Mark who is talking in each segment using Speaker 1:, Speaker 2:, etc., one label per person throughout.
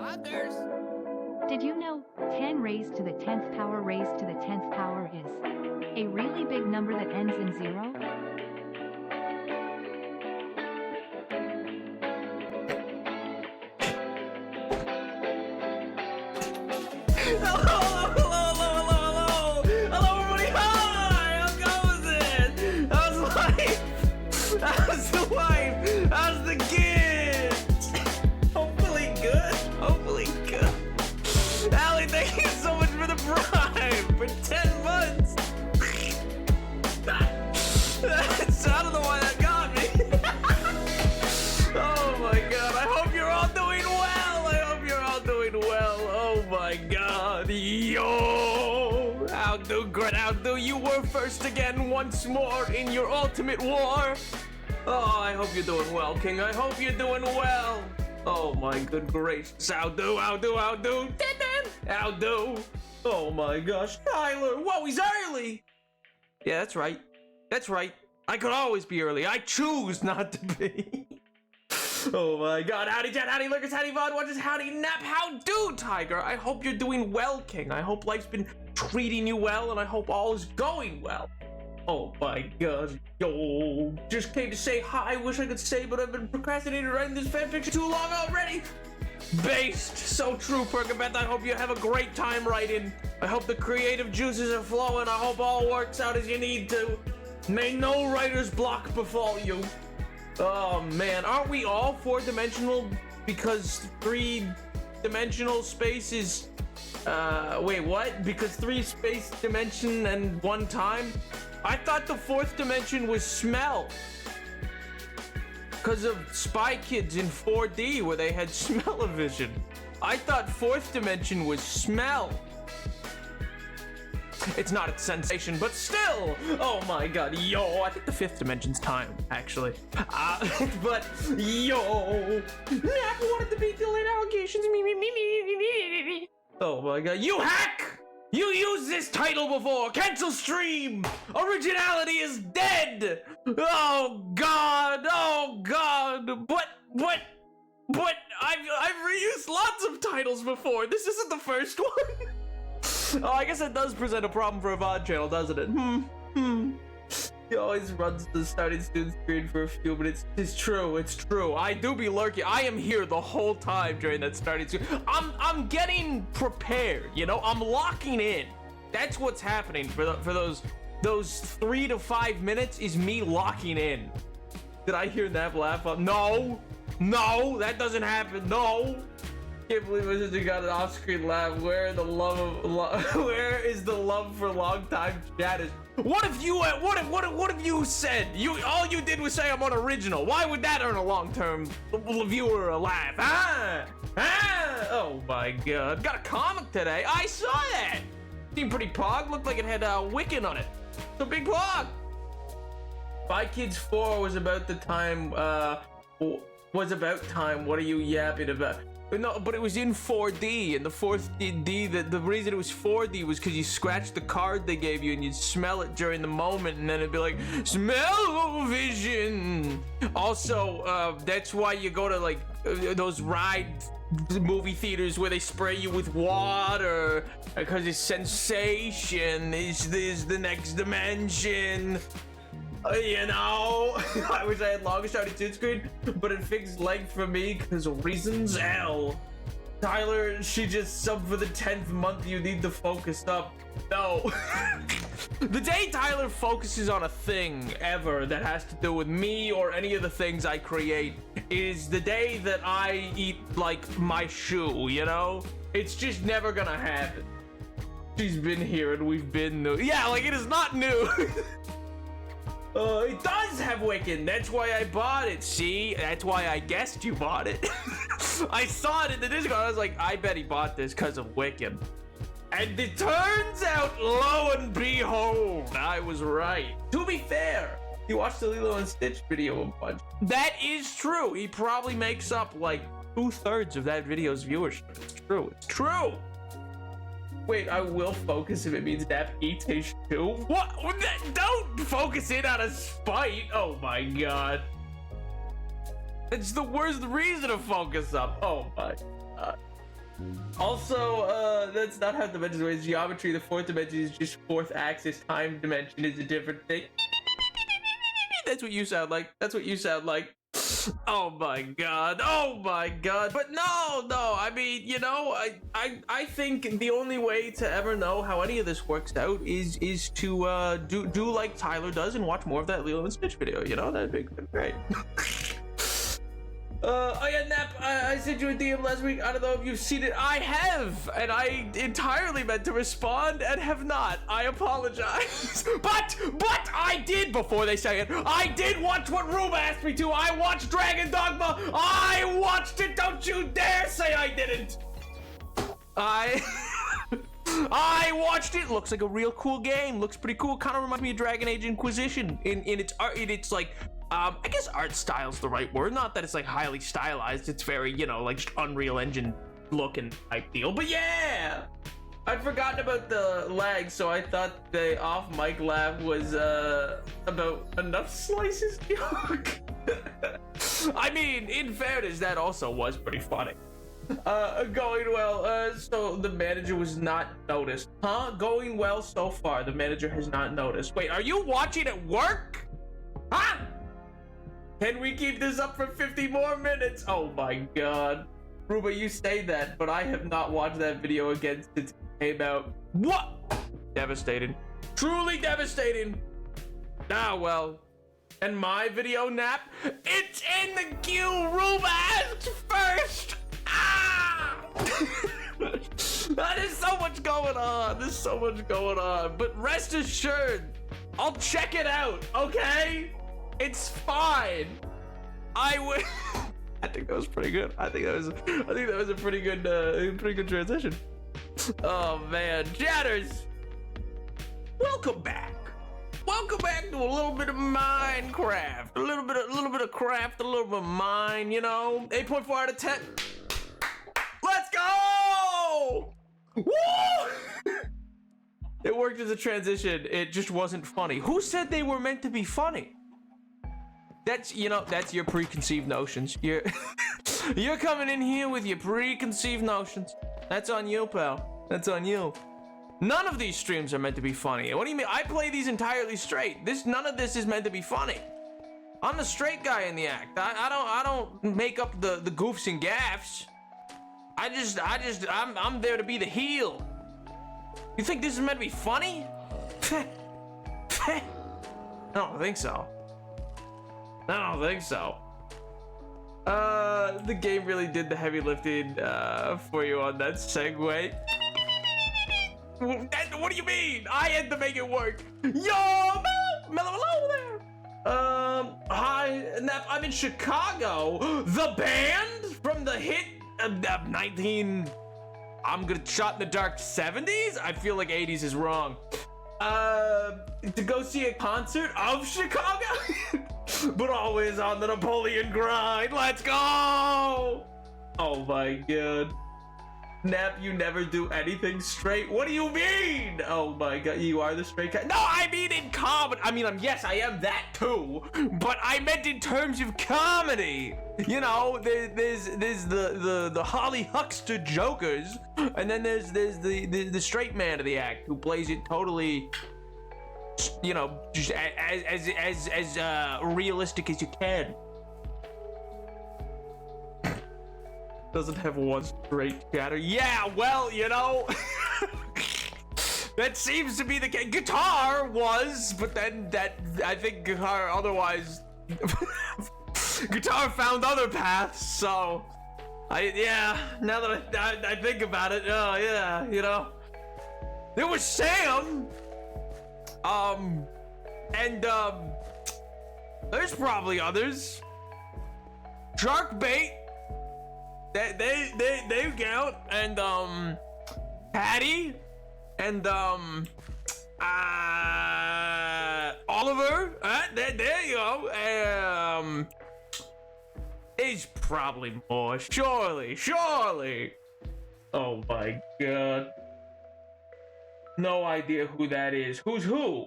Speaker 1: Did you know 10 raised to the 10th power raised to the 10th power is a really big number that ends in 0?
Speaker 2: Hello, everybody! Hi! How goes it? How's life? How's the wife? How's the kids? Hopefully good. Allie, thank you so much for the prime for 10 months. That's, I don't know why that got me. Oh my god, I hope you're all doing well. Oh my god, yo. How do you were first again once more in your ultimate war. Oh, I hope you're doing well, King. I hope you're doing well. Oh my good gracious. How do. Oh my gosh, Tyler. Whoa, he's early. Yeah, that's right. I could always be early. I choose not to be. Oh my god. Howdy chat, howdy lurkers, howdy VOD watchers, howdy nap, how do, Tiger? I hope you're doing well, King. I hope life's been treating you well, and I hope all is going well. Oh my god. Yo. Just came to say hi. Wish I could say, but I've been procrastinating writing this fanfiction too long already. Based. So true, Perkabeth. I hope you have a great time writing. I hope the creative juices are flowing. I hope all works out as you need to. May no writer's block befall you. Oh man, aren't we all four-dimensional because three-dimensional space is wait, what? Because three space dimension and one time? I thought the fourth dimension was smell. Because of Spy Kids in 4D where they had smell-o-vision. I thought fourth dimension was smell. It's not a sensation, but still! Oh my god, yo! I think the fifth dimension's time, actually. But, yo! Nap wanted to be delayed allegations, me. Oh my god, you hack! You used this title before! Cancel stream! Originality is dead! Oh god! What? I've reused lots of titles before! This isn't the first one! Oh, I guess it does present a problem for a VOD channel, doesn't it? He always runs the starting student screen for a few minutes. It's true. I do be lurking. I am here the whole time during that starting screen. I'm getting prepared, you know? I'm locking in. That's what's happening for those 3 to 5 minutes is me locking in. Did I hear Nap laugh up? No, that doesn't happen. No. Can't believe my sister got an off-screen laugh. Where is the love for long time chat? What if you said all you did was say I'm unoriginal? Why would that earn a long-term viewer a laugh? Oh my god. Got a comic today. I saw that. Seemed pretty pog. Looked like it had Wiccan on it. It's a big pog. Spy Kids 4 was about the time. What are you yapping about? No, but it was in 4D, and the 4D, the reason it was 4D was because you scratched the card they gave you and you'd smell it during the moment, and then it'd be like, smell-o-vision! Also, that's why you go to, like, those ride movie theaters where they spray you with water, because it's sensation is the next dimension. You know, I wish I had longer starting to screen, but it fixed leg for me because reasons L. Tyler, she just subbed for the 10th month. You need to focus up. No. The day Tyler focuses on a thing ever that has to do with me or any of the things I create is the day that I eat, like, my shoe, you know? It's just never gonna happen. She's been here and we've been new. Yeah, like, it is not new. It does have Wiccan. That's why I bought it. See? That's why I guessed you bought it. I saw it in the Discord. I was like, I bet he bought this because of Wiccan. And it turns out, lo and behold, I was right. To be fair, he watched the Lilo and Stitch video a bunch. That is true. He probably makes up like 2/3 of that video's viewership. It's true. Wait, I will focus if it means Nap eats his shoe. What? Don't focus in on a spite. Oh my god. It's the worst reason to focus up. Oh my god. Also, that's not how dimensions work. Geometry, the fourth dimension is just fourth axis. Time dimension is a different thing. That's what you sound like. That's what you sound like. Oh my god. Oh my god. But no. I mean, you know, I think the only way to ever know how any of this works out is to do like Tyler does and watch more of that Lilo and Stitch video. You know, that'd be great. Oh yeah, Nap, I sent you a DM last week. I don't know if you've seen it. I have, and I entirely meant to respond and have not. I apologize. but I did, before they say it, I did watch what Rube asked me to. I watched Dragon Dogma. I watched it. Don't you dare say I didn't. I watched it. Looks like a real cool game. Looks pretty cool. Kind of reminds me of Dragon Age Inquisition in its art. It's like, I guess art style's the right word. Not that it's like highly stylized. It's very, you know, like just Unreal Engine looking type deal. But yeah, I'd forgotten about the lag, so I thought the off mic laugh was about enough slices joke. I mean, in fairness, that also was pretty funny. Going well. So the manager was not noticed. Huh? Going well so far. The manager has not noticed. Wait, are you watching at work? Huh? Can we keep this up for 50 more minutes? Oh my god. Ruba, you say that, but I have not watched that video again since it came out. What? Devastating. Truly devastating. Ah, well. And my video, Nap? It's in the queue. Ruba asked first. Ah! There's so much going on. There's so much going on. But rest assured, I'll check it out, okay? It's fine. I would. I think that was pretty good. I think that was a pretty good transition. Oh man, chatters, welcome back. Welcome back to a little bit of Minecraft. A little bit of craft, a little bit of mine. You know, 8.4 out of 10. Let's go! Woo! It worked as a transition. It just wasn't funny. Who said they were meant to be funny? That's, you know, that's your preconceived notions. You're coming in here with your preconceived notions. That's on you, pal. That's on you. None of these streams are meant to be funny. What do you mean? I play these entirely straight. None of this is meant to be funny. I'm the straight guy in the act. I don't make up the goofs and gaffs. I'm there to be the heel. You think this is meant to be funny? I don't think so. I don't think so. The game really did the heavy lifting for you on that segue. What do you mean? I had to make it work. Yo, mellow there. Hi, Nap. I'm in Chicago. The band from the hit 19. I'm gonna shot in the dark 70s. I feel like 80s is wrong. To go see a concert of Chicago, but always on the Napoleon grind. Let's go! Oh my god. Nap, you never do anything straight. What do you mean? Oh my god, you are the straight guy. No, I mean in comedy. I mean, yes, I am that too. But I meant in terms of comedy. You know, there's the Holly Huckster jokers, and then there's the straight man of the act who plays it totally, you know, just as realistic as you can. Doesn't have one straight chatter. Yeah, well, you know, that seems to be the case. Guitar was, but then I think guitar otherwise, guitar found other paths. So, now that I think about it, oh yeah, you know, there was Sam, and there's probably others. Sharkbait. They count, and Patty, and Oliver. There you go. There's probably more. Surely. Oh my god. No idea who that is. Who's who?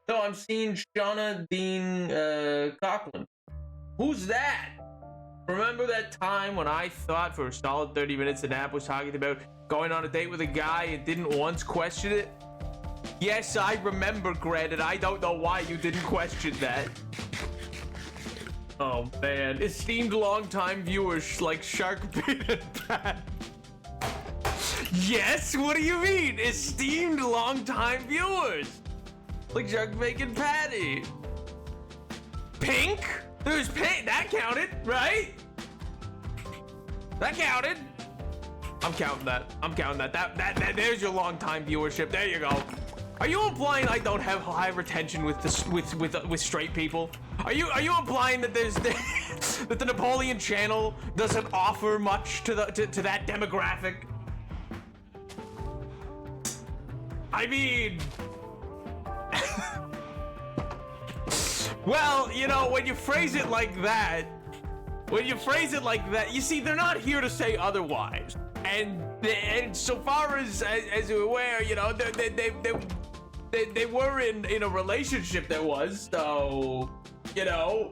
Speaker 2: No, I'm seeing Shauna Dean Coughlin. Who's that? Remember that time when I thought for a solid 30 minutes the Nap was talking about going on a date with a guy and didn't once question it? Yes, I remember, Grant, and I don't know why you didn't question that. Oh, man. Esteemed longtime viewers like Shark Beat and Pat. Yes, what do you mean? Esteemed longtime viewers like Shark Bacon Patty. Pink? There's pink. That counted, right? That counted. I'm counting that. I'm counting that. That there's your longtime viewership. There you go. Are you implying I don't have high retention with this with straight people? Are you implying that there's that the Napoleon channel doesn't offer much to that demographic? I mean, well, you know, when you phrase it like that, you see, they're not here to say otherwise. And so far as you're aware, you know, they were in a relationship that was, so, you know.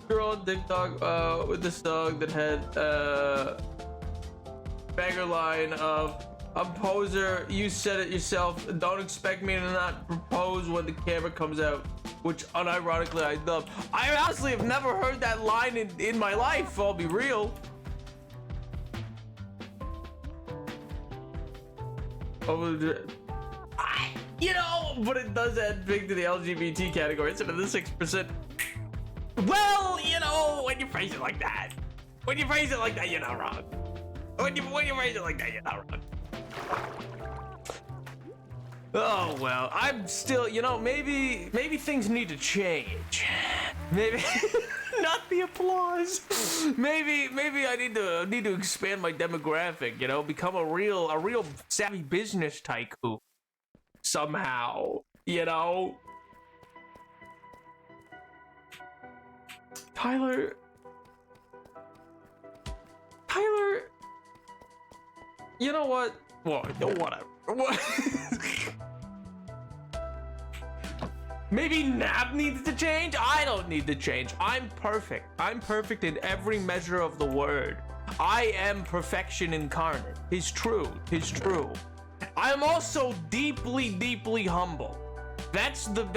Speaker 2: Girl on TikTok with this song that had banger line of, I'm poser, you said it yourself, don't expect me to not propose when the camera comes out, which unironically I love. I honestly have never heard that line in my life, I'll be real. You know, but it does add big to the LGBT category instead of the 6%. Well, you know, when you phrase it like that, you're not wrong. When you phrase it like that, you're not wrong. Oh well, I'm still, you know, maybe things need to change. Maybe not the applause. Maybe I need to expand my demographic, you know, become a real savvy business tycoon somehow, you know. Tyler, you know what? Well, whatever. What? Maybe Nap needs to change? I don't need to change. I'm perfect. I'm perfect in every measure of the word. I am perfection incarnate. It's true. It's true. I'm also deeply, deeply humble. That's the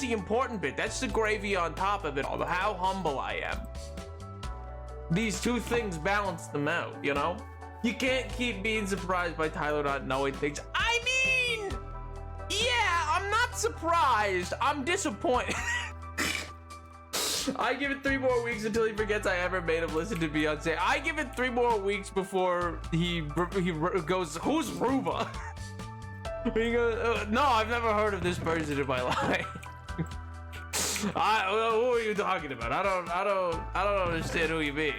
Speaker 2: important bit. That's the gravy on top of it all. How humble I am. These two things balance them out, you know? You can't keep being surprised by Tyler not knowing things. I mean, yeah, I'm not surprised. I'm disappointed. I give it 3 more weeks until he forgets I ever made him listen to Beyonce. I give it 3 more weeks before he goes, who's Ruba? He goes, no, I've never heard of this person in my life. Who are you talking about? I don't understand who you mean.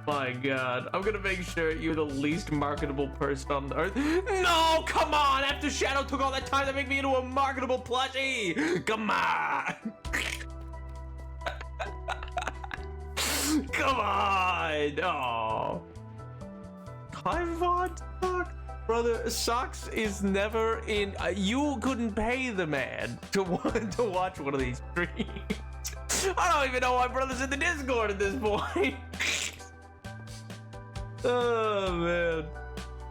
Speaker 2: My God, I'm gonna make sure you're the least marketable person on the earth. No, come on! After Shadow took all that time to make me into a marketable plushie! Come on! Come on! Oh. I want socks. Brother, socks is never in. You couldn't pay the man to watch one of these streams. I don't even know why brother's in the Discord at this point. Oh man,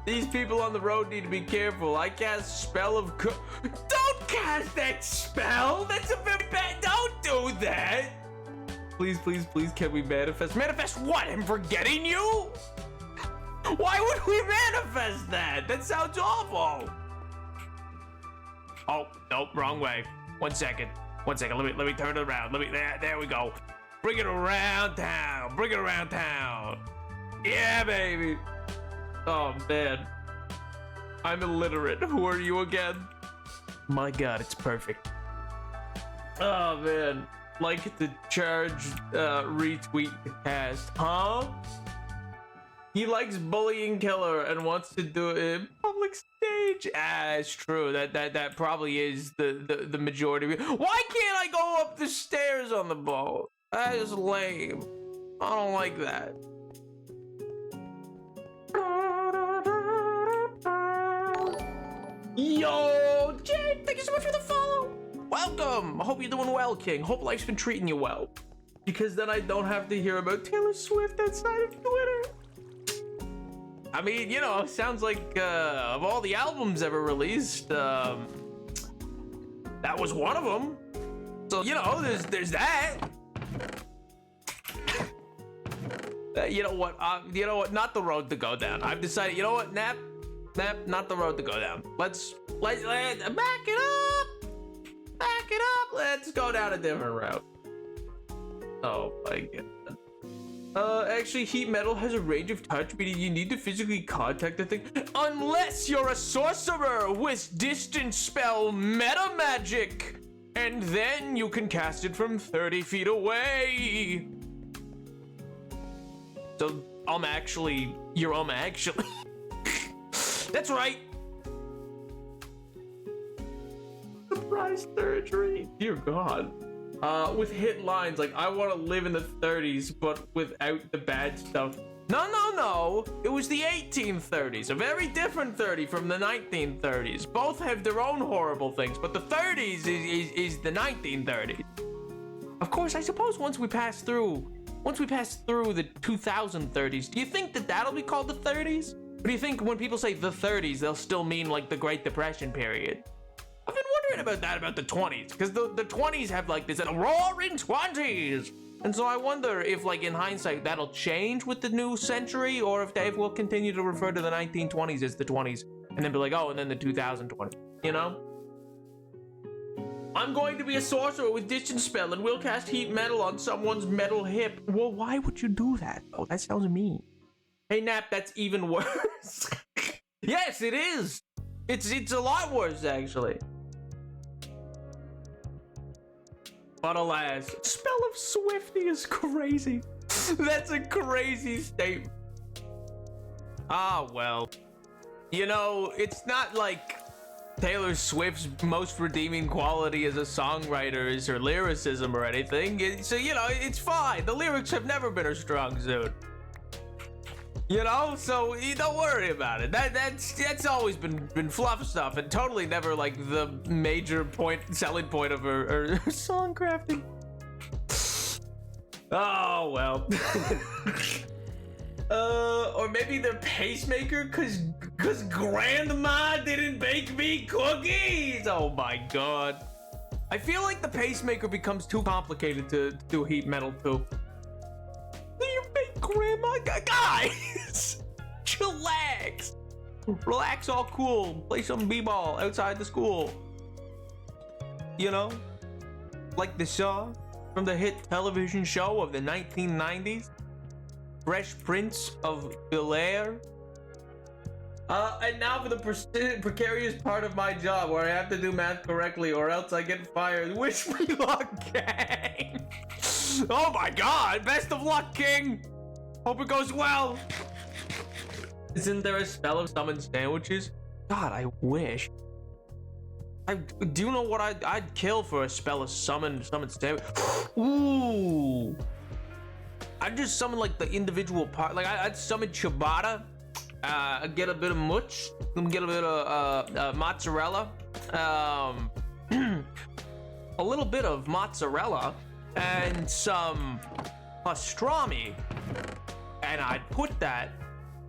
Speaker 2: these people on the road need to be careful. I cast spell of don't cast that spell. That's a bit bad. Don't do that. Please, please, please, can we manifest? Manifest what? Him forgetting you? Why would we manifest that? That sounds awful. Oh, nope, wrong way. 1 second. 1 second. Let me turn it around. There we go. Bring it around town. Bring it around town. Yeah, baby. Oh, man. I'm illiterate. Who are you again? My God, it's perfect. Oh, man. Like the charge, retweet the cast. Huh? He likes bullying Killer and wants to do it in public stage. Ah, it's true. That probably is the majority. Why can't I go up the stairs on the boat? That is lame. I don't like that. Yo, Jade, thank you so much for the follow. Welcome. I hope you're doing well, King. Hope life's been treating you well. Because then I don't have to hear about Taylor Swift outside of Twitter. I mean, you know, sounds like of all the albums ever released, that was one of them. So, you know, there's that. You know what? Not the road to go down. I've decided. You know what? Nap, not the road to go down. Let's back it up. Back it up. Let's go down a different route. Oh my god. Actually, heat metal has a range of touch, meaning you need to physically contact the thing. Unless you're a sorcerer with distance spell meta magic. And then you can cast it from 30 feet away. So, actually. That's right. Surprise surgery. Dear God. With hit lines like, I want to live in the 30s, but without the bad stuff. No. It was the 1830s. A very different 30 from the 1930s. Both have their own horrible things, but the 30s is the 1930s. Of course, I suppose once we pass through the 2030s, do you think that that'll be called the 30s? Or do you think when people say the 30s, they'll still mean like the Great Depression period? I've been wondering about that about the 20s, because the 20s have like this roaring 20s. And so I wonder if, like, in hindsight, that'll change with the new century, or if Dave will continue to refer to the 1920s as the 20s, and then be like, oh, and then the 2020s, you know? I'm going to be a sorcerer with distance spell, and will cast heat metal on someone's metal hip. Well, why would you do that? Oh, that sounds mean. Hey, Nap, that's even worse. Yes, it is. It's a lot worse, actually. But alas, spell of Swifty is crazy. That's a crazy statement. Ah, well. You know, it's not like Taylor Swift's most redeeming quality as a songwriter is her lyricism or anything. So, you know, it's fine. The lyrics have never been her strong suit. You know, so you don't worry about it. That's always been fluff stuff, and totally never like the major selling point of her song crafting. Oh well. Or maybe the pacemaker, cause grandma didn't bake me cookies. Oh my god. I feel like the pacemaker becomes too complicated to do heat metal too. Do you make grandma? Guys, chillax. Relax, all cool. Play some b-ball outside the school. You know, like the song from the hit television show of the 1990s, Fresh Prince of Bel-Air. And now for the precarious part of my job, where I have to do math correctly, or else I get fired. Wish me luck, gang. Oh my god, best of luck, King! Hope it goes well! Isn't there a spell of summon sandwiches? God, I wish. Do you know what I'd kill for a spell of summon sandwich? Ooh! I'd just summon like the individual part. Like I'd summon ciabatta, get a bit of much, get a bit of mozzarella, a little bit of mozzarella, and some pastrami, and I'd put that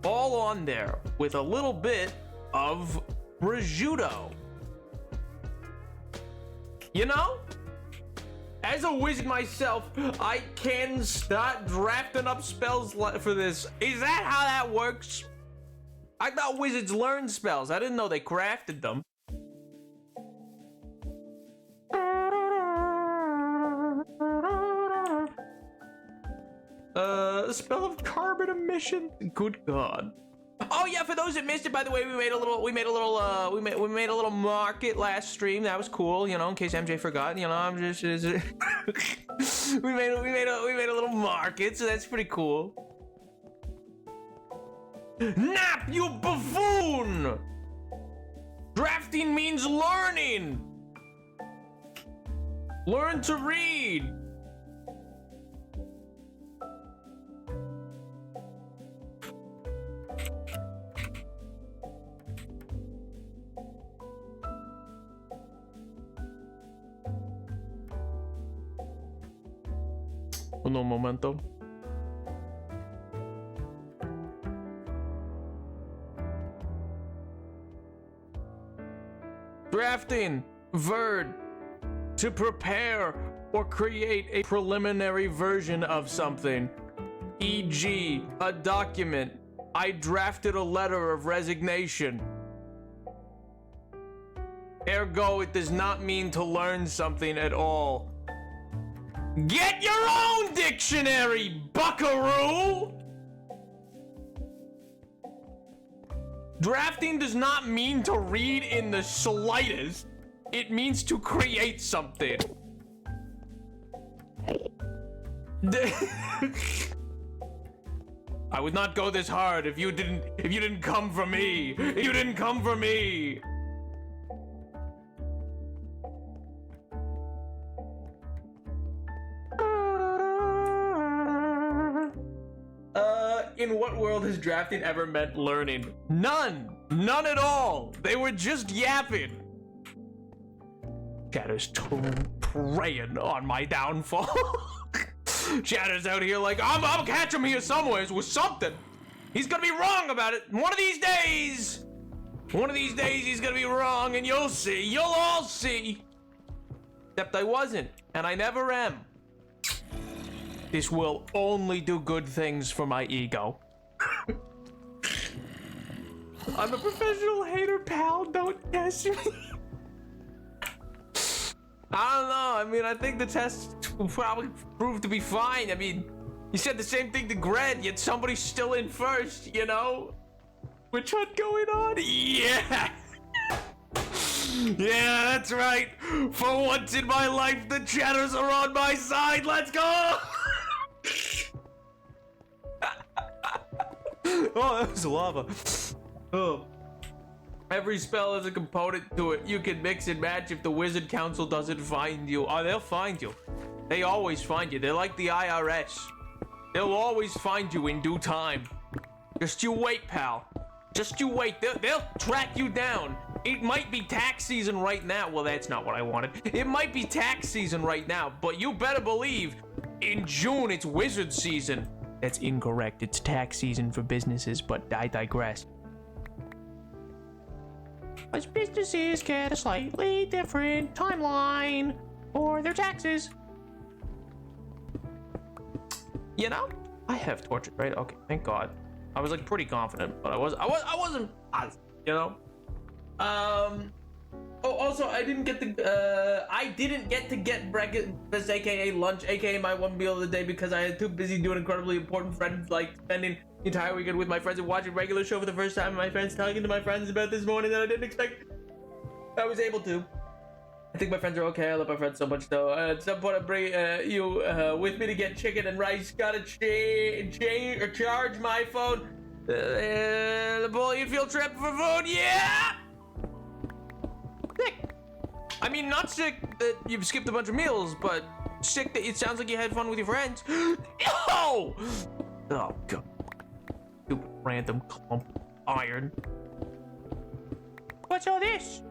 Speaker 2: all on there with a little bit of prosciutto. You know, as a wizard myself, I can start drafting up spells for this. Is that how that works? I thought wizards learned spells. I didn't know they crafted them. The spell of carbon emission. Good God. Oh yeah, for those that missed it, by the way, we made a little market last stream. That was cool, you know, in case MJ forgot. You know, I'm just we made a little market, so that's pretty cool. Nap, you buffoon! Drafting means learning. Learn to read. Uno momento. Drafting. Verb. To prepare or create a preliminary version of something. E.g., a document. I drafted a letter of resignation. Ergo, it does not mean to learn something at all. Get your own dictionary, buckaroo! Drafting does not mean to read in the slightest. It means to create something. I would not go this hard if you didn't come for me. You didn't come for me. In what world has drafting ever meant learning? None. None at all. They were just yapping. Chatter's preying on my downfall. Chatter's out here like, I'll catch him here somewheres with something. He's gonna be wrong about it. One of these days he's gonna be wrong, and you'll see. You'll all see. Except I wasn't, and I never am. This will only do good things for my ego. I'm a professional hater, pal. Don't test me. I don't know. I mean, I think the test will probably prove to be fine. I mean, you said the same thing to Gred, yet somebody's still in first, you know? Witch hunt going on? Yeah! Yeah, that's right. For once in my life, the chatters are on my side. Let's go! Oh, that was lava. Oh. Every spell has a component to it. You can mix and match if the Wizard Council doesn't find you. Oh, they'll find you. They always find you. They're like the IRS. They'll always find you in due time. Just you wait, pal. Just you wait. They'll track you down. It might be tax season right now. Well, that's not what I wanted. It might be tax season right now, but you better believe in June it's wizard season. That's incorrect. It's tax season for businesses, but I digress. As businesses get a slightly different timeline for their taxes. You know, I have tortured, right? Okay, thank God. I was like pretty confident, but I wasn't, you know. Oh, also, I didn't get to get breakfast, aka lunch, aka my one meal of the day, because I was too busy doing incredibly important friends, like spending the entire weekend with my friends and watching regular show for the first time. And my friends talking to my friends about this morning that I didn't expect I was able to. I think my friends are okay. I love my friends so much, though. At some point, I'll bring you with me to get chicken and rice. Gotta charge my phone. The Bullion field trip for food, yeah! Sick. I mean, not sick that you've skipped a bunch of meals, but sick that it sounds like you had fun with your friends. Oh! Oh, God. Stupid random clump of iron. What's all this?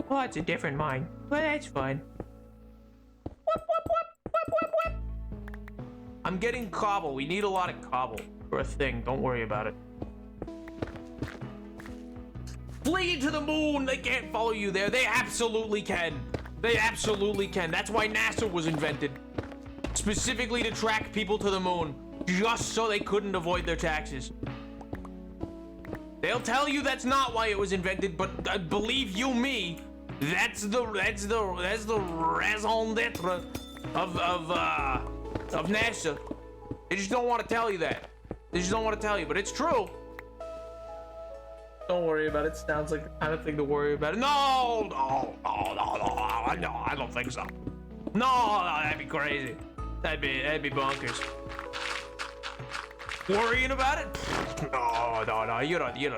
Speaker 2: Oh, it's a different mine, but that's fine. Whoop, whoop, whoop, whoop, whoop, whoop. I'm getting cobble. We need a lot of cobble for a thing. Don't worry about it. Flee to the moon! They can't follow you there. They absolutely can. They absolutely can. That's why NASA was invented. Specifically to track people to the moon. Just so they couldn't avoid their taxes. They'll tell you that's not why it was invented, but believe you me, that's the raison d'etre of NASA. They just don't want to tell you that. They just don't want to tell you, but it's true. Don't worry about it. Sounds like the kind of thing to worry about. No, I don't think so. No, that'd be crazy. That'd be bonkers. Worrying about it? No, you don't do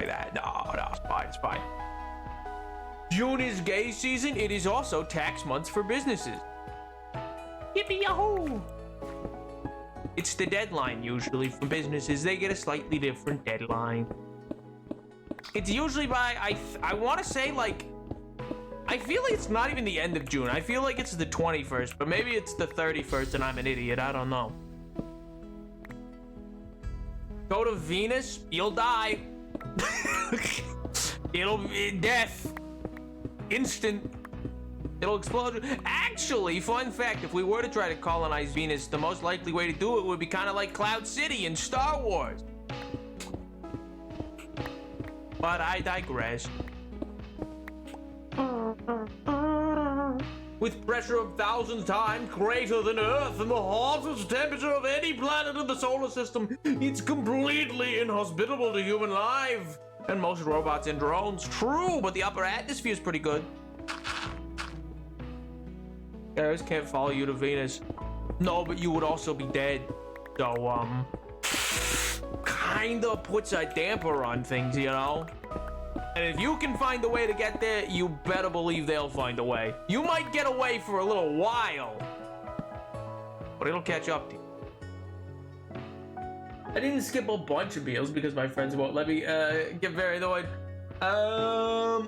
Speaker 2: that. No, it's fine. June is gay season. It is also tax months for businesses. Yippee yahoo! It's the deadline usually for businesses. They get a slightly different deadline. It's usually by I want to say like I feel like it's not even the end of June. I feel like it's the 21st, but maybe it's the 31st and I'm an idiot. I don't know. Go to Venus, you'll die. It'll be death. Instant. It'll explode. Actually, fun fact, if we were to try to colonize Venus, the most likely way to do it would be kind of like Cloud City in Star Wars. But I digress. With pressure of thousands times greater than Earth and the hottest temperature of any planet in the solar system, it's completely inhospitable to human life. And most robots and drones. True, but the upper atmosphere is pretty good. Ares can't follow you to Venus. No, but you would also be dead. So, kinda puts a damper on things, you know? And if you can find a way to get there, you better believe they'll find a way. You might get away for a little while, but it'll catch up to you. I didn't skip a bunch of meals because my friends won't let me get very annoyed. For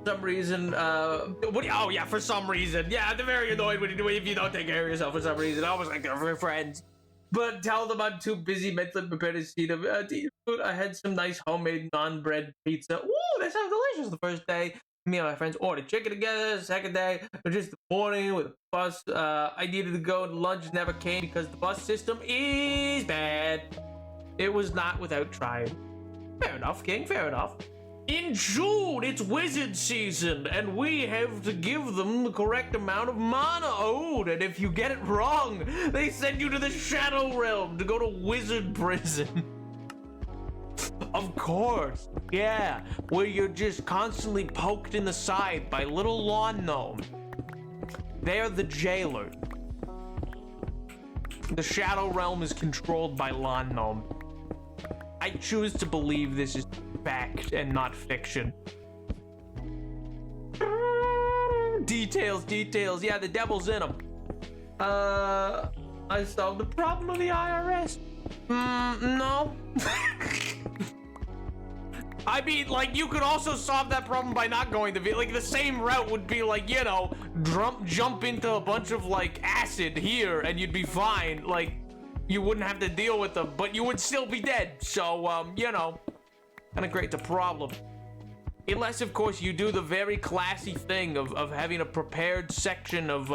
Speaker 2: some reason, oh yeah, for some reason. Yeah, they're very annoyed when if you don't take care of yourself for some reason. I was like, they're for friends. But tell them I'm too busy mentally prepared to see them to eat food. I had some nice homemade non-bread pizza. Ooh, that sounds delicious. The first day, me and my friends ordered chicken together. The second day, just the morning with a bus. I needed to go and lunch never came because the bus system is bad. It was not without trying. Fair enough, King, fair enough. In June, it's wizard season, and we have to give them the correct amount of mana owed. And if you get it wrong, they send you to the Shadow Realm to go to wizard prison. Of course, yeah, where you're just constantly poked in the side by little lawn gnomes. They're the jailer. The Shadow Realm is controlled by lawn gnomes. I choose to believe this is fact and not fiction. Details, details. Yeah, the devil's in them. I solved the problem of the IRS. No. I mean, like, you could also solve that problem by not going to like, the same route would be like, you know, jump into a bunch of, like, acid here and you'd be fine. Like, you wouldn't have to deal with them, but you would still be dead. So, you know, kind of creates a problem. Unless, of course, you do the very classy thing of having a prepared section of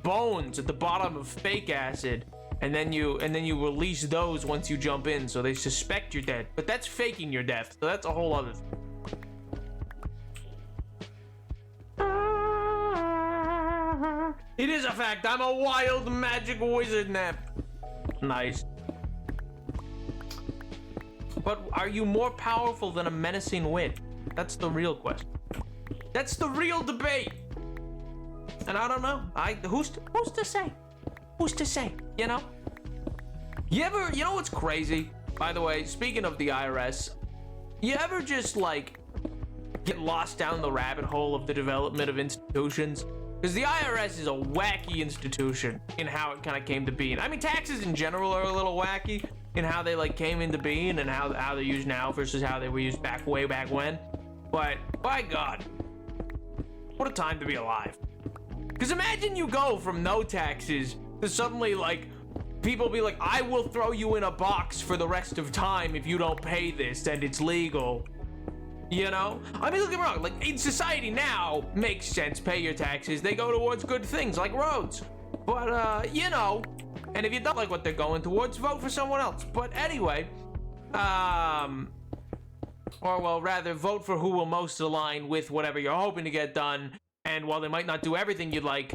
Speaker 2: bones at the bottom of fake acid, and then you release those once you jump in, so they suspect you're dead. But that's faking your death, so that's a whole other thing. It is a fact. I'm a wild magic wizard, Nap. Nice. But are you more powerful than a menacing wit? That's the real question. That's the real debate. And I don't know. Who's to say? Who's to say? You know? You know what's crazy? By the way, speaking of the IRS, you ever just like get lost down the rabbit hole of the development of institutions? Because the IRS is a wacky institution in how it kind of came to being. I mean, taxes in general are a little wacky in how they like came into being and how they're used now versus how they were used way back when. But by God, what a time to be alive. Because imagine you go from no taxes to suddenly like people be like, I will throw you in a box for the rest of time if you don't pay this and it's legal. You know? I mean, look at me wrong. Like, in society now, makes sense. Pay your taxes. They go towards good things, like roads. But, you know, and if you don't like what they're going towards, vote for someone else. But anyway, or, well, rather, vote for who will most align with whatever you're hoping to get done. And while they might not do everything you'd like,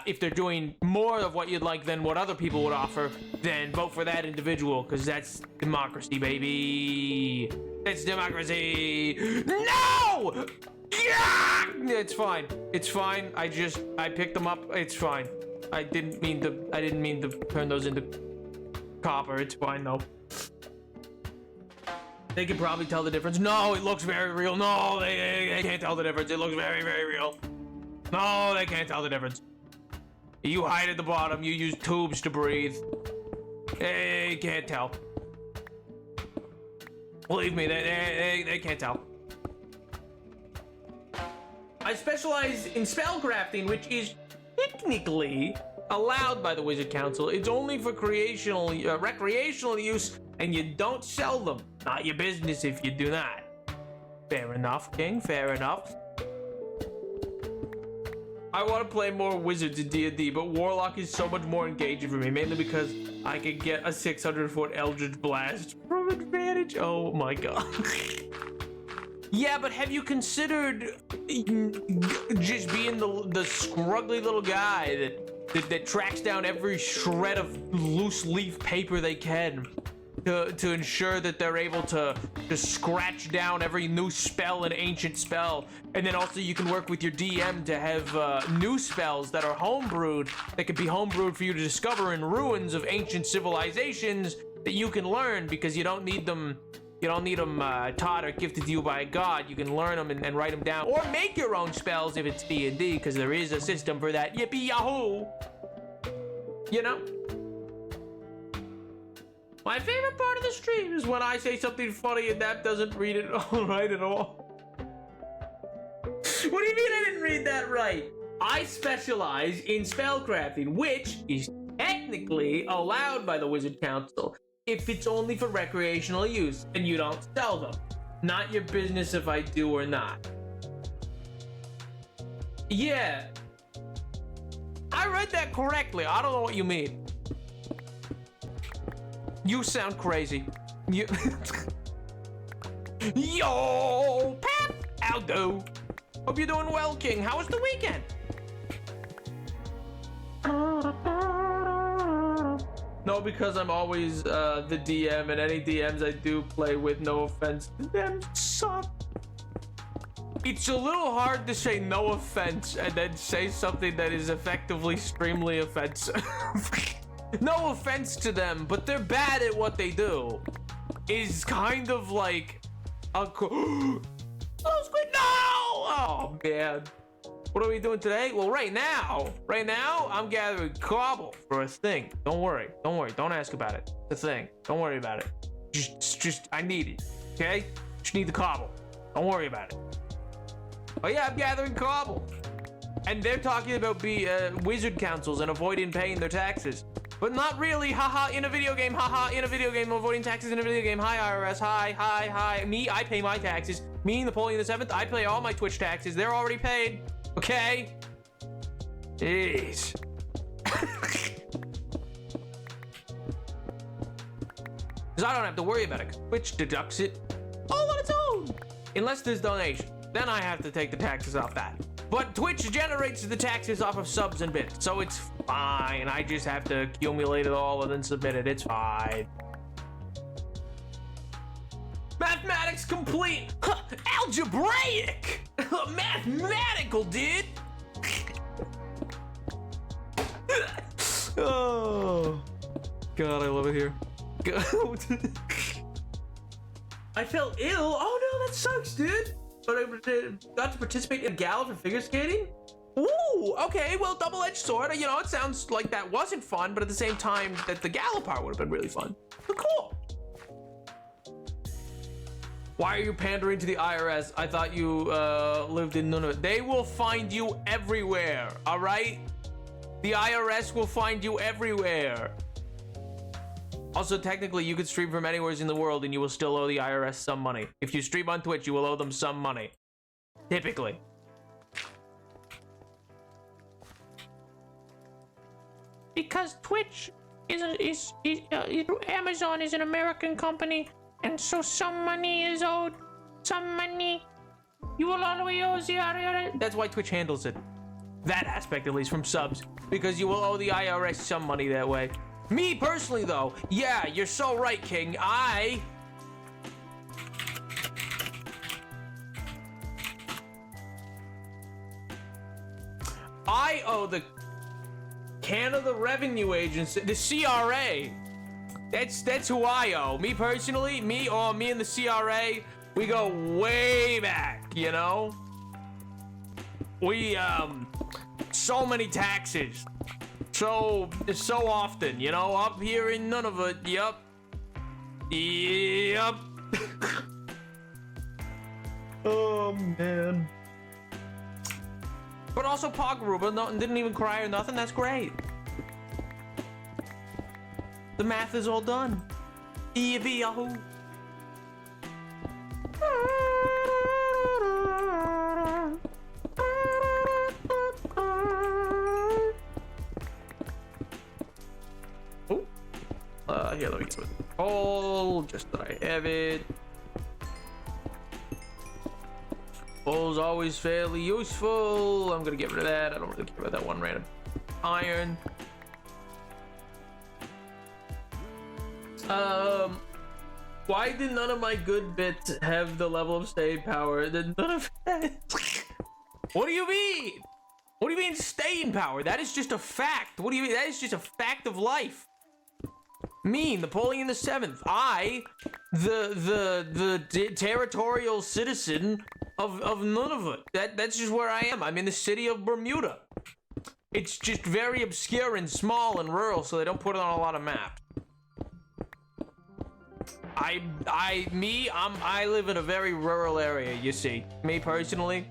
Speaker 2: if they're doing more of what you'd like than what other people would offer, then vote for that individual, because that's democracy, baby. It's democracy. No! Yeah! It's fine. It's fine. I picked them up. It's fine. I didn't mean to turn those into copper. It's fine though. They can probably tell the difference. No, it looks very real. No, they can't tell the difference. It looks very, very real. No, they can't tell the difference. You hide at the bottom. You use tubes to breathe. They can't tell. Believe me, they can't tell. I specialize in spellcrafting, which is technically allowed by the Wizard Council. It's only for recreational use, and you don't sell them. Not your business if you do not. Fair enough, King, fair enough. I want to play more Wizards in D&D, but Warlock is so much more engaging for me, mainly because I can get a 600-foot Eldritch Blast from advantage. Oh my god. Yeah, but have you considered just being the scruggly little guy that tracks down every shred of loose leaf paper they can to ensure that they're able to scratch down every new spell and ancient spell, and then also you can work with your DM to have new spells that are homebrewed, that could be homebrewed for you to discover in ruins of ancient civilizations that you can learn because you don't need them. You don't need them taught or gifted to you by a god. You can learn them and write them down, or make your own spells if it's D&D, because there is a system for that. Yippee yahoo! You know. My favorite part of the stream is when I say something funny and Nap doesn't read it all right at all. What do you mean I didn't read that right? I specialize in spellcrafting, which is technically allowed by the Wizard Council if it's only for recreational use and you don't sell them. Not your business if I do or not. Yeah. I read that correctly. I don't know what you mean. You sound crazy. You Yo, Pep! How do? Hope you're doing well, King. How was the weekend? No, because I'm always the DM, and any DMs I do play with, no offense to them, suck. It's a little hard to say no offense and then say something that is effectively extremely offensive. No offense to them, but they're bad at what they do. Is kind of like a no! Oh man. What are we doing today? Well, right now, I'm gathering cobble for a thing. Don't worry. Don't ask about it. It's a thing. Don't worry about it. Just, I need it. Okay? Just need the cobble. Don't worry about it. Oh yeah, I'm gathering cobble. And they're talking about wizard councils and avoiding paying their taxes. But not really, haha, in a video game, avoiding taxes in a video game. Hi, IRS, hi. Me, I pay my taxes. Me, Napoleon VII, I pay all my Twitch taxes. They're already paid. Okay? Jeez. Because I don't have to worry about it. Twitch deducts it all on its own. Unless there's donation. Then I have to take the taxes off that. But Twitch generates the taxes off of subs and bits. So it's fine. I just have to accumulate it all and then submit it. It's fine. Mathematics complete. Huh, algebraic. Mathematical, dude. Oh. God, I love it here. I felt ill. Oh no, that sucks, dude. But I got to participate in a gala for figure skating? Ooh, okay, well, double-edged sword. You know, it sounds like that wasn't fun, but at the same time, that the gala part would have been really fun. But cool. Why are you pandering to the IRS? I thought you lived in Nunavut. They will find you everywhere, all right? The IRS will find you everywhere. Also, technically, you could stream from anywhere in the world and you will still owe the IRS some money. If you stream on Twitch, you will owe them some money. Typically. Because Twitch Amazon is an American company, and so some money is owed. Some money. You will always owe the IRS. That's why Twitch handles it. That aspect, at least, from subs. Because you will owe the IRS some money that way. Me personally, though, yeah, you're so right, King. I owe the Canada Revenue Agency, the CRA. That's who I owe. Me personally, me and the CRA, we go way back, you know? We, so many taxes. So often, you know, up here in Nunavut, yup. Oh, man. But also Pogruba didn't even cry or nothing. That's great. The math is all done. Yahoo. Oh, here, let me get it. Oh, just that I have it. Coal's always fairly useful. I'm gonna get rid of that. I don't really care about that one random iron. Why did none of my good bits have the level of staying power? None of it. What do you mean? What do you mean staying power? That is just a fact. What do you mean? That is just a fact of life. Me, Napoleon VII. I, the territorial citizen of Nunavut. That's just where I am. I'm in the city of Bermuda. It's just very obscure and small and rural, so they don't put it on a lot of maps. I live in a very rural area, you see. Me personally,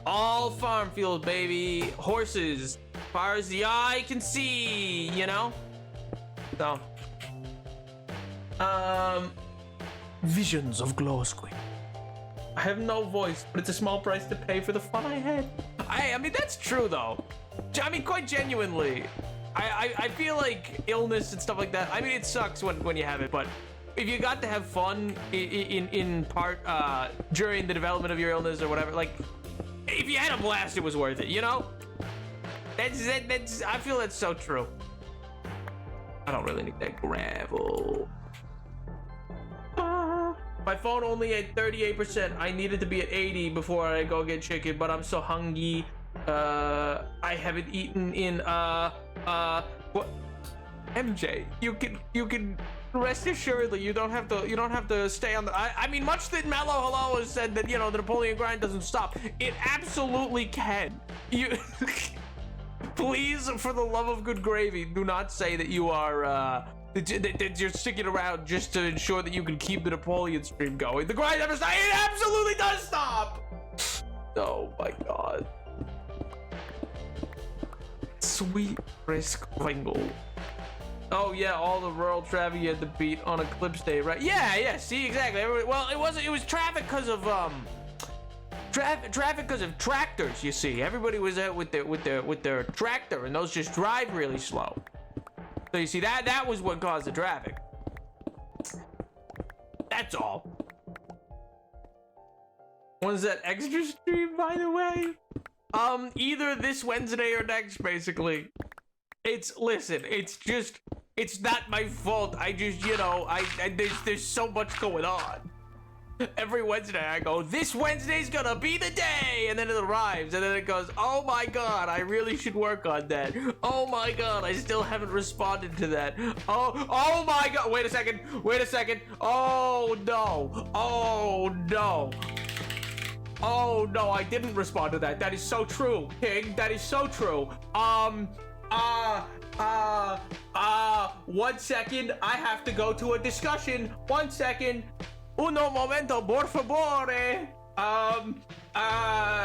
Speaker 2: all farm fields, baby. Horses, as far as the eye can see, you know? So, visions of Glowsquid. I have no voice, but it's a small price to pay for the fun I had. I mean, that's true, though. I mean, quite genuinely. I feel like illness and stuff like that, I mean, it sucks when you have it, but if you got to have fun in part during the development of your illness or whatever, like, if you had a blast, it was worth it, you know? That's I feel that's so true. I don't really need that gravel. My phone only at 38%. I needed to be at 80 before I go get chicken, but I'm so hungry. I haven't eaten in what? MJ, you can rest assuredly you don't have to stay on the. I mean, much that Mellow Hello has said that, you know, the Napoleon grind doesn't stop. It absolutely can. You please, for the love of good gravy, do not say that you are that you're sticking around just to ensure that you can keep the Napoleon stream going. The grind never stops. It absolutely does stop. Oh my god. Sweet Frisk Kringle. Oh yeah, all the rural traffic you had to beat on Eclipse Day, right? Yeah, see, exactly. Well, it was traffic because of traffic because of tractors, you see. Everybody was out with their tractor, and those just drive really slow. So you see, that was what caused the traffic. That's all. When's that extra stream, by the way? Either this Wednesday or next, basically. Listen, it's not my fault. I just, you know, there's so much going on. Every Wednesday I go, this Wednesday's gonna be the day, and then it arrives, and then it goes, oh my god, I really should work on that. Oh my god, I still haven't responded to that. Oh my god, wait a second. Oh no. Oh no, I didn't respond to that. That is so true, King. That is so true. 1 second. I have to go to a discussion. 1 second. Uno momento, por favore.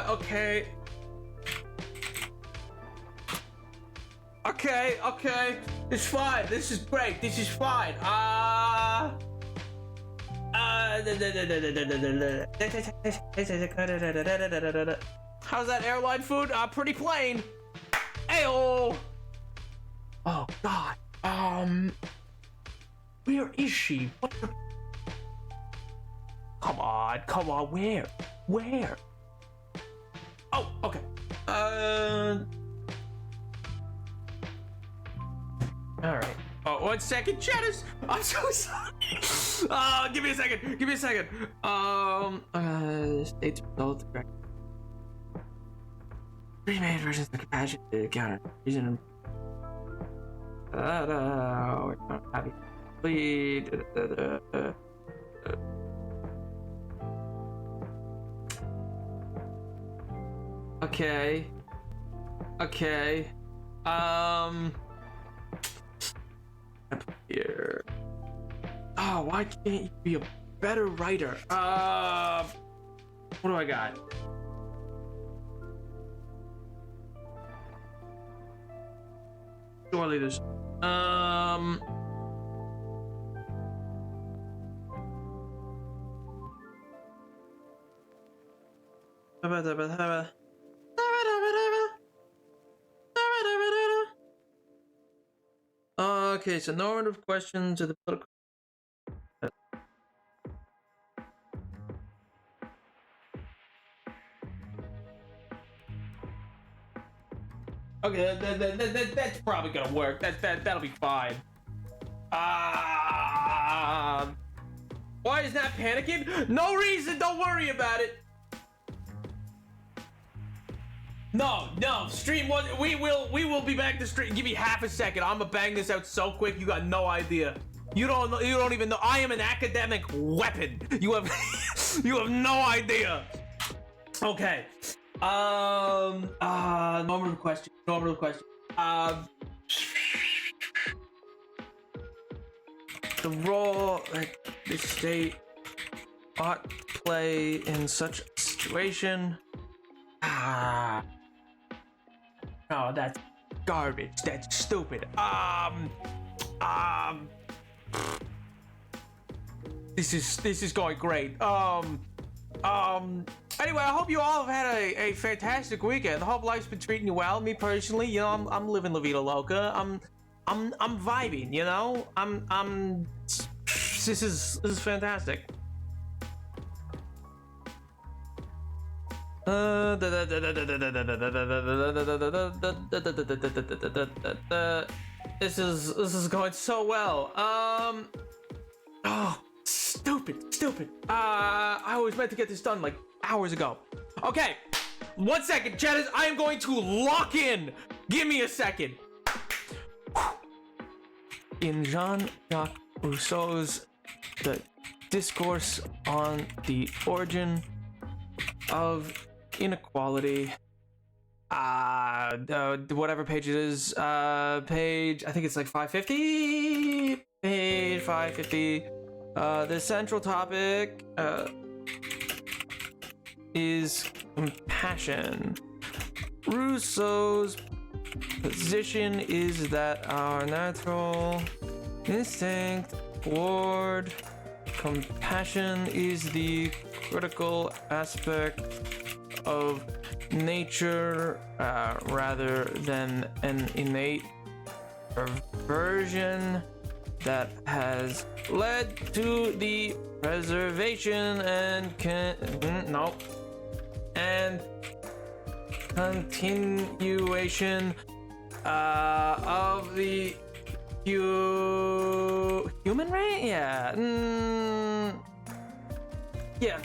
Speaker 2: Okay. Okay. It's fine. This is great. This is fine. How's that airline food? Pretty plain. Ayo. Oh god. Where is she? What the? Come on. Where? Oh, okay. All right. Oh, 1 second, Chatters. I'm so sorry. Give me a second. States result. Remade versions of capacity counter. Reason. We're not happy. Please. Okay. Up here. Oh, why can't you be a better writer? What do I got? Surely there's. Okay, so normative questions of the political. Okay, that's probably gonna work. That'll be fine. Why is that panicking? No reason. Don't worry about it. No, stream one. We will be back to stream. Give me half a second. I'm gonna bang this out so quick. You got no idea. You don't even know. I am an academic weapon. You have you have no idea. Okay. Normative question. The role that the state ought to play in such a situation. No, that's garbage. That's stupid. This is going great. Anyway, I hope you all have had a fantastic weekend. I hope life's been treating you well. Me personally, you know, I'm living La Vida Loca. I'm vibing, you know? This is fantastic. This is going so well. Oh, stupid. I was meant to get this done like hours ago. Okay, 1 second, chat. I am going to lock in. Give me a second. In Jean-Jacques Rousseau's The Discourse on the Origin of Inequality, whatever page it is, page, I think it's like 550, page 550, the central topic, is compassion. Rousseau's position is that our natural instinct toward compassion is the critical aspect of nature, rather than an innate perversion that has led to the preservation and continuation of the human race. Yeah,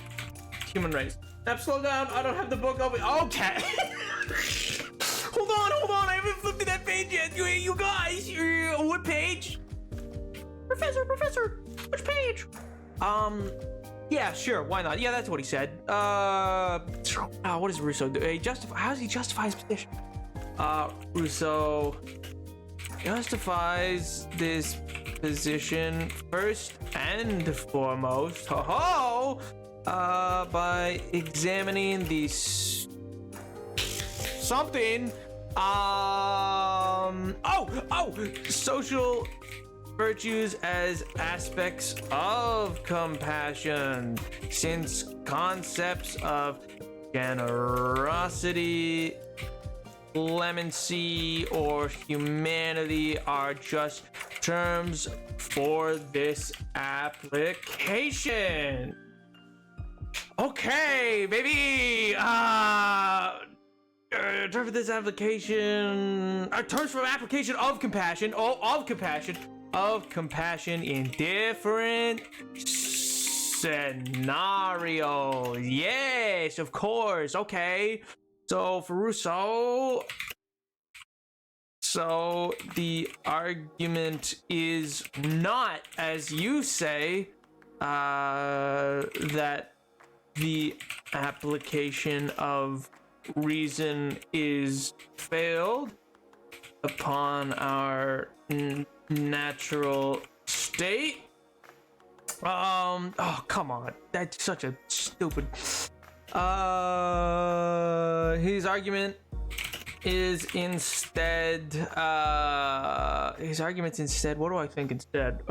Speaker 2: human race. Now slow down. I don't have the book open. Okay. hold on. I haven't flipped to that page yet. You guys, what page? Professor, which page? Yeah, sure, why not? Yeah, that's what he said. What does Rousseau do? How does he justify his position? Rousseau justifies this position first and foremost, by examining the social virtues as aspects of compassion, since concepts of generosity, clemency, or humanity are just terms for this application. Okay, baby. Terms for this application. Terms for application of compassion. Of compassion in different scenarios. Yes, of course. Okay. So for Rousseau, the argument is not, as you say, that the application of reason is failed upon our natural state. Oh, come on. That's such a stupid. His argument is instead, his argument's instead, what do I think instead?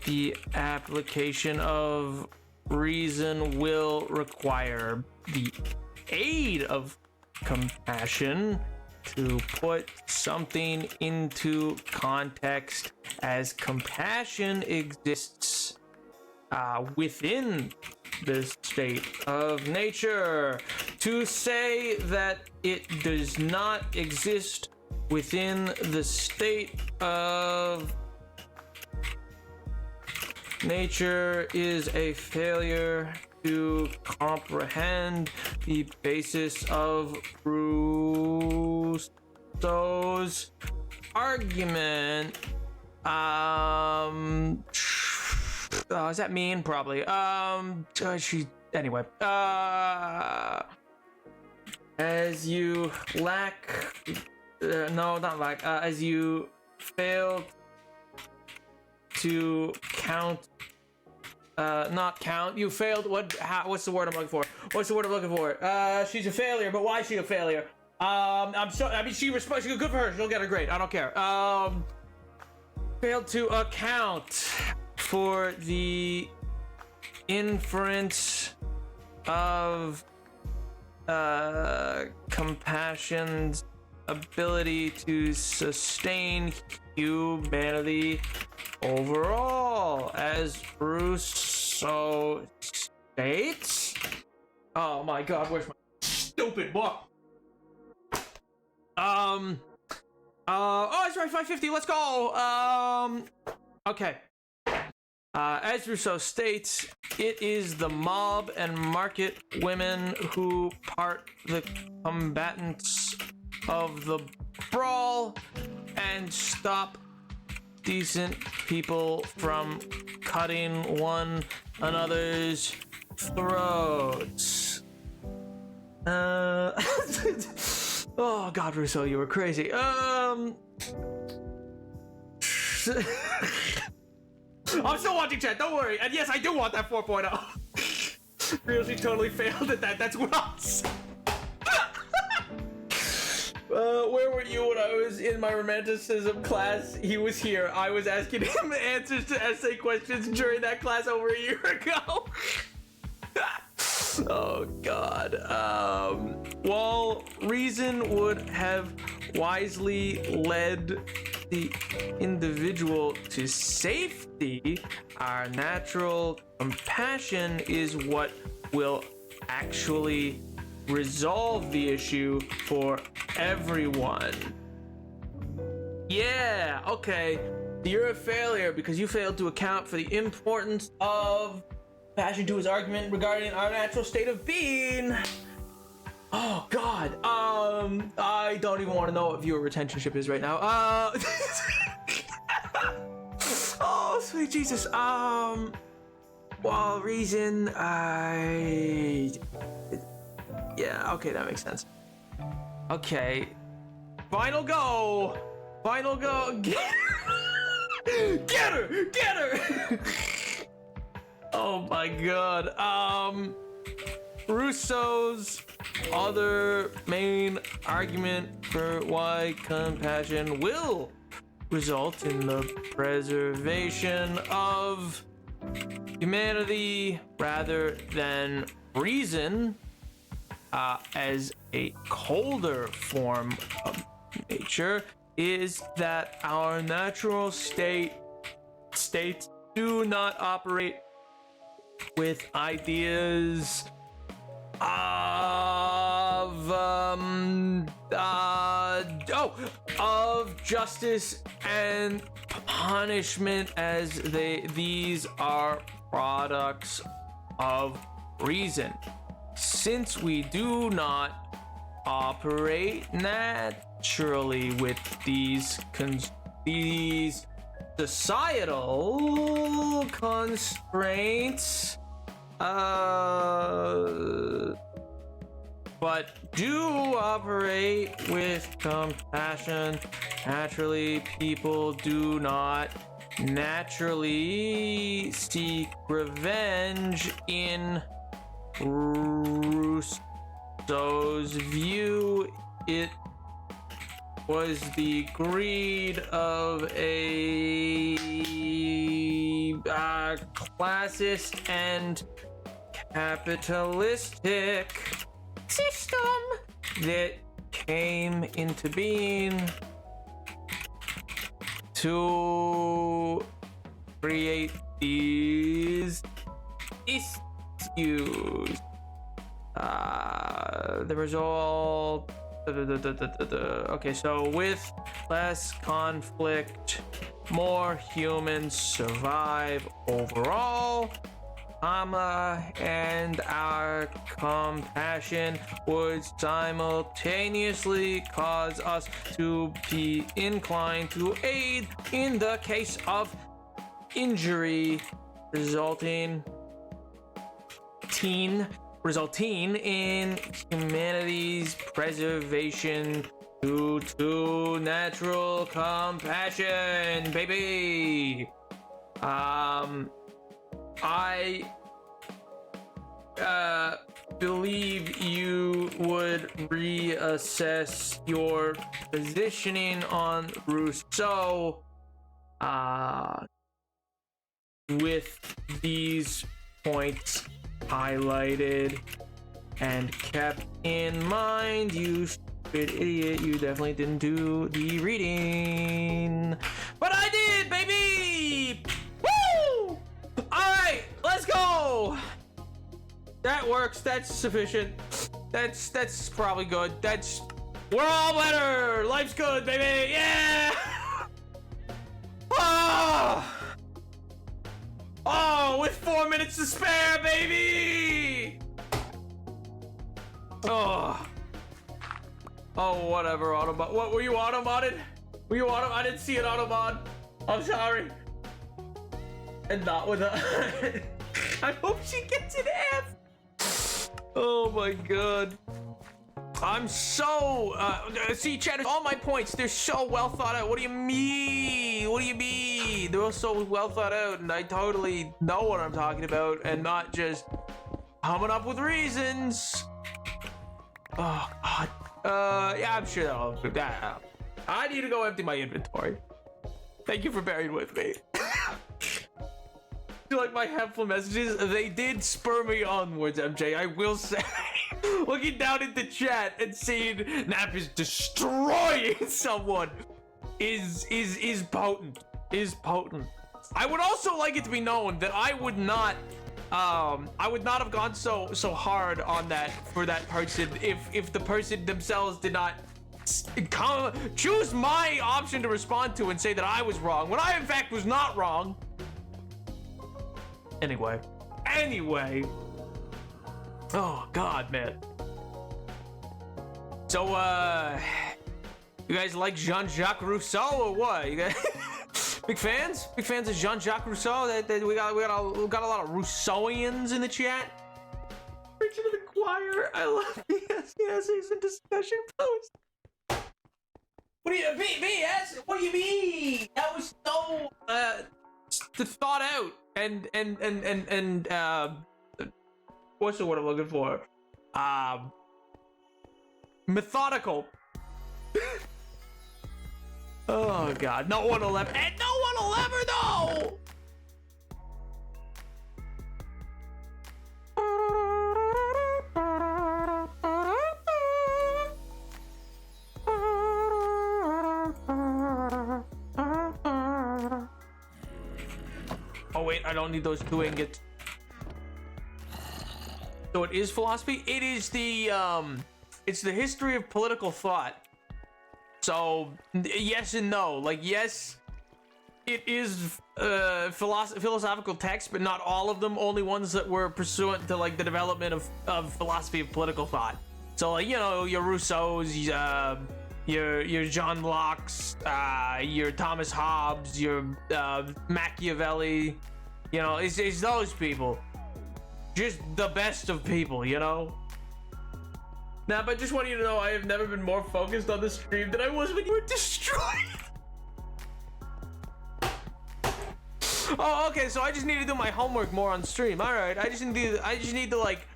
Speaker 2: The application of reason will require the aid of compassion to put something into context, as compassion exists within the state of nature. To say that it does not exist within the state of nature is a failure to comprehend the basis of Rousseau's argument. Is that mean? Probably. Anyway. As you lack, no, not lack. As you fail to count, not count. You failed. What's the word I'm looking for? She's a failure. But why is she a failure? She good for her. She'll get a grade. I don't care. Failed to account for the inference of compassion's ability to sustain humanity overall, as Rousseau states. Oh my god, where's my stupid book? Oh, it's right, 550, let's go. Okay. As Rousseau states, it is the mob and market women who part the combatants of the brawl and stop decent people from cutting one another's throats. Oh god, Rousseau, you were crazy. I'm still watching chat, don't worry. And yes, I do want that 4.0. Really totally failed at that. That's what I was. Where were you when I was in my romanticism class? He was here. I was asking him answers to essay questions during that class over a year ago. Oh god. While reason would have wisely led the individual to safety, our natural compassion is what will actually resolve the issue for everyone. Yeah, okay. You're a failure because you failed to account for the importance of compassion to his argument regarding our natural state of being. Oh god. I don't even want to know what viewer retentionship is right now. Oh sweet Jesus. Well, reason yeah, okay, that makes sense. Okay. Final go. Get her. Oh my god. Rousseau's other main argument for why compassion will result in the preservation of humanity rather than reason, as a colder form of nature, is that our natural states do not operate with ideas of justice and punishment, as these are products of reason. Since we do not operate naturally with these societal constraints, but do operate with compassion naturally, people do not naturally seek revenge in Rousseau's Rousseau's view, it was the greed of a classist and capitalistic system that came into being to create these issues. The result. Okay, so with less conflict, more humans survive overall, and our compassion would simultaneously cause us to be inclined to aid in the case of injury, resulting in humanity's preservation due to natural compassion, baby. I believe you would reassess your positioning on Rousseau with these points highlighted and kept in mind. You stupid idiot, you definitely didn't do the reading, but I did, baby. Woo! All right, let's go. That works. That's sufficient. That's probably good. We're all better. Life's good, baby. Yeah. Oh, with 4 minutes to spare, baby. Oh, whatever, Autobot. What were you automodded? I didn't see an Autobot. I'm sorry. And not with a. I hope she gets an F. Oh my god. I'm so see, chat, all my points, they're so well thought out. What do you mean? They're all so well thought out, and I totally know what I'm talking about and not just coming up with reasons. Oh god. Yeah, I'm sure that'll improve that. I need to go empty my inventory. Thank you for bearing with me. Like my helpful messages, they did spur me onwards, MJ. I will say. Looking down at the chat and seeing Nap is destroying someone is potent. I would also like it to be known that I would not have gone so hard on that for that person if the person themselves did not choose my option to respond to and say that I was wrong when I in fact was not wrong. Anyway. Oh god, man. So you guys like Jean-Jacques Rousseau or what? You guys big fans of Jean-Jacques Rousseau? We got a lot of Rousseauians in the chat. Preaching to the choir. I love essays and discussion posts. What do you BS? What do you mean? That was so thought out and what's the word I'm looking for? Methodical. Oh god, no one will ever, and no one will ever know. Oh wait, I don't need those 2 ingots. So it is philosophy. It is it's the history of political thought. So yes and no. Like yes, it is philosophical text, but not all of them. Only ones that were pursuant to like the development of philosophy of political thought. So like, you know, your Rousseau's, your John Locke's, your Thomas Hobbes, your Machiavelli. You know, it's those people. Just the best of people, you know? Nah, but just want you to know I have never been more focused on the stream than I was when you were destroyed. Oh, okay, so I just need to do my homework more on stream. Alright, I just need to like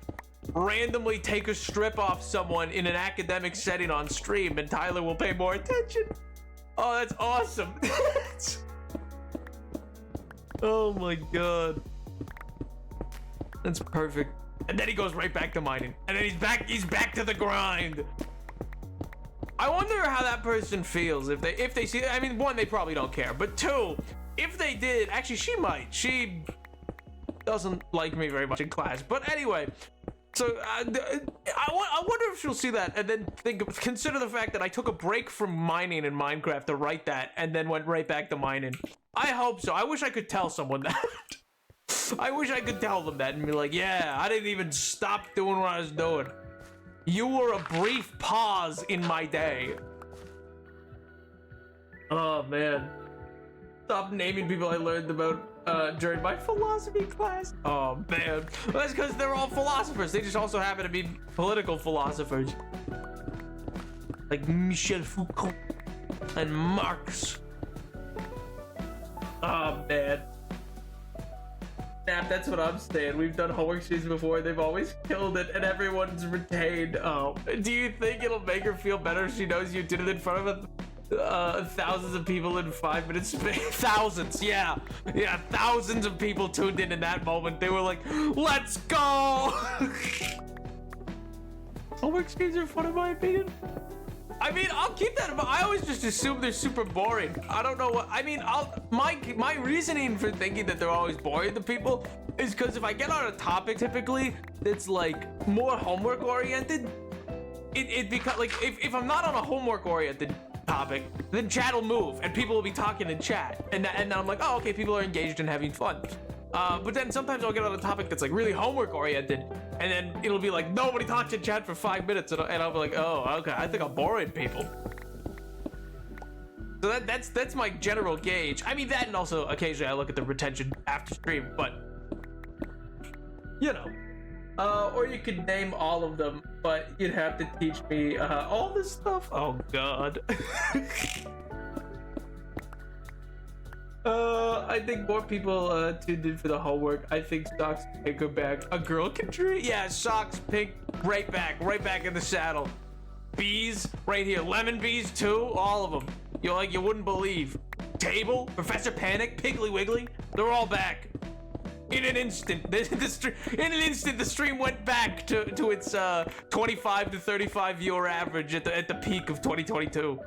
Speaker 2: randomly take a strip off someone in an academic setting on stream, and Tyler will pay more attention. Oh, that's awesome. Oh my god. That's perfect. And then he goes right back to mining. And then he's back to the grind. I wonder how that person feels if they see, I mean, one, they probably don't care, but two, if they did, actually she might. She doesn't like me very much in class. But anyway, so I wonder if she'll see that and then consider the fact that I took a break from mining in Minecraft to write that and then went right back to mining. I hope so. I wish I could tell someone that. I wish I could tell them that and be like, yeah, I didn't even stop doing what I was doing. You were a brief pause in my day. Oh man. Stop naming people I learned about during my philosophy class. Oh man. Well, that's because they're all philosophers. They just also happen to be political philosophers. Like Michel Foucault and Marx. Oh man. Snap, that's what I'm saying. We've done homework streams before. They've always killed it, and everyone's retained. Oh, do you think it'll make her feel better if she knows you did it in front of thousands of people in 5 minutes? Thousands, yeah, thousands of people tuned in that moment. They were like, "Let's go!" Homework streams are fun, in my opinion. I mean, I'll keep that in mind. I always just assume they're super boring. I don't know what, I mean, my reasoning for thinking that they're always boring to people is because if I get on a topic typically that's like more homework oriented, it becomes like, if I'm not on a homework oriented topic, then chat will move and people will be talking in chat. And then I'm like, oh, okay, people are engaged and having fun. But then sometimes I'll get on a topic that's like really homework oriented, and then it'll be like nobody talks in chat for 5 minutes, and I'll be like, oh, okay, I think I'm boring people. So that's my general gauge. I mean that, and also occasionally I look at the retention after stream, but you know. Or you could name all of them, but you'd have to teach me all this stuff. Oh god. I think more people tuned in for the homework. I think Socks take her back. A girl can treat? Yeah, Socks, Pink, right back in the saddle. Bees, right here. Lemon bees too, all of them. You wouldn't believe. Table, Professor Panic, Piggly Wiggly, they're all back. In an instant, the stream went back to its 25 to 35 viewer average at the peak of 2022.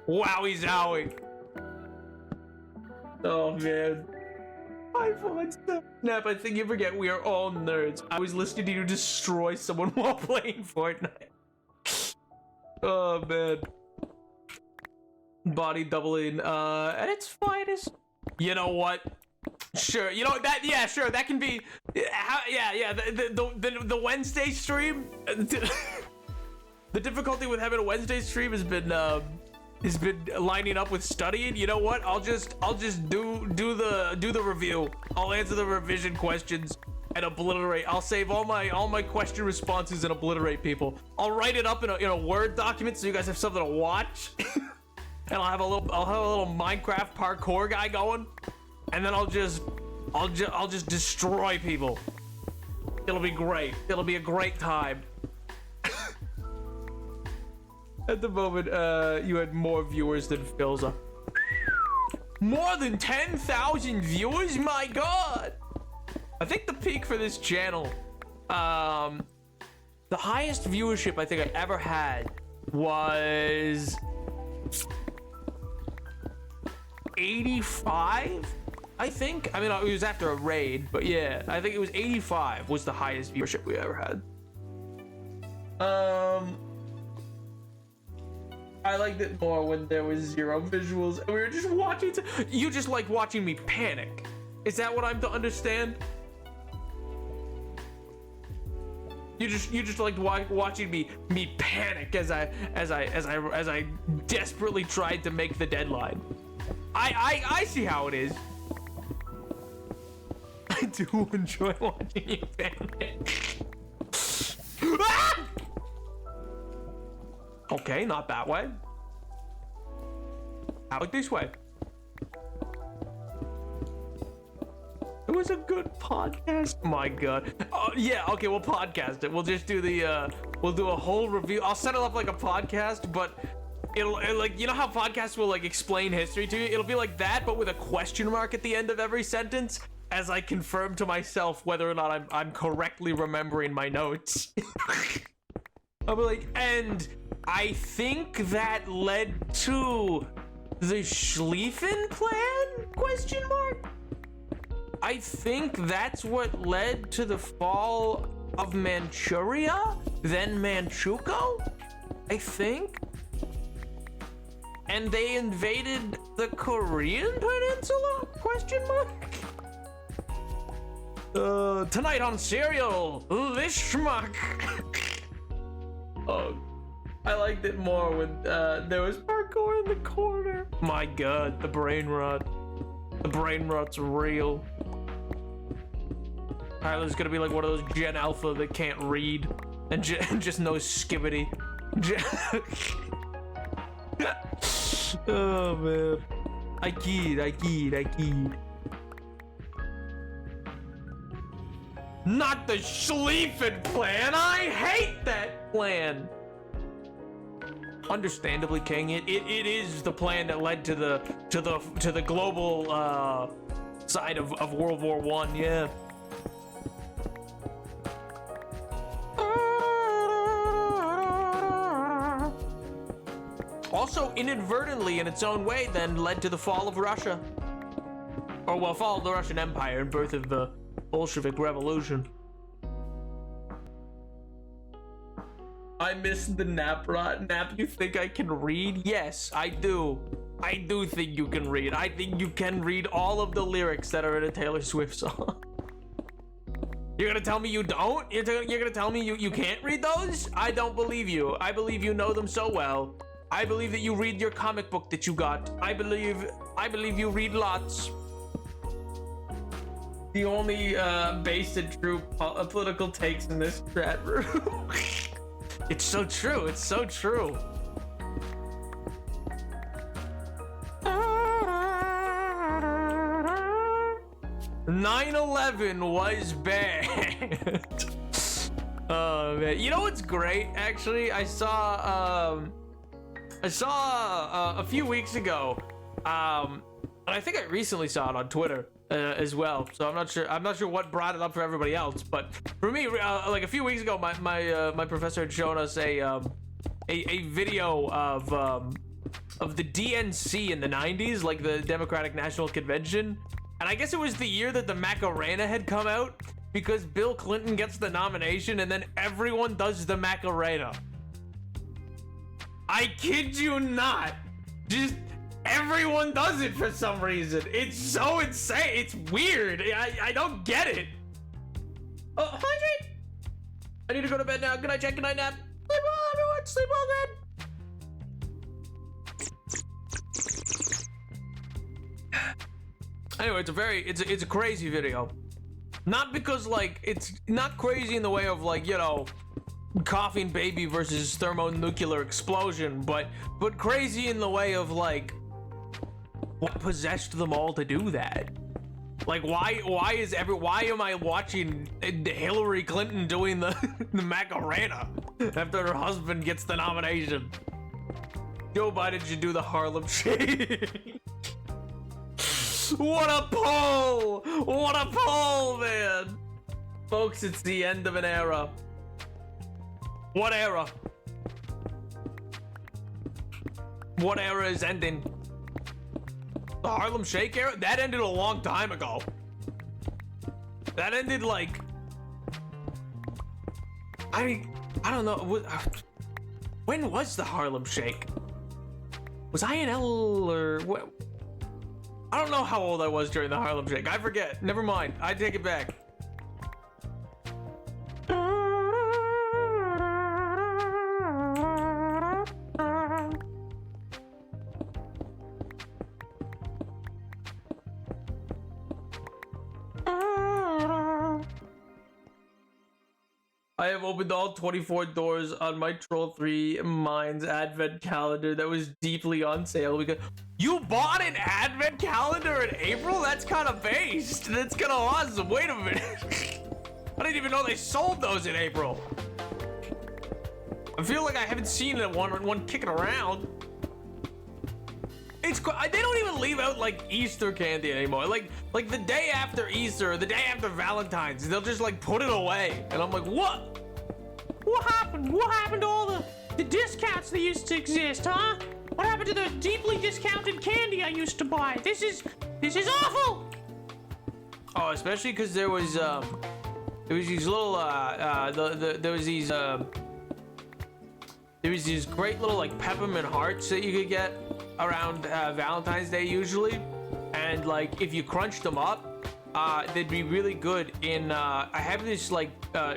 Speaker 2: Wowie zowie. Oh man. iPhone Snap, I think you forget we are all nerds. I was listening to you destroy someone while playing Fortnite. Oh man. Body doubling at its finest. You know what? Sure, you know that, yeah, sure, that can be, yeah, the Wednesday stream, the difficulty with having a Wednesday stream has been lining up with studying. You know what? I'll just do the review. I'll answer the revision questions and obliterate. I'll save all my question responses and obliterate people. I'll write it up in a Word document so you guys have something to watch. And I'll have a little Minecraft parkour guy going. And then I'll just destroy people. It'll be great. It'll be a great time. At the moment, you had more viewers than Philza. More than 10,000 viewers? My god! I think the peak for this channel, the highest viewership I think I ever had was 85? I think. I mean, it was after a raid, but yeah, I think it was 85 was the highest viewership we ever had. I liked it more when there was 0 visuals and we were just watching. You just like watching me panic. Is that what I'm to understand? You just liked watching me panic as I desperately tried to make the deadline. I see how it is. I do enjoy watching you panic. Ah! Okay, not that way. How about this way? It was a good podcast. My God. Oh yeah. Okay, we'll podcast it. We'll just do the. We'll do a whole review. I'll set it up like a podcast, but it'll like, you know how podcasts will like explain history to you. It'll be like that, but with a question mark at the end of every sentence, as I confirm to myself whether or not I'm correctly remembering my notes. I'll be like, and I think that led to the Schlieffen Plan? Question mark. I think that's what led to the fall of Manchuria, then Manchukuo, I think. And they invaded the Korean Peninsula? Question mark. Tonight on Serial, Lishmak. Oh, I liked it more when there was parkour in the corner. My God, the brain rot. The brain rot's real. Tyler's gonna be like one of those Gen Alpha that can't read and just knows skibbity. Oh man. I kid. Not the Schlieffen Plan. I hate that plan. Understandably, King, it is the plan that led to the global side of World War I. Yeah. Also, inadvertently, in its own way, then led to the fall of Russia. Or, well, fall of the Russian Empire and birth of the Bolshevik Revolution. I miss the nap rot. Nap, you think I can read? Yes, I do. I do think you can read. I think you can read all of the lyrics that are in a Taylor Swift song. You're gonna tell me you don't? You're gonna tell me you can't read those? I don't believe you. I believe you know them so well. I believe that you read your comic book that you got. I believe you read lots. The only based and true political takes in this chat room. It's so true. It's so true. 9/11 was bad. Oh man, you know what's great? Actually, I saw a few weeks ago, and I think I recently saw it on Twitter as well. So I'm not sure what brought it up for everybody else, but for me, like a few weeks ago, my professor had shown us a video of the DNC in the 90s, like the Democratic National Convention. And I guess it was the year that the Macarena had come out, because Bill Clinton gets the nomination and then everyone does the Macarena. I kid you not. Just everyone does it for some reason. It's so insane. It's weird. I don't get it. Oh, hi, Jade. I need to go to bed now. Good night, Jack. Good night, nap. Sleep well, everyone. Sleep well, man. Anyway, it's a crazy video. Not because, like, it's not crazy in the way of, like, you know, coughing baby versus thermonuclear explosion, but crazy in the way of, like, what possessed them all to do that? Like, why am I watching Hillary Clinton doing the Macarena after her husband gets the nomination? Joe Biden should do the Harlem Shake. What a poll! What a poll, man! Folks, it's the end of an era. What era? What era is ending? The Harlem Shake era? That ended a long time ago. That ended like... I don't know. When was the Harlem Shake? Was I in L or what? I don't know how old I was during the Harlem Shake. I forget. Never mind. I take it back. I have opened all 24 doors on my Troll 3 Mines advent calendar that was deeply on sale because you bought an advent calendar in April? That's kind of based. That's kind of awesome. Wait a minute. I didn't even know they sold those in April. I feel like I haven't seen one kicking around. It's they don't even leave out like Easter candy anymore. Like the day after Easter, or the day after Valentine's, they'll just like put it away, and I'm like, what? What happened? What happened to all the discounts that used to exist, huh? What happened to the deeply discounted candy I used to buy? This is awful. Oh, especially because there was these little there was these great little like peppermint hearts that you could get around Valentine's Day usually, and like if you crunched them up, they'd be really good in I have this like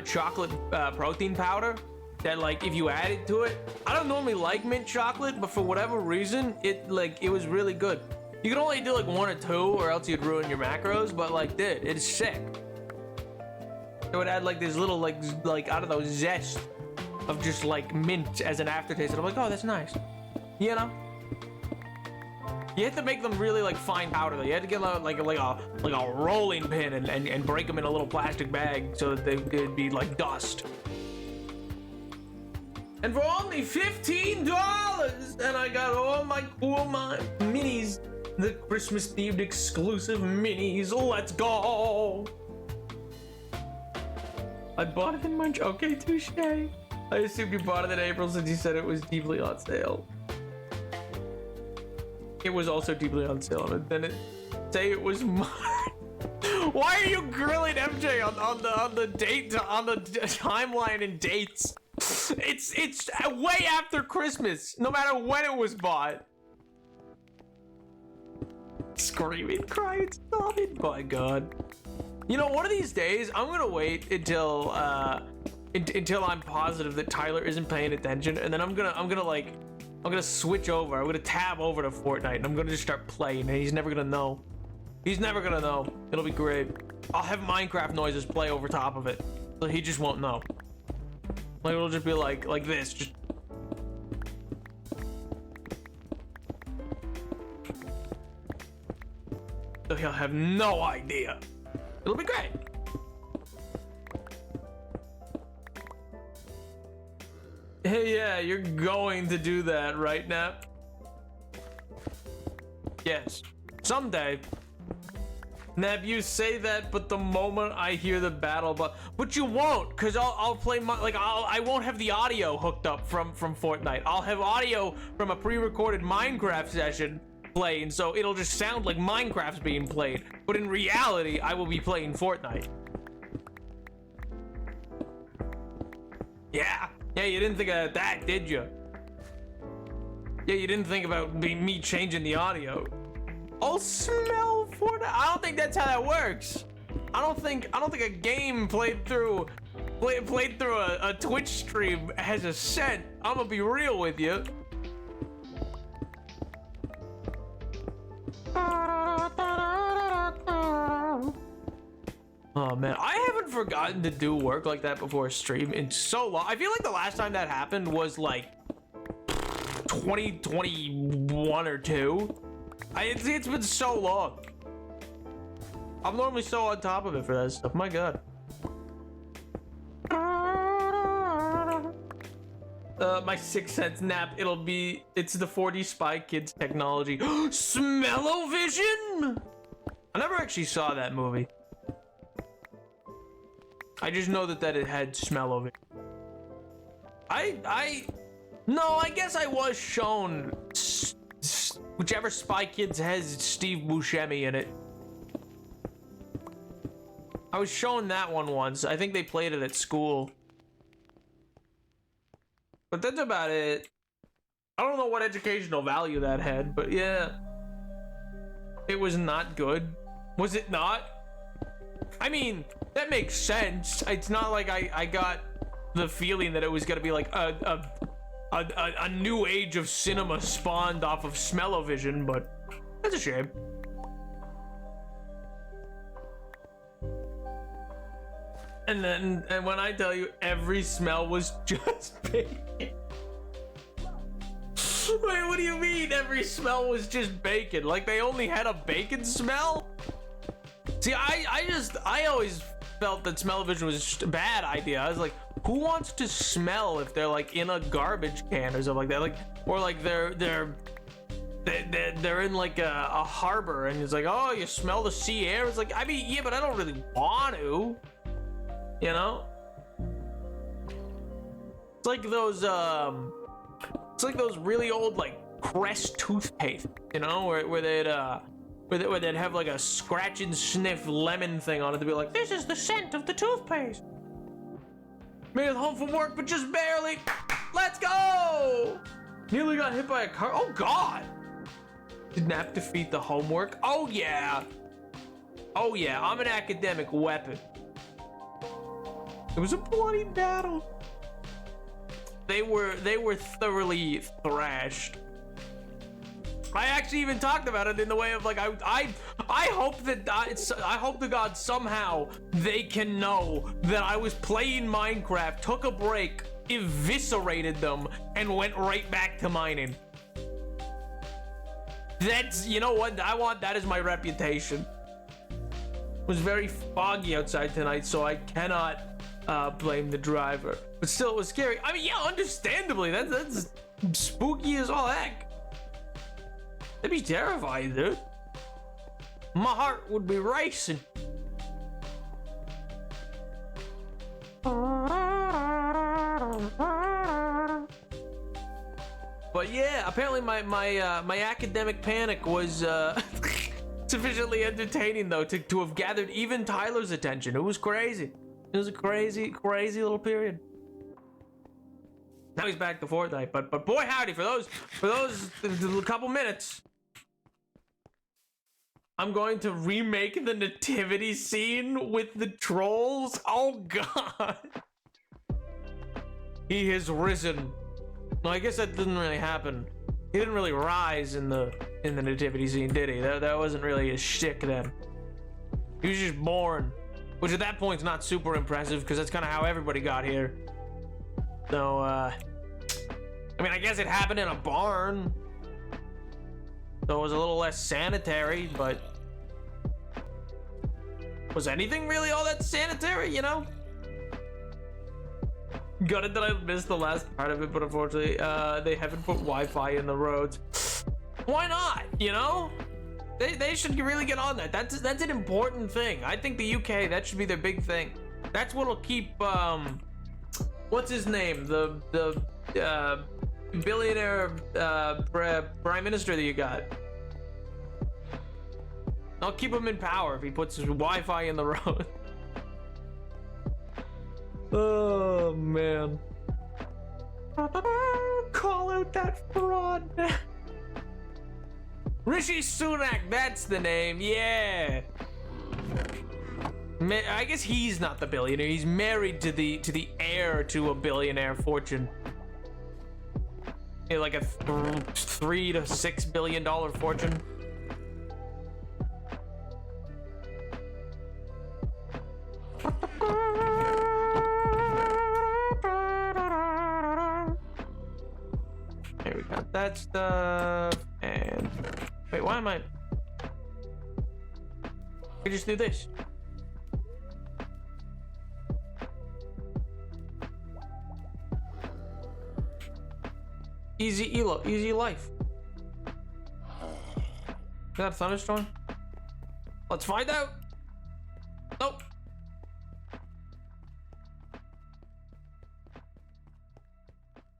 Speaker 2: chocolate protein powder that like if you added to it, I don't normally like mint chocolate, but for whatever reason it was really good. You can only do like 1 or 2 or else you'd ruin your macros, but like dude, it's sick. It would add like this little like I don't know, zest of just like mint as an aftertaste, and I'm like, oh, that's nice, you know. You have to make them really like fine powder though. You have to get like a rolling pin and break them in a little plastic bag so that they could be like dust. And for only $15, and I got all my cool minis, the Christmas themed exclusive minis. Let's go! I bought it in March. Okay, touche. I assumed you bought it in April since you said it was deeply on sale. It was also deeply on sale, and then say it was March. Why are you grilling MJ on the date, on the timeline and dates? It's way after Christmas, no matter when it was bought. Screaming, crying, sobbing. My God. You know, one of these days I'm gonna wait until I'm positive that Tyler isn't paying attention, and then I'm gonna switch over. I'm gonna tab over to Fortnite, and I'm gonna just start playing, and he's never gonna know. He's never gonna know. It'll be great. I'll have Minecraft noises play over top of it, so he just won't know. Like it'll just be like this. Just. So he'll have no idea. It'll be great. Hey, yeah, you're going to do that, right, Nap? Yes. Someday. Nap, you say that, but the moment I hear the battle, but you won't, cause I'll play my I won't have the audio hooked up from Fortnite. I'll have audio from a pre-recorded Minecraft session playing, so it'll just sound like Minecraft's being played. But in reality, I will be playing Fortnite. Yeah. Yeah, you didn't think of that, did you? Yeah, you didn't think about me changing the audio. I'll smell Fortnite. I don't think that's how that works. I don't think a game played through a Twitch stream has a scent. I'm gonna be real with you. Oh man, I haven't forgotten to do work like that before a stream in so long. I feel like the last time that happened was like 2021 or 2. It's been so long. I'm normally so on top of it for that stuff. My God. My 6th sense Nap. It's the 4D Spy Kids technology. Smell-o-vision? I never actually saw that movie. I just know that it had smell-o-vision. No, I guess I was shown whichever Spy Kids has Steve Buscemi in it. I was shown that one once. I think they played it at school. But that's about it. I don't know what educational value that had, but yeah. It was not good. Was it not? I mean, that makes sense. It's not like I got the feeling that it was gonna be like a new age of cinema spawned off of smell-o-vision, but that's a shame. And when I tell you every smell was just bacon. Wait, what do you mean every smell was just bacon? Like they only had a bacon smell? See, I always felt that smell-o-vision was just a bad idea. I was like, who wants to smell if they're like in a garbage can or something like that? Like, or like they're in like a harbor and it's like, oh, you smell the sea air. It's like, I mean, yeah, but I don't really want to, you know? It's like those really old like Crest toothpaste, you know, where they'd have like a scratch and sniff lemon thing on it to be like, this is the scent of the toothpaste. Made it home from work, but just barely. Let's go! Nearly got hit by a car. Oh God! Did Nap defeat the homework? Oh yeah! Oh yeah, I'm an academic weapon. It was a bloody battle. They were thoroughly thrashed. I actually even talked about it in the way of like I hope that I hope to God somehow they can know that I was playing Minecraft, took a break, eviscerated them, and went right back to mining. That's, you know what, I want that as my reputation. It was very foggy outside tonight, so I cannot blame the driver. But still, it was scary. I mean, yeah, understandably, that's spooky as all heck. That'd be terrifying, dude. My heart would be racing. But yeah, apparently my academic panic was sufficiently entertaining though to have gathered even Tyler's attention. It was crazy. It was a crazy little period. Now he's back to Fortnite, but boy howdy, for those couple minutes, I'm going to remake the nativity scene with the trolls. Oh God. He has risen. No, I guess that didn't really happen. He didn't really rise in the nativity scene, did he? That wasn't really his shtick then. He was just born, which at that point is not super impressive because that's kind of how everybody got here. So, I mean, I guess it happened in a barn, so it was a little less sanitary, but was anything really all that sanitary, you know? Gutted that I missed the last part of it, but unfortunately, they haven't put Wi-Fi in the roads. Why not, you know? They should really get on that. That's an important thing. I think the UK, that should be their big thing. That's what'll keep, what's his name? The billionaire, prime minister that you got. I'll keep him in power if he puts his Wi-Fi in the road. Oh man. Call out that fraud. Rishi Sunak, that's the name. Yeah. I guess he's not the billionaire. He's married to the heir to a billionaire fortune. Yeah, like a $3 to $6 billion fortune. Here we got that stuff, and wait, why am I just do this? Easy elo, easy life. Is that a thunderstorm? Let's find out. Nope.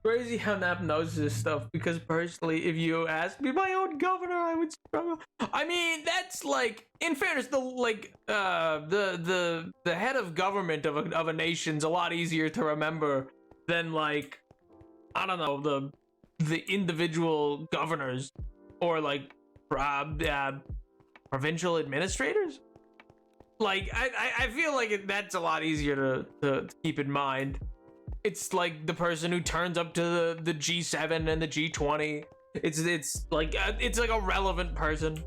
Speaker 2: Crazy how Nap knows this stuff, because personally, if you asked me my own governor, I would struggle. I mean, that's like, in fairness, the head of government of a nation's a lot easier to remember than, like, I don't know, the individual governors or like provincial administrators. Like I feel like that's a lot easier to keep in mind. It's like the person who turns up to the G7 and the G20. It's like a relevant person.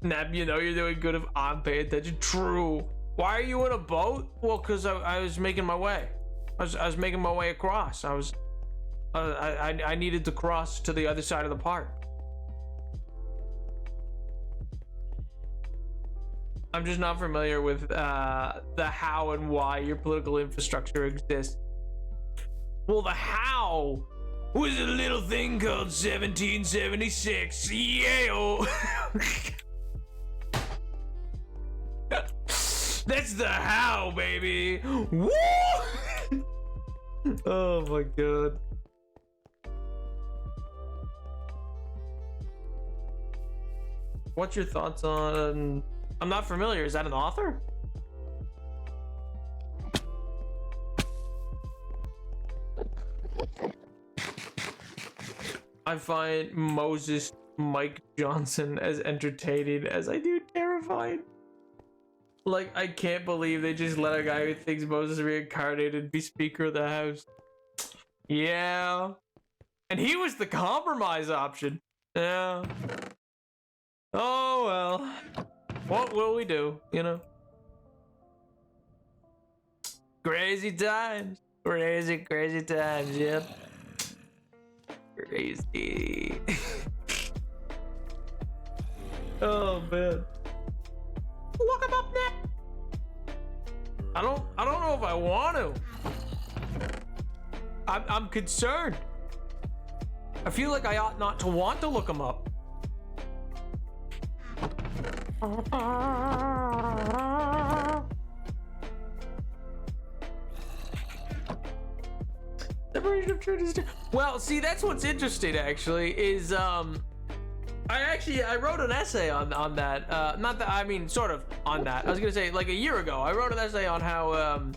Speaker 2: Neb, you know you're doing good if I'm paying attention. True. Why are you in a boat? Well, because I was making my way. I was making my way across. I needed to cross to the other side of the park. I'm just not familiar with the how and why your political infrastructure exists. Well, the how was a little thing called 1776. Yeah. That's the how, baby. Woo! Oh my god. What's your thoughts on... I'm not familiar. Is that an author? I find Moses Mike Johnson as entertaining as I do terrifying. Like, I can't believe they just let a guy who thinks Moses reincarnated be Speaker of the House. Yeah. And he was the compromise option. Yeah. Oh, well. What will we do, you know? Crazy times. Crazy, crazy times, yep. Crazy. Oh, man. Look him up, Nick. I don't know if I want to. I'm concerned. I feel like I ought not to want to look him up. Separation of churches. Well, see, that's what's interesting. Actually, is I wrote an essay on that. Not that, I mean, sort of on that. I was gonna say, like a year ago, I wrote an essay on how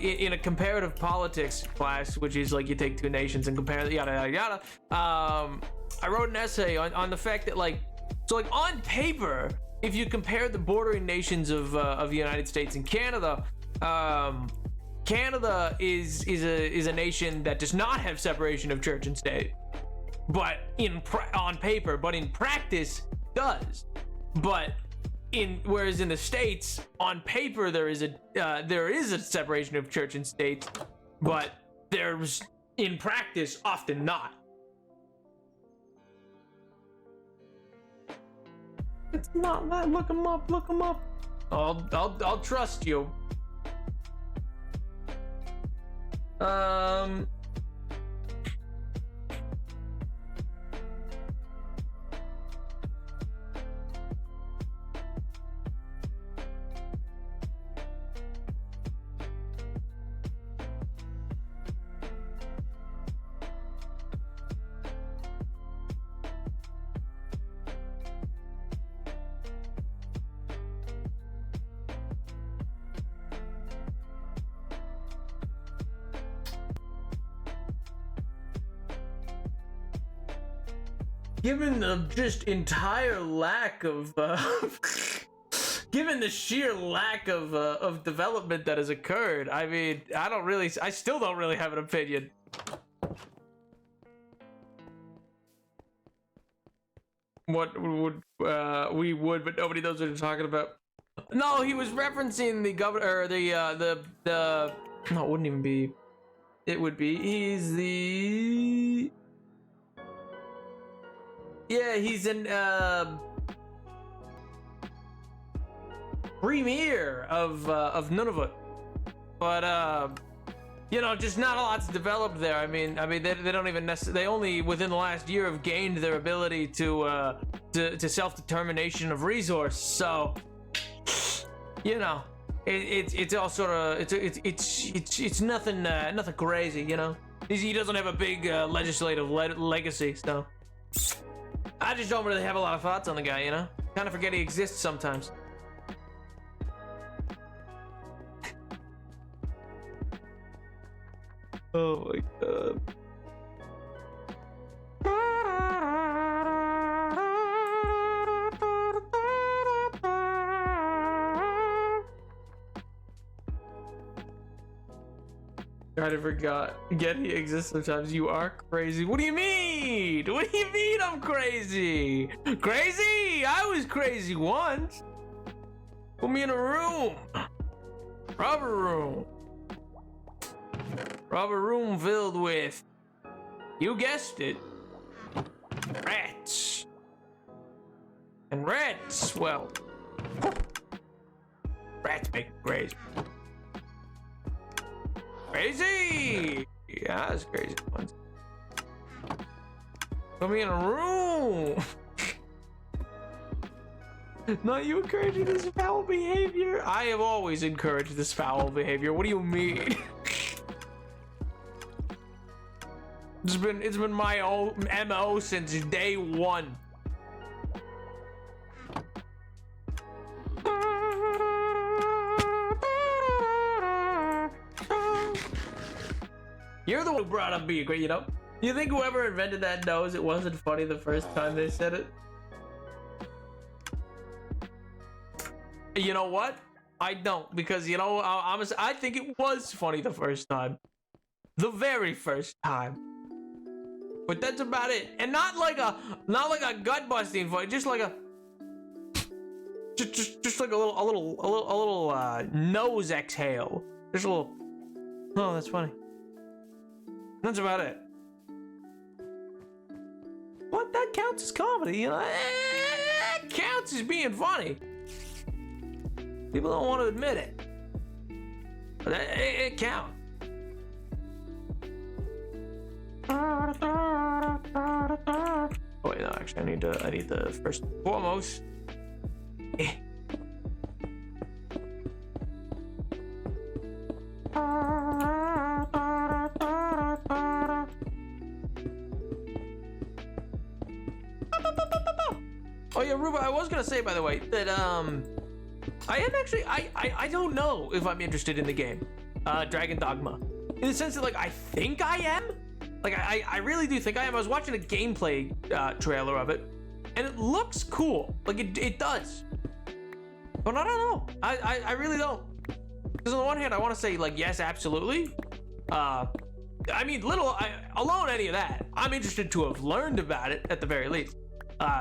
Speaker 2: in a comparative politics class, which is like you take two nations and compare yada yada yada. I wrote an essay on the fact that, like, so like on paper, if you compare the bordering nations of the United States and Canada, Canada is a nation that does not have separation of church and state, but on paper, but in practice does. But whereas in the States, on paper there is a separation of church and state, but there's in practice often not. It's not that. Look him up. Look him up. I'll trust you. Given the just entire lack of, given the sheer lack of development that has occurred, I mean, I still don't really have an opinion. What would, we would, but nobody knows what you're talking about. No, he was referencing the governor, or no, it wouldn't even be, it would be, he's the... Yeah, he's an premier of Nunavut, but you know, just not a lot's developed there. I mean, they don't even necessarily. They only within the last year have gained their ability to self-determination of resource. So, you know, it's all sort of it's nothing nothing crazy. You know, he doesn't have a big legislative legacy, so. I just don't really have a lot of thoughts on the guy, you know? Kind of forget he exists sometimes. Oh my god. I forgot. Again, he exists sometimes. You are crazy. What do you mean? What do you mean I'm crazy? Crazy? me. I was crazy once. Put me in a room. Rubber room. Rubber room filled with, you guessed it, rats. And rats, well, rats make me crazy. Crazy! Yeah, that's crazy once. Put me in a room. Not you encouraging this foul behavior. I have always encouraged this foul behavior. What do you mean? It's been my own MO since day one. You're the one who brought up being great, you know? You think whoever invented that knows it wasn't funny the first time they said it? You know what? I don't, because you know, I think it was funny the first time. The very first time. But that's about it. And not like a gut busting fight, just like a just like a little nose exhale. Just a little, oh, that's funny. That's about it. What? That counts as comedy, you know? That counts as being funny. People don't want to admit it. But it counts. Oh wait, no, actually I need the first and foremost. Oh yeah, Ruba, I was gonna say, by the way, that I am actually, I don't know if I'm interested in the game, Dragon Dogma, in the sense that, like, I think I am. Like, I really do think I am. I was watching a gameplay trailer of it, and it looks cool. Like, it does. But I don't know. I really don't. Because on the one hand, I want to say, like, yes, absolutely. I mean, alone any of that, I'm interested to have learned about it at the very least.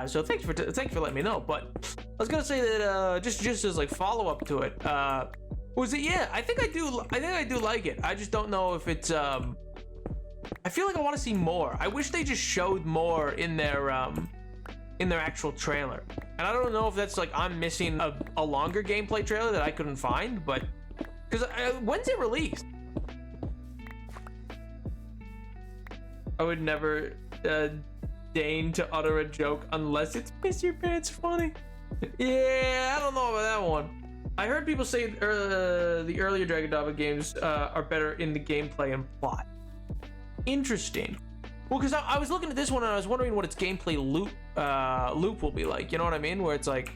Speaker 2: So thanks for letting me know. But I was gonna say that just as like follow up to it, was it? Yeah, I think I do like it. I just don't know if it's I feel like I want to see more. I wish they just showed more in their actual trailer. And I don't know if that's like I'm missing a longer gameplay trailer that I couldn't find, but because when's it released? I would never deign to utter a joke unless it's piss your pants funny. Yeah, I don't know about that one. I heard people say the earlier Dragon Dogma games are better in the gameplay and plot. Interesting. Well, because I was looking at this one and I was wondering what its gameplay loop will be like. You know what I mean? Where it's like,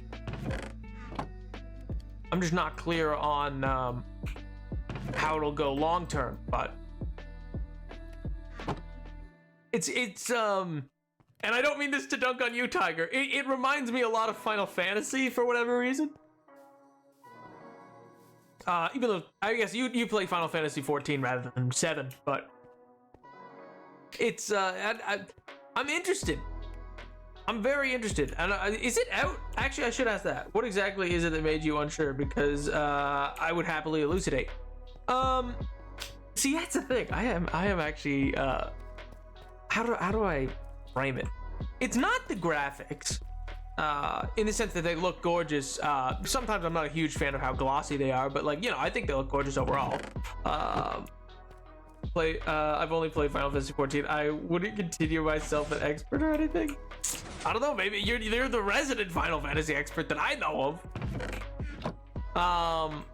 Speaker 2: I'm just not clear on how it'll go long term, but it's and I don't mean this to dunk on you, Tiger. It reminds me a lot of Final Fantasy for whatever reason. Even though I guess you play Final Fantasy 14 rather than 7, but it's I'm interested. I'm very interested. And is it out? Actually, I should ask that. What exactly is it that made you unsure? Because I would happily elucidate. See, that's the thing. I am actually how do I frame it? It's not the graphics, in the sense that they look gorgeous. Sometimes I'm not a huge fan of how glossy they are, but like, you know, I think they look gorgeous overall. I've only played Final Fantasy 14. I wouldn't consider myself an expert or anything. I don't know, maybe you're the resident Final Fantasy expert that I know of.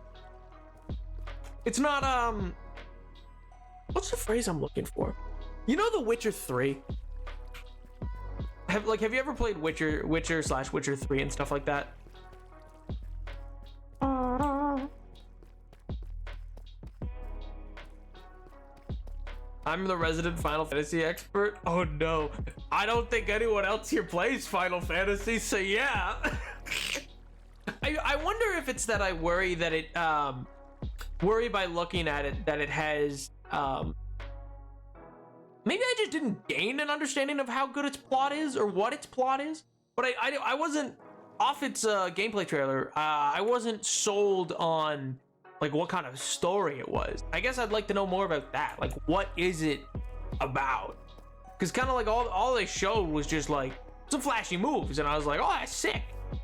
Speaker 2: It's not what's the phrase I'm looking for? You know, The Witcher 3? Have you ever played Witcher/Witcher 3 and stuff like that? I'm the resident Final Fantasy expert. Oh no, I don't think anyone else here plays Final Fantasy, so yeah. I wonder if it's that I worry that it worry by looking at it that it has maybe I just didn't gain an understanding of how good its plot is or what its plot is, but I wasn't off its gameplay trailer, I wasn't sold on like what kind of story it was. I guess I'd like to know more about that. Like, what is it about? Because kind of like all they showed was just like some flashy moves, and I was like, oh, that's sick.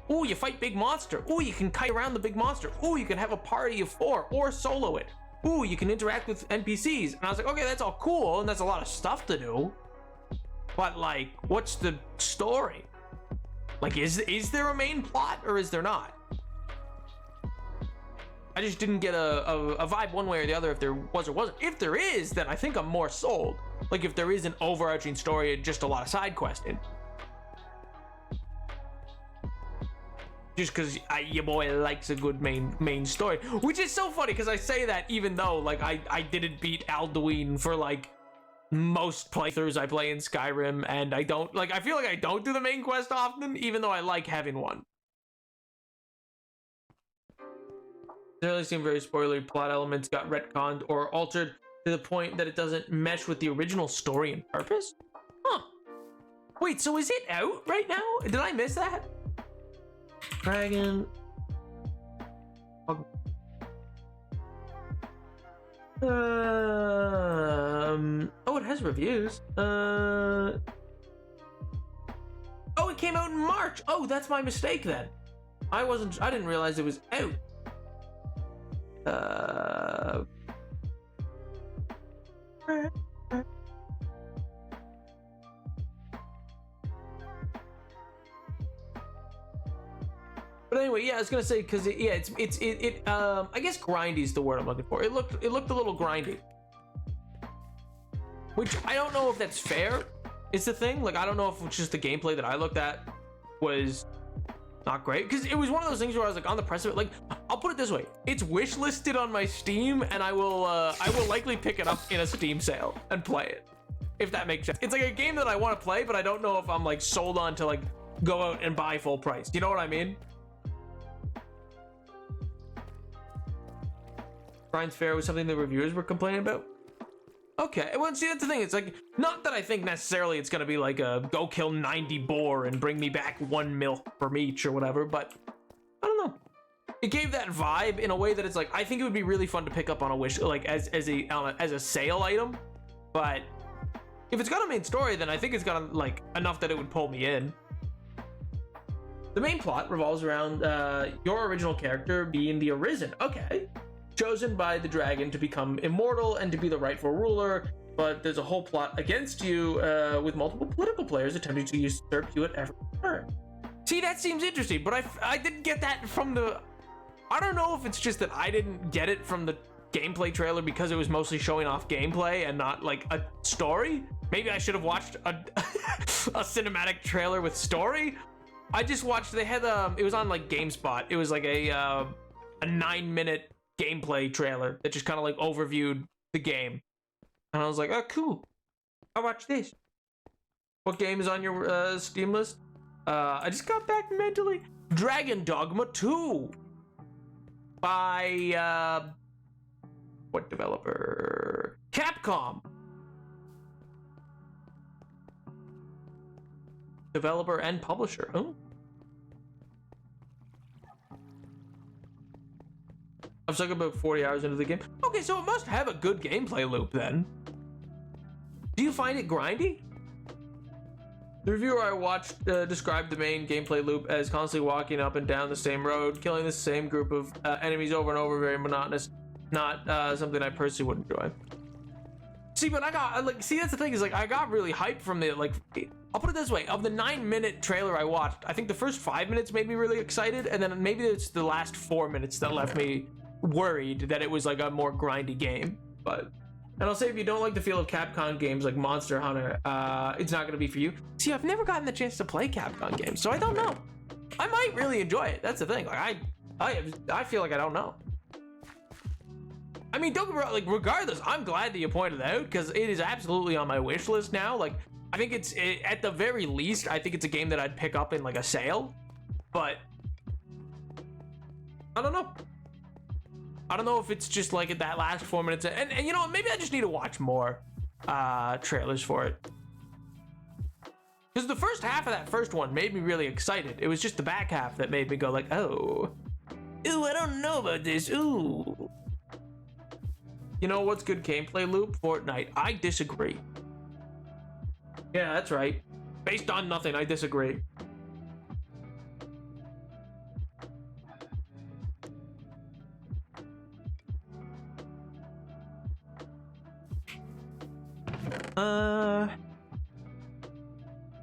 Speaker 2: Oh, you fight big monster. Oh, you can kite around the big monster. Oh, you can have a party of 4 or solo it. Oh, you can interact with NPCs. And I was like, okay, that's all cool, and that's a lot of stuff to do. But like, what's the story? Like, is there a main plot or is there not? I just didn't get a vibe one way or the other if there was or wasn't. If there is, then I think I'm more sold. Like, if there is an overarching story and just a lot of side questing. Just because your boy likes a good main story. Which is so funny, because I say that even though, like, I didn't beat Alduin for, like, most playthroughs I play in Skyrim, and I don't, like, I feel like I don't do the main quest often, even though I like having one. It really seemed very spoilery. Plot elements got retconned or altered to the point that it doesn't mesh with the original story and purpose? Huh. Wait, so is it out right now? Did I miss that? Dragon. Oh, it has reviews. Oh, it came out in March. Oh, that's my mistake then. I didn't realize it was out. But anyway, yeah, I was gonna say, because I guess grindy is the word I'm looking for. It looked a little grindy, which I don't know if that's fair. It's the thing. Like, I don't know if it's just the gameplay that I looked at was not great, because it was one of those things where I was like on the precipice. Like, I'll put it this way: it's wish listed on my Steam, and I will likely pick it up in a Steam sale and play it, if that makes sense. It's like a game that I want to play, but I don't know if I'm like sold on to like go out and buy full price. You know what I mean? Brian's Fair was something the reviewers were complaining about. Okay, well, see, that's the thing. It's like, not that I think necessarily it's gonna be like a go kill 90 boar and bring me back 1 milk from each or whatever, but I don't know. It gave that vibe in a way that it's like, I think it would be really fun to pick up on a wish, like as a sale item. But if it's got a main story, then I think it's got like enough that it would pull me in. The main plot revolves around your original character being the Arisen. Okay. Chosen by the dragon to become immortal and to be the rightful ruler, but there's a whole plot against you with multiple political players attempting to usurp you at every turn. See, that seems interesting, but I didn't get that from the... I don't know if it's just that I didn't get it from the gameplay trailer because it was mostly showing off gameplay and not like a story. Maybe I should have watched a cinematic trailer with story. I just watched, they had it was on like GameSpot. It was like a 9-minute gameplay trailer that just kind of like overviewed the game, and I was like, oh, cool, I'll watch this. What game is on your Steam list? I just got back mentally. Dragon Dogma 2 by what developer? Capcom. Developer and publisher. Oh, I'm stuck about 40 hours into the game. Okay, so it must have a good gameplay loop then. Do you find it grindy? The reviewer I watched described the main gameplay loop as constantly walking up and down the same road, killing the same group of enemies over and over, very monotonous. Not something I personally would enjoy. See, but I got, like, see, that's the thing, is like, I got really hyped from the, like, I'll put it this way, of the 9-minute trailer I watched, I think the first 5 minutes made me really excited, and then maybe it's the last 4 minutes that left me worried that it was like a more grindy game. But, and I'll say, if you don't like the feel of Capcom games like Monster Hunter, it's not gonna be for you. See, I've never gotten the chance to play Capcom games, so I don't know. I might really enjoy it. That's the thing. Like, I feel like I don't know. I mean, don't get me wrong, like, regardless, I'm glad that you pointed it out, because it is absolutely on my wish list now. Like, I think it's, at the very least, I think it's a game that I'd pick up in like a sale, but I don't know. I don't know if it's just like that last 4 minutes, and you know, maybe I just need to watch more trailers for it. Because the first half of that first one made me really excited. It was just the back half that made me go like, oh. Ooh, I don't know about this. Ooh. You know what's good gameplay loop? Fortnite. I disagree. Yeah, that's right. Based on nothing, I disagree.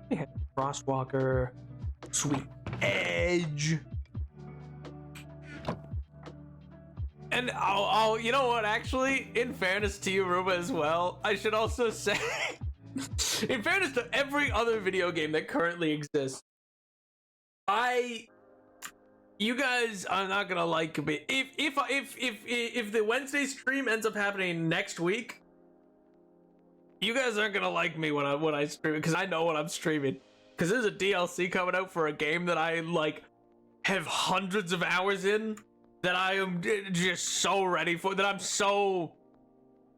Speaker 2: We have Frostwalker, Sweet Edge. And I'll, you know what, actually, in fairness to you, Ruba, as well, I should also say, in fairness to every other video game that currently exists, you guys are not gonna like me. If the Wednesday stream ends up happening next week, you guys aren't gonna like me when I stream it, because I know what I'm streaming. Because there's a DLC coming out for a game that I like have hundreds of hours in, that I am just so ready for, that I'm so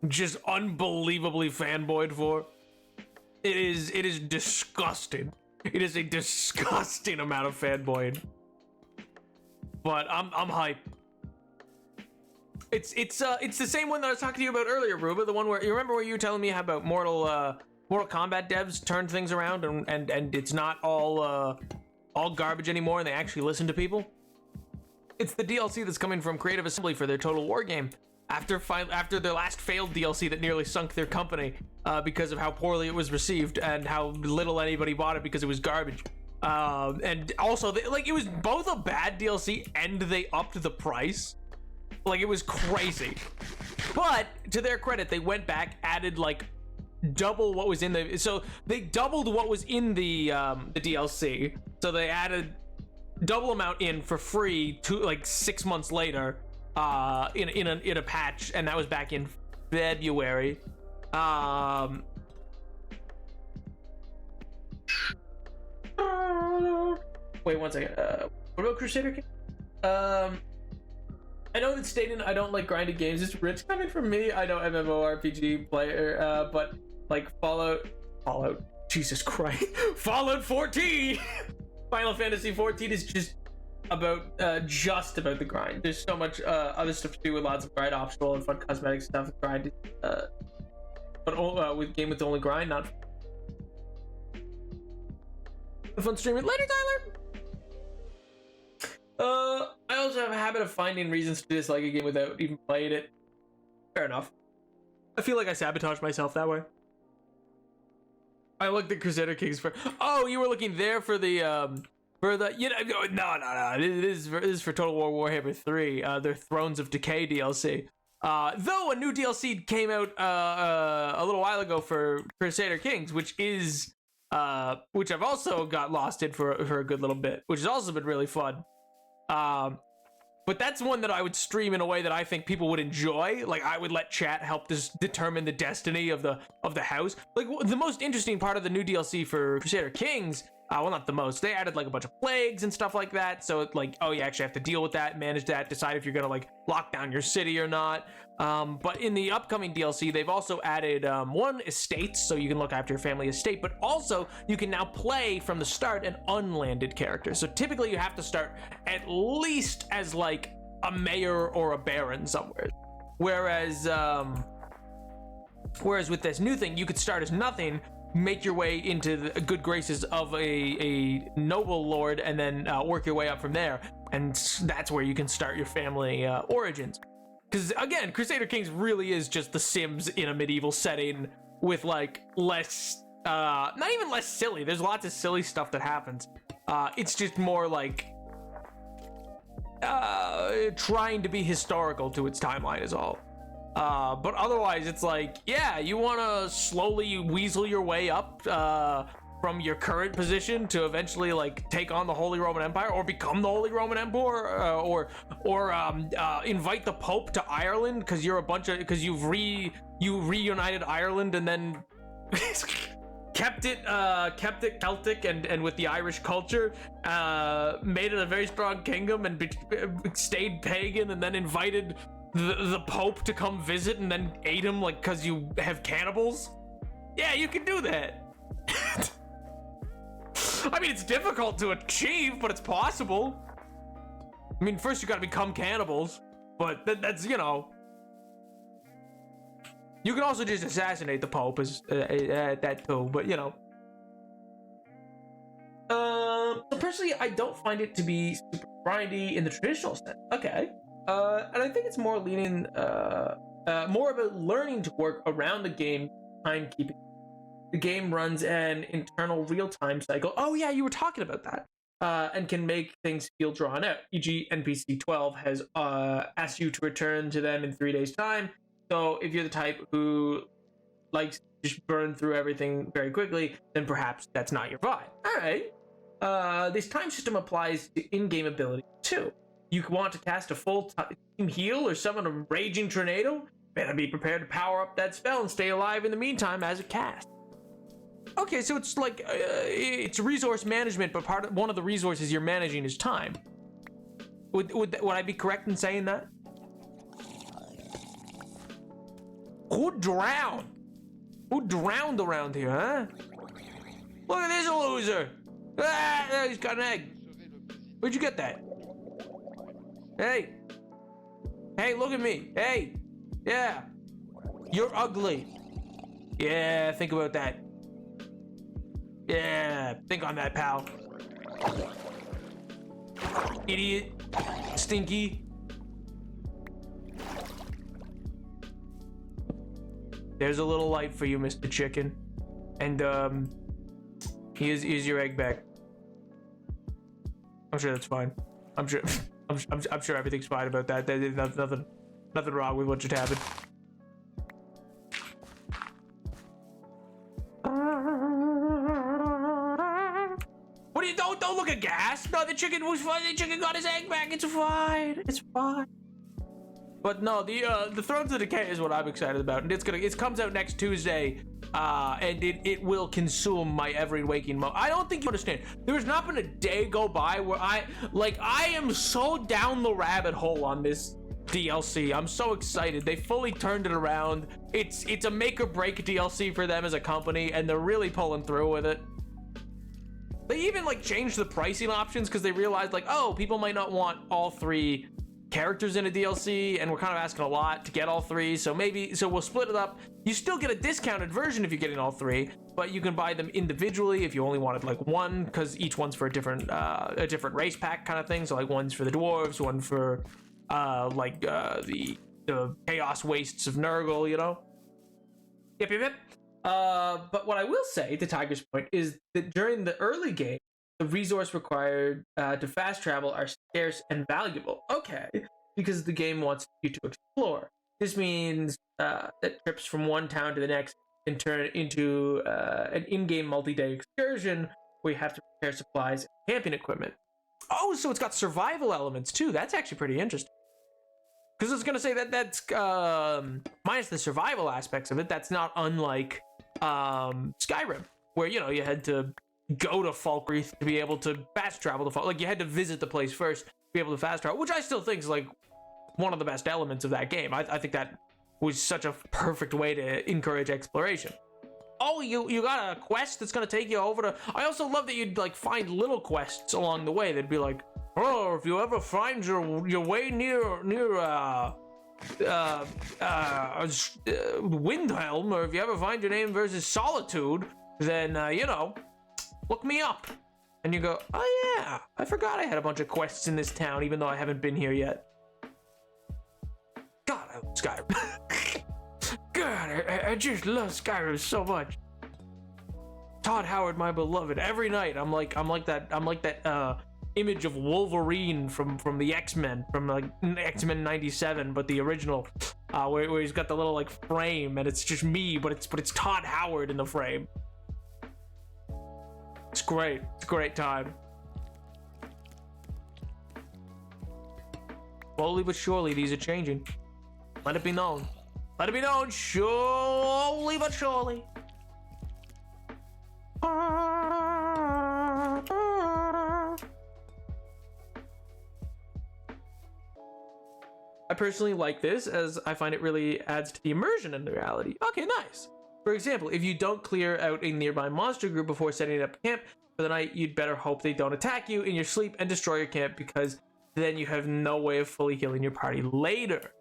Speaker 2: just unbelievably fanboyed for. It is disgusting. It is a disgusting amount of fanboying. But I'm hyped. It's the same one that I was talking to you about earlier, Ruba. The one where you remember where you were telling me about Mortal Kombat devs turned things around and it's not all garbage anymore, and they actually listen to people. It's the DLC that's coming from Creative Assembly for their Total War game. After their last failed DLC that nearly sunk their company because of how poorly it was received and how little anybody bought it because it was garbage. And also, it was both a bad DLC and they upped the price. Like, it was crazy. But to their credit, they went back, added like double what was in the. So they doubled what was in the DLC. So they added double amount in for free like 6 months later, in a patch, and that was back in February. Wait 1 second. What about Crusader King? I know that stating I don't like grinded games is rich coming from me. I know MMORPG player, but like Fallout, Jesus Christ, Fallout 14, Final Fantasy 14 is just about the grind. There's so much other stuff to do with lots of grind optional and fun cosmetic stuff. Grind, but with game with only grind, not fun streaming. Later, Tyler. I also have a habit of finding reasons to dislike a game without even playing it. Fair enough. I feel like I sabotage myself that way. I looked at Crusader Kings for. Oh, you were looking there for the you know, no. This is for Total War Warhammer 3. Their Thrones of Decay DLC. Though a new DLC came out a little while ago for Crusader Kings, which I've also got lost in for a good little bit, which has also been really fun. But that's one that I would stream in a way that I think people would enjoy. Like, I would let chat help determine the destiny of the house. Like, the most interesting part of the new DLC for Crusader Kings, well, not the most, they added like a bunch of plagues and stuff like that. So it's like, oh, you actually have to deal with that, manage that, decide if you're gonna like lock down your city or not. But in the upcoming DLC, they've also added one, estates, so you can look after your family estate, but also you can now play from the start an unlanded character. So typically you have to start at least as like a mayor or a baron somewhere. Whereas with this new thing, you could start as nothing, make your way into the good graces of a noble lord, and then work your way up from there. And that's where you can start your family origins. Because again, Crusader Kings really is just The Sims in a medieval setting with like less, not even less silly. There's lots of silly stuff that happens. It's just more like trying to be historical to its timeline is all. But otherwise, it's like, yeah, you want to slowly weasel your way up from your current position to eventually like take on the Holy Roman Empire or become the Holy Roman Emperor, or invite the Pope to Ireland because you reunited Ireland and then kept it Celtic and with the Irish culture, made it a very strong kingdom and stayed pagan, and then invited the Pope to come visit and then ate him like because you have cannibals. Yeah, you can do that. I mean, it's difficult to achieve, but it's possible. I mean, first you gotta become cannibals, but that's, you know. You can also just assassinate the Pope as that too, but you know. So personally, I don't find it to be super grindy in the traditional sense. Okay. And I think it's more leaning, more about learning to work around the game timekeeping. The game runs an internal real-time cycle. Oh yeah, you were talking about that. And can make things feel drawn out. E.g., NPC 12 has asked you to return to them in 3 days' time. So if you're the type who likes to just burn through everything very quickly, then perhaps that's not your vibe. All right. This time system applies to in-game ability too. You want to cast a full team heal or summon a raging tornado? Better be prepared to power up that spell and stay alive in the meantime as it casts. Okay, so it's like it's resource management, but one of the resources you're managing is time. Would I be correct in saying that? Who drowned? Who drowned around here, huh? Look at this loser! Ah, he's got an egg. Where'd you get that? Hey! Hey, look at me! Hey! Yeah! You're ugly! Yeah, think about that. Yeah, think on that, pal. Idiot. Stinky. There's a little light for you, Mr. Chicken. And, here's your egg back. I'm sure that's fine. I'm sure I'm sure everything's fine about that. There's nothing wrong with what just happened. What do you don't look aghast? No, the chicken was fine. The chicken got his egg back. It's fine. It's fine. But no, the Thrones of Decay is what I'm excited about, and it comes out next Tuesday, and it will consume my every waking moment. I don't think you understand. There has not been a day go by where I am so down the rabbit hole on this DLC. I'm so excited. They fully turned it around. It's a make or break DLC for them as a company, and they're really pulling through with it. They even changed the pricing options because they realized oh, people might not want all 3 characters in a DLC, and we're kind of asking a lot to get all 3, so we'll split it up. You still get a discounted version if you're getting all 3, but you can buy them individually if you only wanted one, because each one's for a different race pack kind of thing. So one's for the dwarves, one for the chaos wastes of Nurgle, you know. Yep. But what I will say to Tiger's point is that during the early game, the resource required to fast travel are scarce and valuable. Okay, because the game wants you to explore. This means that trips from one town to the next can turn into an in-game multi-day excursion where you have to prepare supplies and camping equipment. Oh, so it's got survival elements too. That's actually pretty interesting. Because I was going to say that's minus the survival aspects of it, that's not unlike Skyrim, where, you had to go to Falkreath to be able to fast travel to Falkreath. You had to visit the place first to be able to fast travel, which I still think is one of the best elements of that game. I think that was such a perfect way to encourage exploration. Oh, you got a quest that's gonna take you over to... I also love that you'd find little quests along the way. They'd be oh, if you ever find your way near Windhelm, or if you ever find your name versus Solitude, then look me up. And you go, oh yeah, I forgot I had a bunch of quests in this town, even though I haven't been here yet. God, I love Skyrim. God, I just love Skyrim so much. Todd Howard, my beloved. Every night, I'm like that image of Wolverine from the X-Men, from X-Men '97, but the original, where he's got the little frame, and it's just me, but it's Todd Howard in the frame. It's great. It's a great time. Slowly but surely, these are changing. Let it be known. Let it be known. Slowly but surely. I personally like this, as I find it really adds to the immersion in the reality. Okay, nice. For example, if you don't clear out a nearby monster group before setting up camp, for the night, you'd better hope they don't attack you in your sleep and destroy your camp, because then you have no way of fully healing your party later.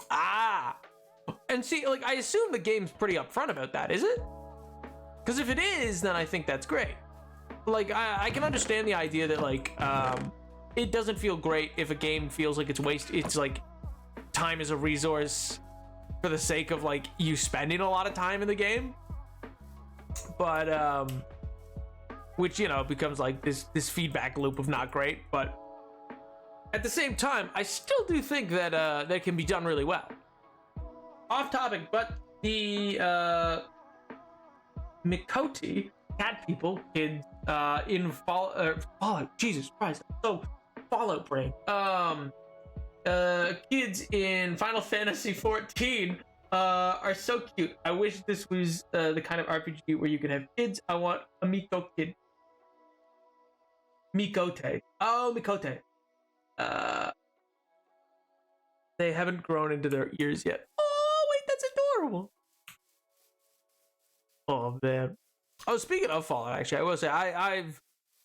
Speaker 2: Ah! And see, like, I assume the game's pretty upfront about that, is it? Because if it is, then I think that's great. Like, I can understand the idea that, like, it doesn't feel great if a game feels like it's like time is a resource for the sake of, like, you spending a lot of time in the game. But, which, you know, becomes like this feedback loop of not great. But at the same time, I still do think that that can be done really well. Off topic, but the Miqo'te cat people kids in Fallout, Jesus Christ, so Fallout brain. Kids in Final Fantasy 14 are so cute. I wish this was the kind of RPG where you could have kids. I want a Miqo'te kid. Miqo'te. Oh, Miqo'te. They haven't grown into their ears yet. Oh, wait, that's adorable. Oh, man. Oh, speaking of Fallout, actually, I will say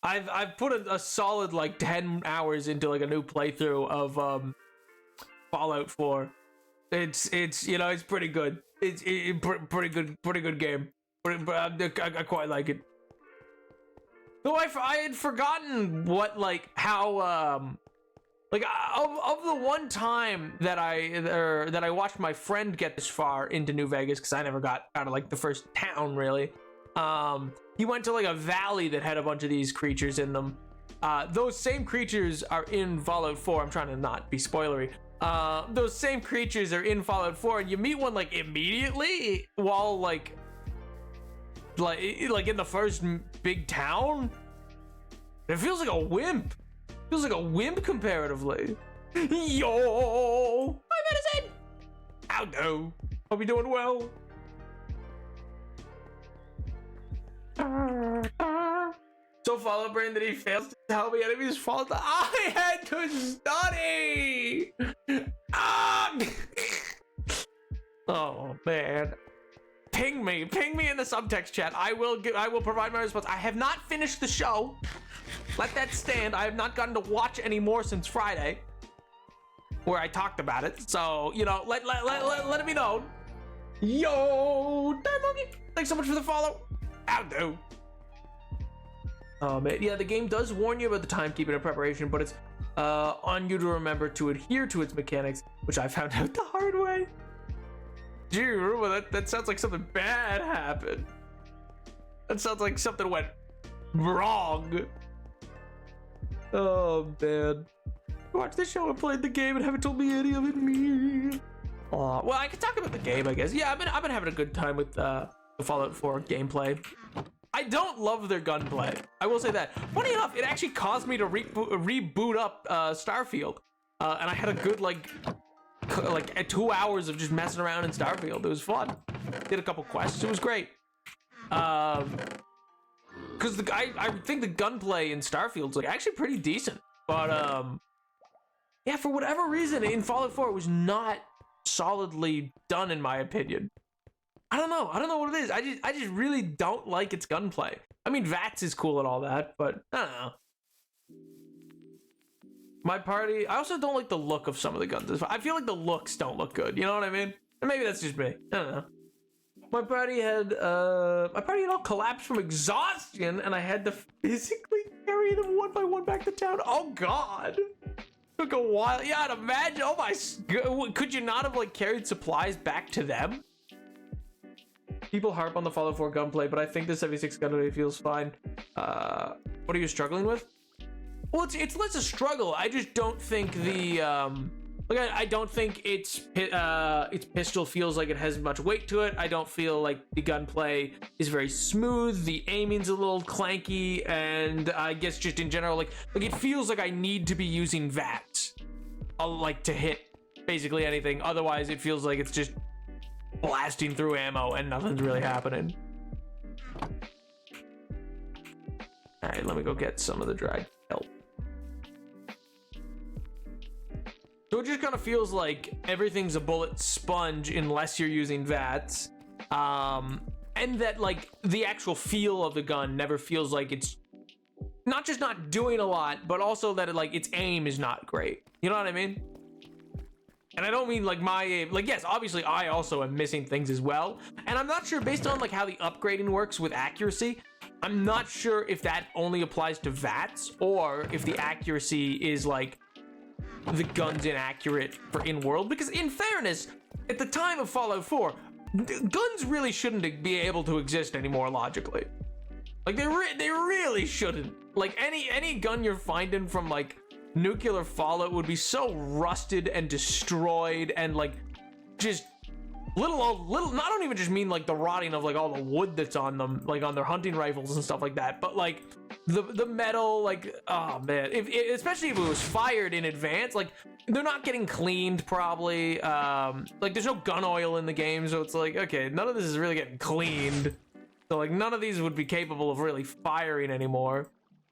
Speaker 2: I've put a solid like 10 hours into like a new playthrough of Fallout 4. It's you know, it's pretty good. It's pretty good game. I quite like it. Though I had forgotten what like how like of the one time that I watched my friend get this far into New Vegas, because I never got out of like the first town really. He went to like a valley that had a bunch of these creatures in them. Those same creatures are in Fallout 4. I'm trying to not be spoilery. Those same creatures are in Fallout 4, and you meet one like immediately while like in the first big town. It feels like a wimp. Feels like a wimp comparatively. Yo, hi Medicine. How do? Hope you're doing well. So Fallout brain that he fails to tell me enemies fall. I had to study. Oh man. Ping me in the subtext chat. I will provide my response. I have not finished the show. Let that stand. I have not gotten to watch any more since Friday, where I talked about it. So, you know, let it be known. Yo, Dark Monkey, thanks so much for the follow. How do? Oh man, yeah, the game does warn you about the timekeeping and preparation, but it's on you to remember to adhere to its mechanics, which I found out the hard way. Gee, Ruba, that sounds like something bad happened. That sounds like something went wrong. Oh man. Watch the show and played the game and haven't told me any of it. Me. Oh, well, I could talk about the game, I guess. Yeah, I've been having a good time with the Fallout 4 gameplay. I don't love their gunplay. I will say that. Funny enough, it actually caused me to reboot up Starfield, and I had a good like 2 hours of just messing around in Starfield. It was fun. Did a couple quests. It was great. Because I think the gunplay in Starfield's like actually pretty decent, but yeah, for whatever reason in Fallout 4 it was not solidly done in my opinion. I don't know what it is. I just really don't like its gunplay. I mean, VATS is cool and all that, but I don't know. My party, I also don't like the look of some of the guns. I feel like the looks don't look good. You know what I mean? And maybe that's just me. I don't know. My party had all collapsed from exhaustion, and I had to physically carry them one by one back to town. Oh God. Took a while. Yeah, I'd imagine. Oh my, could you not have like carried supplies back to them? People harp on the Fallout 4 gunplay, but I think the 76 gunplay feels fine. What are you struggling with? Well, it's less a struggle. I just don't think the I don't think its pistol feels like it has much weight to it. I don't feel like the gunplay is very smooth. The aiming's a little clanky, and I guess just in general, like it feels like I need to be using VATS, like to hit basically anything. Otherwise, it feels like it's just blasting through ammo and nothing's really happening. All right, let me go get some of the dried kelp. So it just kind of feels like everything's a bullet sponge unless you're using VATS. And that like the actual feel of the gun never feels like it's not just not doing a lot, but also that like its aim is not great. You know what I mean? And I don't mean like my aim, like yes, obviously I also am missing things as well. And I'm not sure, based on like how the upgrading works with accuracy, I'm not sure if that only applies to VATS or if the accuracy is like the gun's inaccurate for in-world. Because in fairness, at the time of Fallout 4, guns really shouldn't be able to exist anymore logically. Like they really shouldn't. Like any gun you're finding from like nuclear fallout would be so rusted and destroyed and like just little not, I don't even just mean like the rotting of like all the wood that's on them, like on their hunting rifles and stuff like that, but like the metal, like, oh man, especially if it was fired in advance, like they're not getting cleaned probably. Like there's no gun oil in the game, so it's like, okay, none of this is really getting cleaned, so like none of these would be capable of really firing anymore.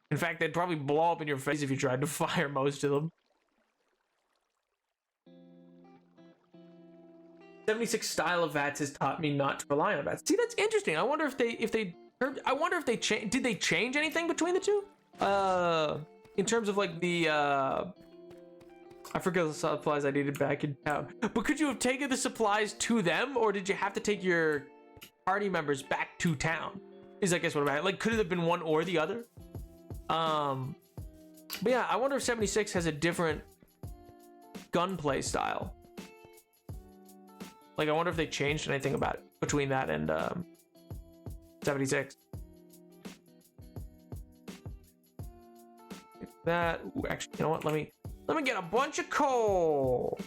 Speaker 2: In fact, they'd probably blow up in your face if you tried to fire most of them. 76 style of VATS has taught me not to rely on VATS. See, that's interesting. I wonder if they change. Did they change anything between the two? In terms of like the I forget the supplies I needed back in town. But could you have taken the supplies to them, or did you have to take your party members back to town? Is I guess what I'm at. Like, could it have been one or the other? But yeah, I wonder if 76 has a different gunplay style. Like, I wonder if they changed anything about it between that and 76. That, ooh, actually, you know what? Let me get a bunch of coal.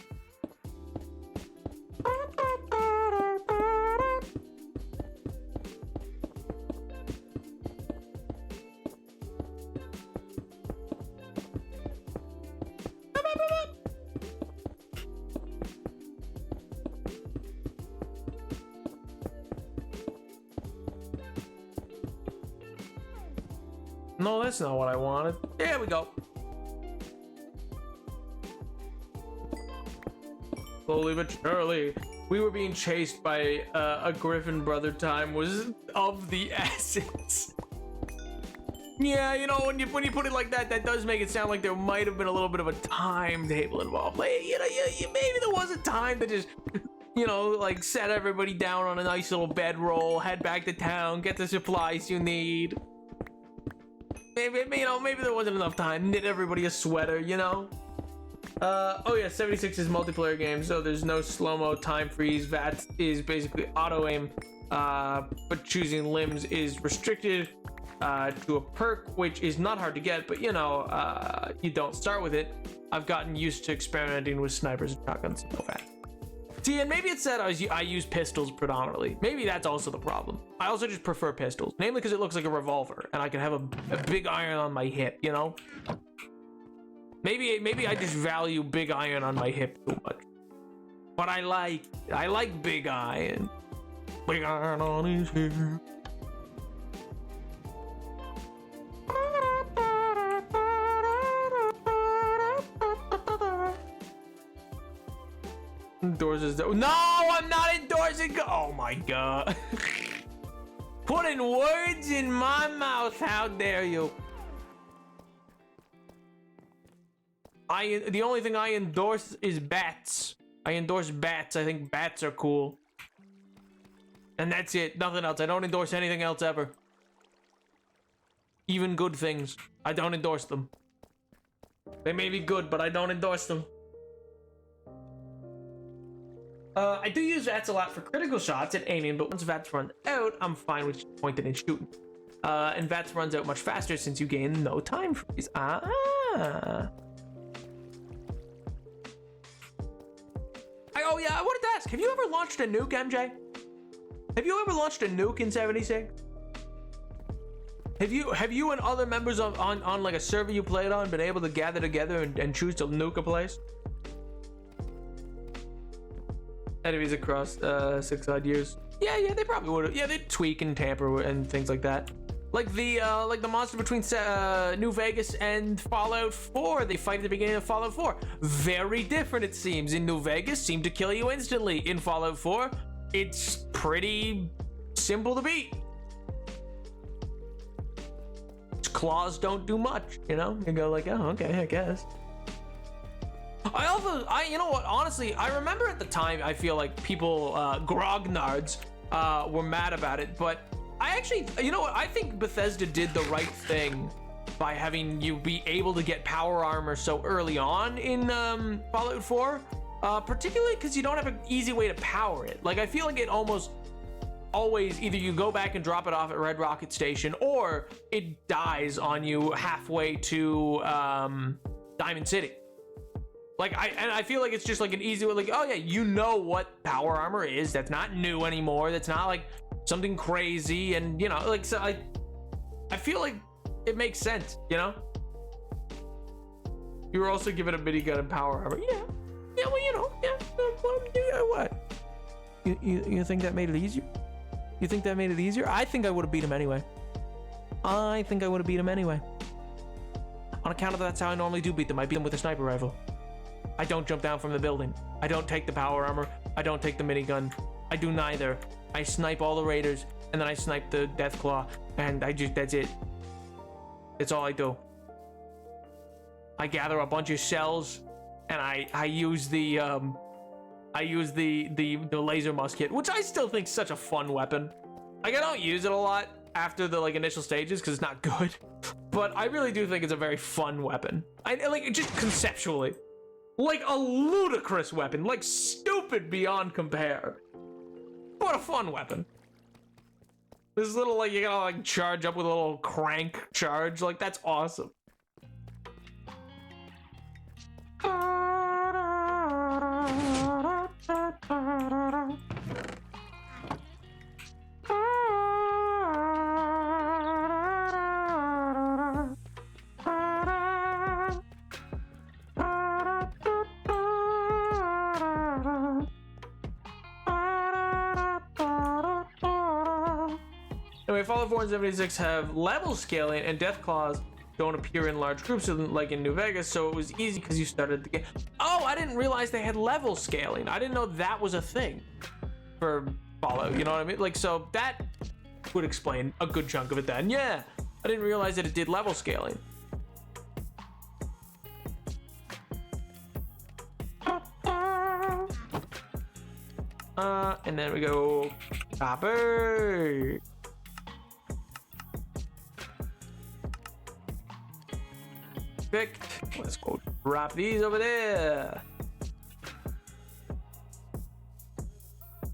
Speaker 2: No, that's not what I wanted. There we go. Slowly but surely, we were being chased by a griffin brother. Time was of the essence. Yeah, you know, when you put it like that, that does make it sound like there might have been a little bit of a timetable involved. Like, you know, maybe there was a time to just, you know, like set everybody down on a nice little bedroll, head back to town, get the supplies you need. Maybe, you know, maybe there wasn't enough time. Knit everybody a sweater, you know? Oh yeah, 76 is multiplayer game, so there's no slow-mo, time freeze. VATS is basically auto-aim, but choosing limbs is restricted to a perk, which is not hard to get, but you know, you don't start with it. I've gotten used to experimenting with snipers and shotguns. No fact. See, and maybe it's that I use pistols predominantly. Maybe that's also the problem. I also just prefer pistols, namely because it looks like a revolver, and I can have a big iron on my hip, you know? Maybe I just value big iron on my hip too much. But I like big iron. Big iron on his hip. Endorses. No, I'm not endorsing. Oh my god. Putting words in my mouth. How dare you? The only thing I endorse is bats. I endorse bats. I think bats are cool. And that's it. Nothing else. I don't endorse anything else ever. Even good things. I don't endorse them. They may be good, but I don't endorse them. I do use VATS a lot for critical shots and aiming, but once VATS runs out, I'm fine with just pointing and shooting. And VATS runs out much faster since you gain no time freeze. Ah. Oh yeah, I wanted to ask, have you ever launched a nuke, MJ? Have you ever launched a nuke in 76? Have you and other members on like a server you played on been able to gather together and choose to nuke a place? Enemies across 6 odd years. Yeah, they probably would have. Yeah, they'd tweak and tamper and things like that. Like the monster between New Vegas and Fallout 4. They fight at the beginning of Fallout 4. Very different, it seems. In New Vegas, seemed to kill you instantly. In Fallout 4, it's pretty simple to beat. It's claws don't do much, you know? You go like, oh, okay, I guess. You know what, honestly, I remember at the time, I feel like people, grognards, were mad about it, but I actually, you know what, I think Bethesda did the right thing by having you be able to get power armor so early on in, Fallout 4, particularly because you don't have an easy way to power it. Like, I feel like it almost always, either you go back and drop it off at Red Rocket Station, or it dies on you halfway to, Diamond City. Like, I feel like it's just like an easy way, like, oh yeah, you know what power armor is. That's not new anymore. That's not like something crazy. And, you know, like, so I feel like it makes sense, you know? You were also given a minigun and power armor. Yeah. Yeah, well, you know, yeah. What? You think that made it easier? You think that made it easier? I think I would have beat him anyway. On account of that's how I normally do beat them. I beat them with a sniper rifle. I don't jump down from the building. I don't take the power armor. I don't take the minigun. I do neither. I snipe all the raiders, and then I snipe the Deathclaw, and that's it. That's all I do. I gather a bunch of shells, and I use the laser musket, which I still think is such a fun weapon. Like, I don't use it a lot after the like initial stages because it's not good, but I really do think it's a very fun weapon. I like, just conceptually, like a ludicrous weapon, like stupid beyond compare, but a fun weapon. This little, like, you gotta like charge up with a little crank charge, like that's awesome. Anyway, Fallout 4 and 76 have level scaling, and Deathclaws don't appear in large groups like in New Vegas, so it was easy because you started the game. Oh, I didn't realize they had level scaling. I didn't know that was a thing for Fallout, you know what I mean? Like, so that would explain a good chunk of it then. Yeah, I didn't realize that it did level scaling. And then we go copper. Perfect. Let's go drop these over there.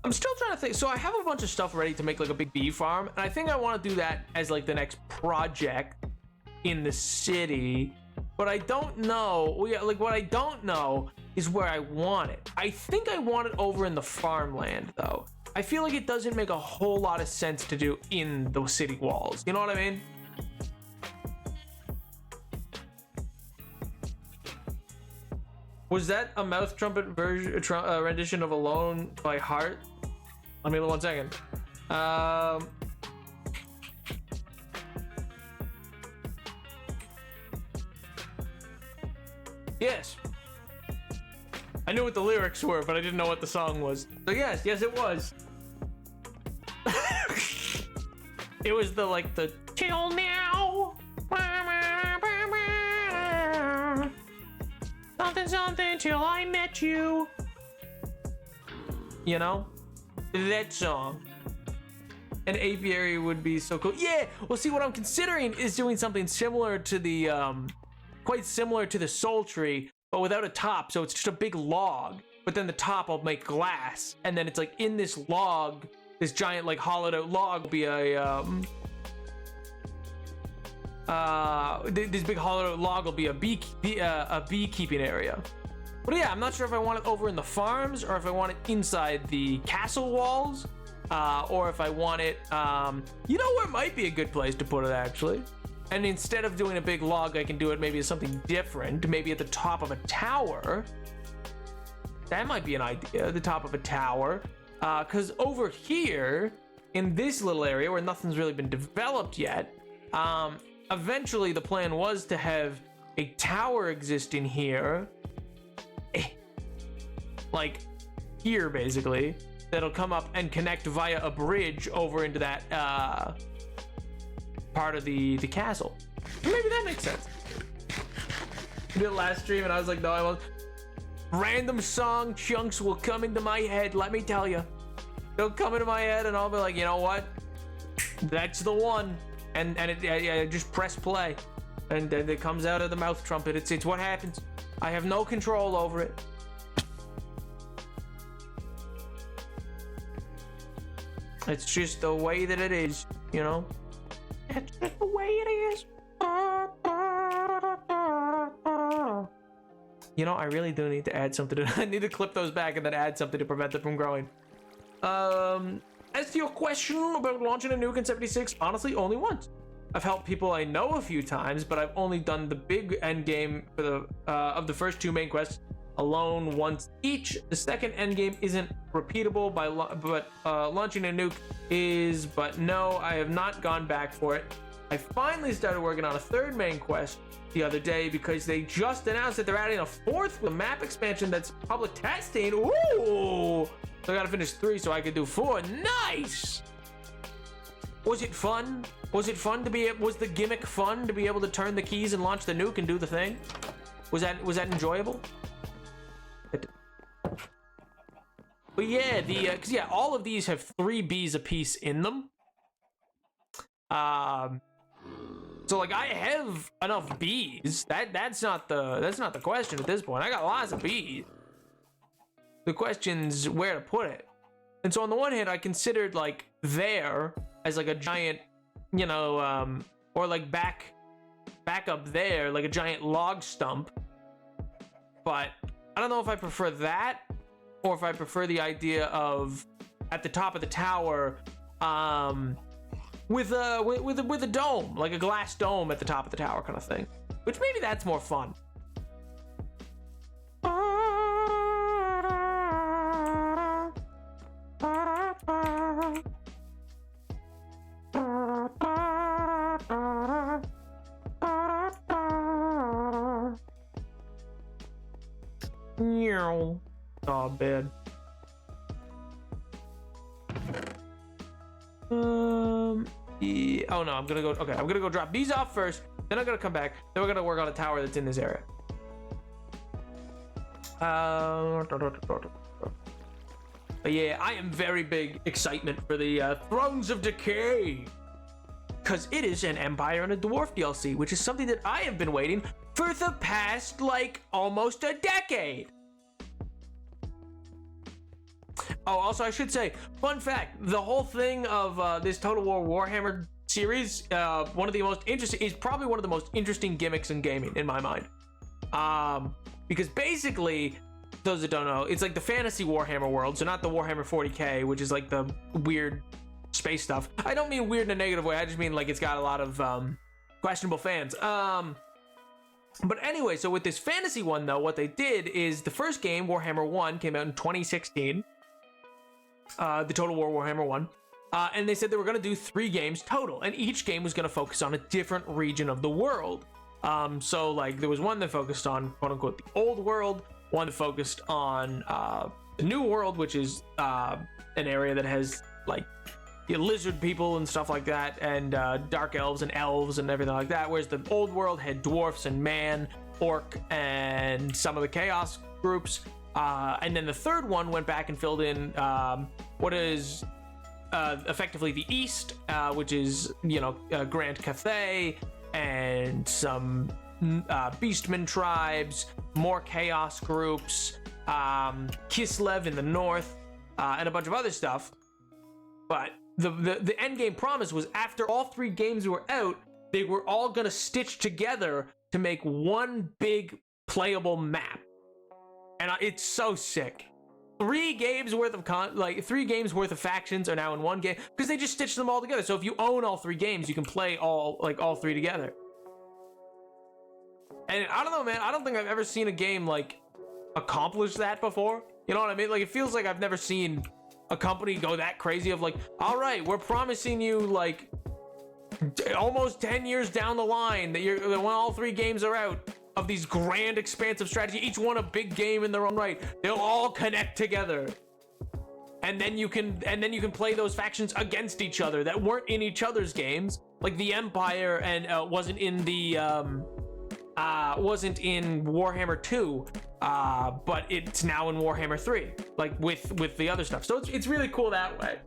Speaker 2: I'm still trying to think. So I have a bunch of stuff ready to make like a big bee farm, and I think I want to do that as like the next project in the city. But I don't know. Like, what I don't know is where I want it. I think I want it over in the farmland, though. I feel like it doesn't make a whole lot of sense to do in the city walls. You know what I mean? Was that a mouth trumpet version, rendition of Alone by Heart? Let me 1 second. Yes. I knew what the lyrics were, but I didn't know what the song was. So yes, it was. It was the like the till now. Something till I met you. You know? That song. An apiary would be so cool. Yeah! Well, see, what I'm considering is doing something similar to the, quite similar to the Soul Tree, but without a top, so it's just a big log. But then the top I'll make glass, and then it's like in this log, this giant like hollowed out log will be a, this big hollowed out log will be a beekeeping area. But yeah, I'm not sure if I want it over in the farms or if I want it inside the castle walls, or if I want it, you know where might be a good place to put it actually? And instead of doing a big log, I can do it maybe as something different, maybe at the top of a tower. That might be an idea, the top of a tower. Cause over here, in this little area where nothing's really been developed yet, eventually the plan was to have a tower exist in here, like here basically, that'll come up and connect via a bridge over into that part of the castle. Maybe that makes sense. I did last stream and I was like, no, I won't. Random song chunks will come into my head, let me tell you. They'll come into my head and I'll be like, you know what? That's the one. And I just press play. And then it comes out of the mouth trumpet. It's what happens. I have no control over it. It's just the way that it is, you know? It's just the way it is. You know, I really do need to add something. I need to clip those back and then add something to prevent them from growing. As to your question about launching a nuke in 76, honestly, only once. I've helped people I know a few times, but I've only done the big end game for the of the first 2 main quests alone once each. The second end game isn't repeatable, but launching a nuke is. But no, I have not gone back for it. I finally started working on a 3rd main quest the other day because they just announced that they're adding a 4th with a map expansion that's public testing. Ooh! So I gotta finish 3 so I could do 4. Nice! Was it fun? Was it fun to be? Was the gimmick fun to be able to turn the keys and launch the nuke and do the thing? Was that enjoyable? But yeah, cause yeah, all of these have 3 Bs a piece in them. So like I have enough Bs. That's not the question at this point. I got lots of Bs. The question's where to put it. And so on the one hand, I considered like there as like a giant, you know, or like back up there, like a giant log stump. But I don't know if I prefer that or if I prefer the idea of at the top of the tower, with a dome, like a glass dome at the top of the tower kind of thing, which maybe that's more fun. Oh, bad. Yeah. Oh no, I'm gonna go drop these off first, then I'm gonna come back, then we're gonna work on a tower that's in this area. But yeah, I am very big excitement for the Thrones of Decay, because it is an Empire and a Dwarf DLC, which is something that I have been waiting for the past like almost a decade. Oh, also I should say, fun fact, the whole thing of this Total War Warhammer series, probably one of the most interesting gimmicks in gaming in my mind. Because basically, those that don't know, it's like the fantasy Warhammer world, so not the Warhammer 40k, which is like the weird space stuff. I don't mean weird in a negative way, I just mean like it's got a lot of questionable fans. But anyway, so with this fantasy one though, what they did is the first game, Warhammer 1, came out in 2016. The Total War Warhammer 1. And they said they were going to do 3 games total, and each game was going to focus on a different region of the world. So like there was one that focused on quote unquote the old world, one that focused on the new world, which is an area that has like lizard people and stuff like that, and dark elves and elves and everything like that, whereas the old world had dwarfs and man, orc, and some of the chaos groups. And then the third one went back and filled in what is effectively the East, which is, you know, Grand Cathay and some Beastmen tribes, more chaos groups, Kislev in the north, and a bunch of other stuff. But the end game promise was after all 3 games were out, they were all gonna stitch together to make one big playable map. And it's so sick. 3 games worth of 3 games worth of factions are now in one game because they just stitched them all together. So if you own all 3 games, you can play all 3 together. And I don't know, man. I don't think I've ever seen a game like accomplish that before. You know what I mean? Like it feels like I've never seen a company go that crazy of like, all right, we're promising you like almost 10 years down the line that when all 3 games are out of these grand expansive strategy, each one a big game in their own right, they'll all connect together. and then you can play those factions against each other that weren't in each other's games. Like the Empire and wasn't in Warhammer 2, but it's now in Warhammer 3, like with the other stuff. So it's really cool that way.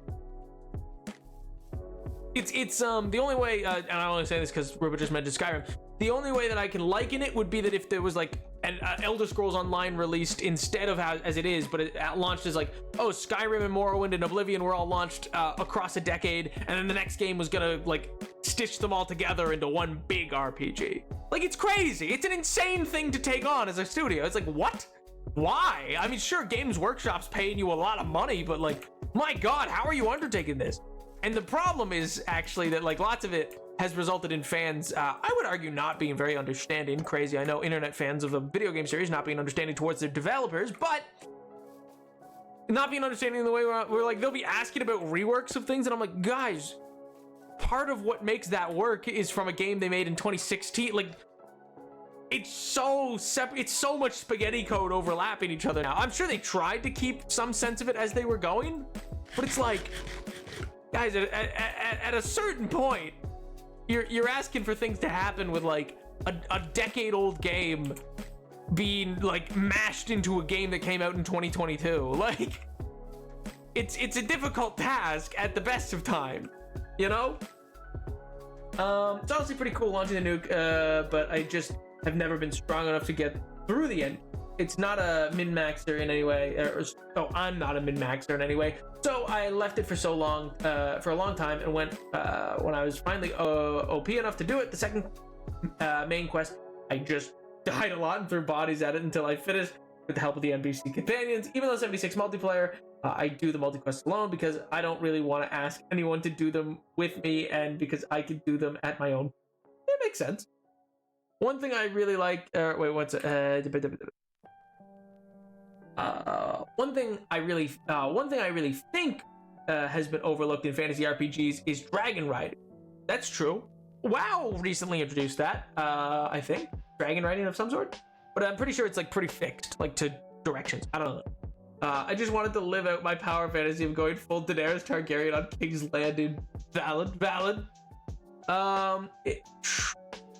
Speaker 2: It's the only way, and I only say this because Ruben just mentioned Skyrim. The only way that I can liken it would be that if there was like an Elder Scrolls Online released instead of as it is, but it launched as like, oh, Skyrim and Morrowind and Oblivion were all launched across a decade, and then the next game was gonna like stitch them all together into one big RPG. Like, it's crazy. It's an insane thing to take on as a studio. It's like, what? Why? I mean, sure, Games Workshop's paying you a lot of money, but like, my God, how are you undertaking this? And the problem is actually that like lots of it has resulted in fans, I would argue, not being very understanding. Crazy, I know, internet fans of a video game series not being understanding towards their developers, but not being understanding in the way we're like, they'll be asking about reworks of things, and I'm like, guys, part of what makes that work is from a game they made in 2016. Like, it's so separate, it's so much spaghetti code overlapping each other now. I'm sure they tried to keep some sense of it as they were going, but it's like, guys, at a certain point, you're asking for things to happen with like a decade-old game being like mashed into a game that came out in 2022. Like, it's a difficult task at the best of time, you know? It's honestly pretty cool launching the nuke, but I just have never been strong enough to get through the end. It's not a min-maxer in any way, I'm not a min-maxer in any way. So I left it for so long, for a long time, and when I was finally OP enough to do it, the second main quest, I just died a lot and threw bodies at it until I finished with the help of the NPC companions. Even though 76 multiplayer, I do the multi-quests alone because I don't really want to ask anyone to do them with me, and because I can do them at my own. It makes sense. One thing I really like, one thing I really think has been overlooked in fantasy RPGs is dragon riding. That's true. WoW recently introduced that, I think, dragon riding of some sort, but I'm pretty sure it's like pretty fixed, like to directions. I don't know. I just wanted to live out my power fantasy of going full Daenerys Targaryen on King's Landing. Valid.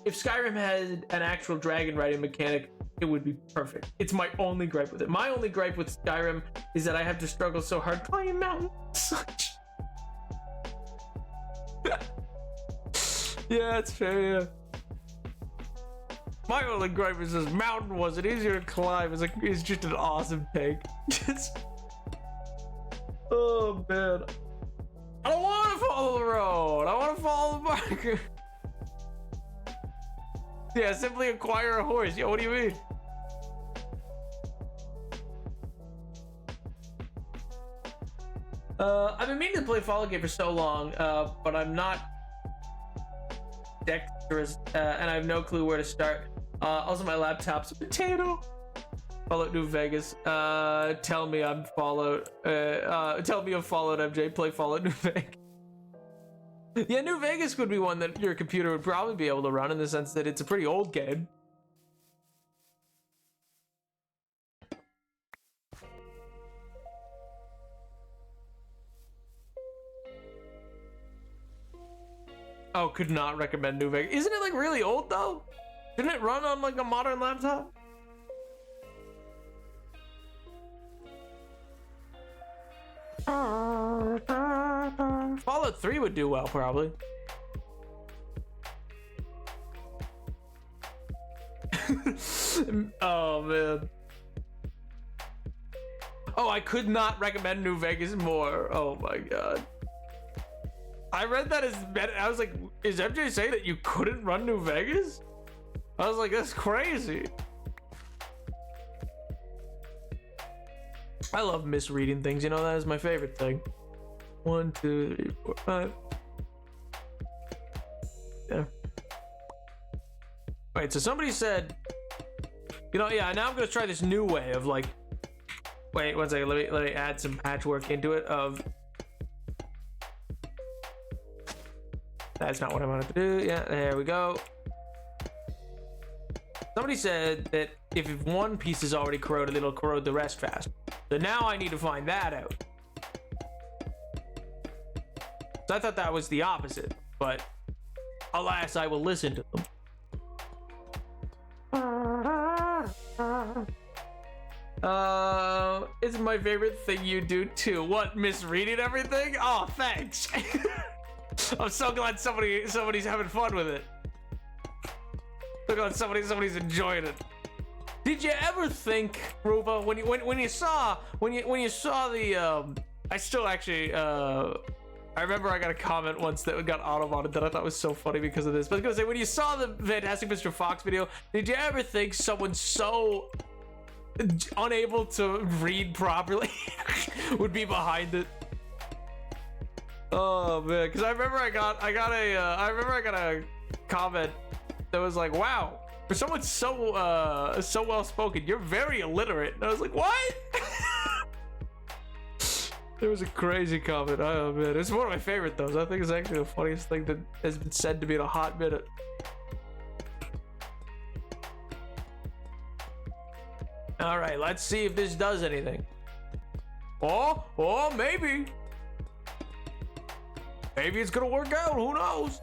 Speaker 2: If Skyrim had an actual dragon riding mechanic, it would be perfect. It's my only gripe with it. My only gripe with Skyrim is that I have to struggle so hard climbing mountains. Yeah, it's fair, yeah. My only gripe is this mountain wasn't easier to climb. It's just an awesome take. Oh, man. I don't want to follow the road. I want to follow the marker. Yeah, simply acquire a horse. Yo, what do you mean? I've been meaning to play Fallout game for so long, but I'm not dexterous, and I have no clue where to start. Also, my laptop's a potato. Fallout New Vegas. Tell me I'm Fallout. Tell me I'm Fallout, MJ. Play Fallout New Vegas. Yeah, New Vegas would be one that your computer would probably be able to run, in the sense that it's a pretty old game. Oh, could not recommend New Vegas. Isn't it like really old though? Didn't it run on like a modern laptop? Fallout 3 would do well, probably. Oh, man. Oh, I could not recommend New Vegas more. Oh, my God. I read that as... I was like, is MJ saying that you couldn't run New Vegas? I was like, that's crazy. I love misreading things, you know, that is my favorite thing. 1, 2, 3, 4, 5. Yeah. Wait, so somebody said, you know, yeah, now I'm gonna try this new way of like, wait, one second, let me add some patchwork into it of, that's not what I wanted to do. Yeah, there we go. Somebody said that if one piece is already corroded, it'll corrode the rest fast. So now I need to find that out. I thought that was the opposite, but alas, I will listen to them. It's my favorite thing you do too. What, misreading everything? Oh, thanks. I'm so glad somebody's having fun with it. So glad somebody's enjoying it. Did you ever think, Ruba, when you saw the I still actually I remember I got a comment once that got auto-modded that I thought was so funny because of this. But I was gonna say, when you saw the Fantastic Mr. Fox video, did you ever think someone so unable to read properly would be behind it? Oh man, because I remember I got a comment that was like, "Wow, for someone so well spoken, you're very illiterate." And I was like, "What?" There was a crazy comment. Oh man, it's one of my favorite though. I think it's actually the funniest thing that has been said to me in a hot minute. All right, let's see if this does anything. Oh, maybe. Maybe it's gonna work out. Who knows?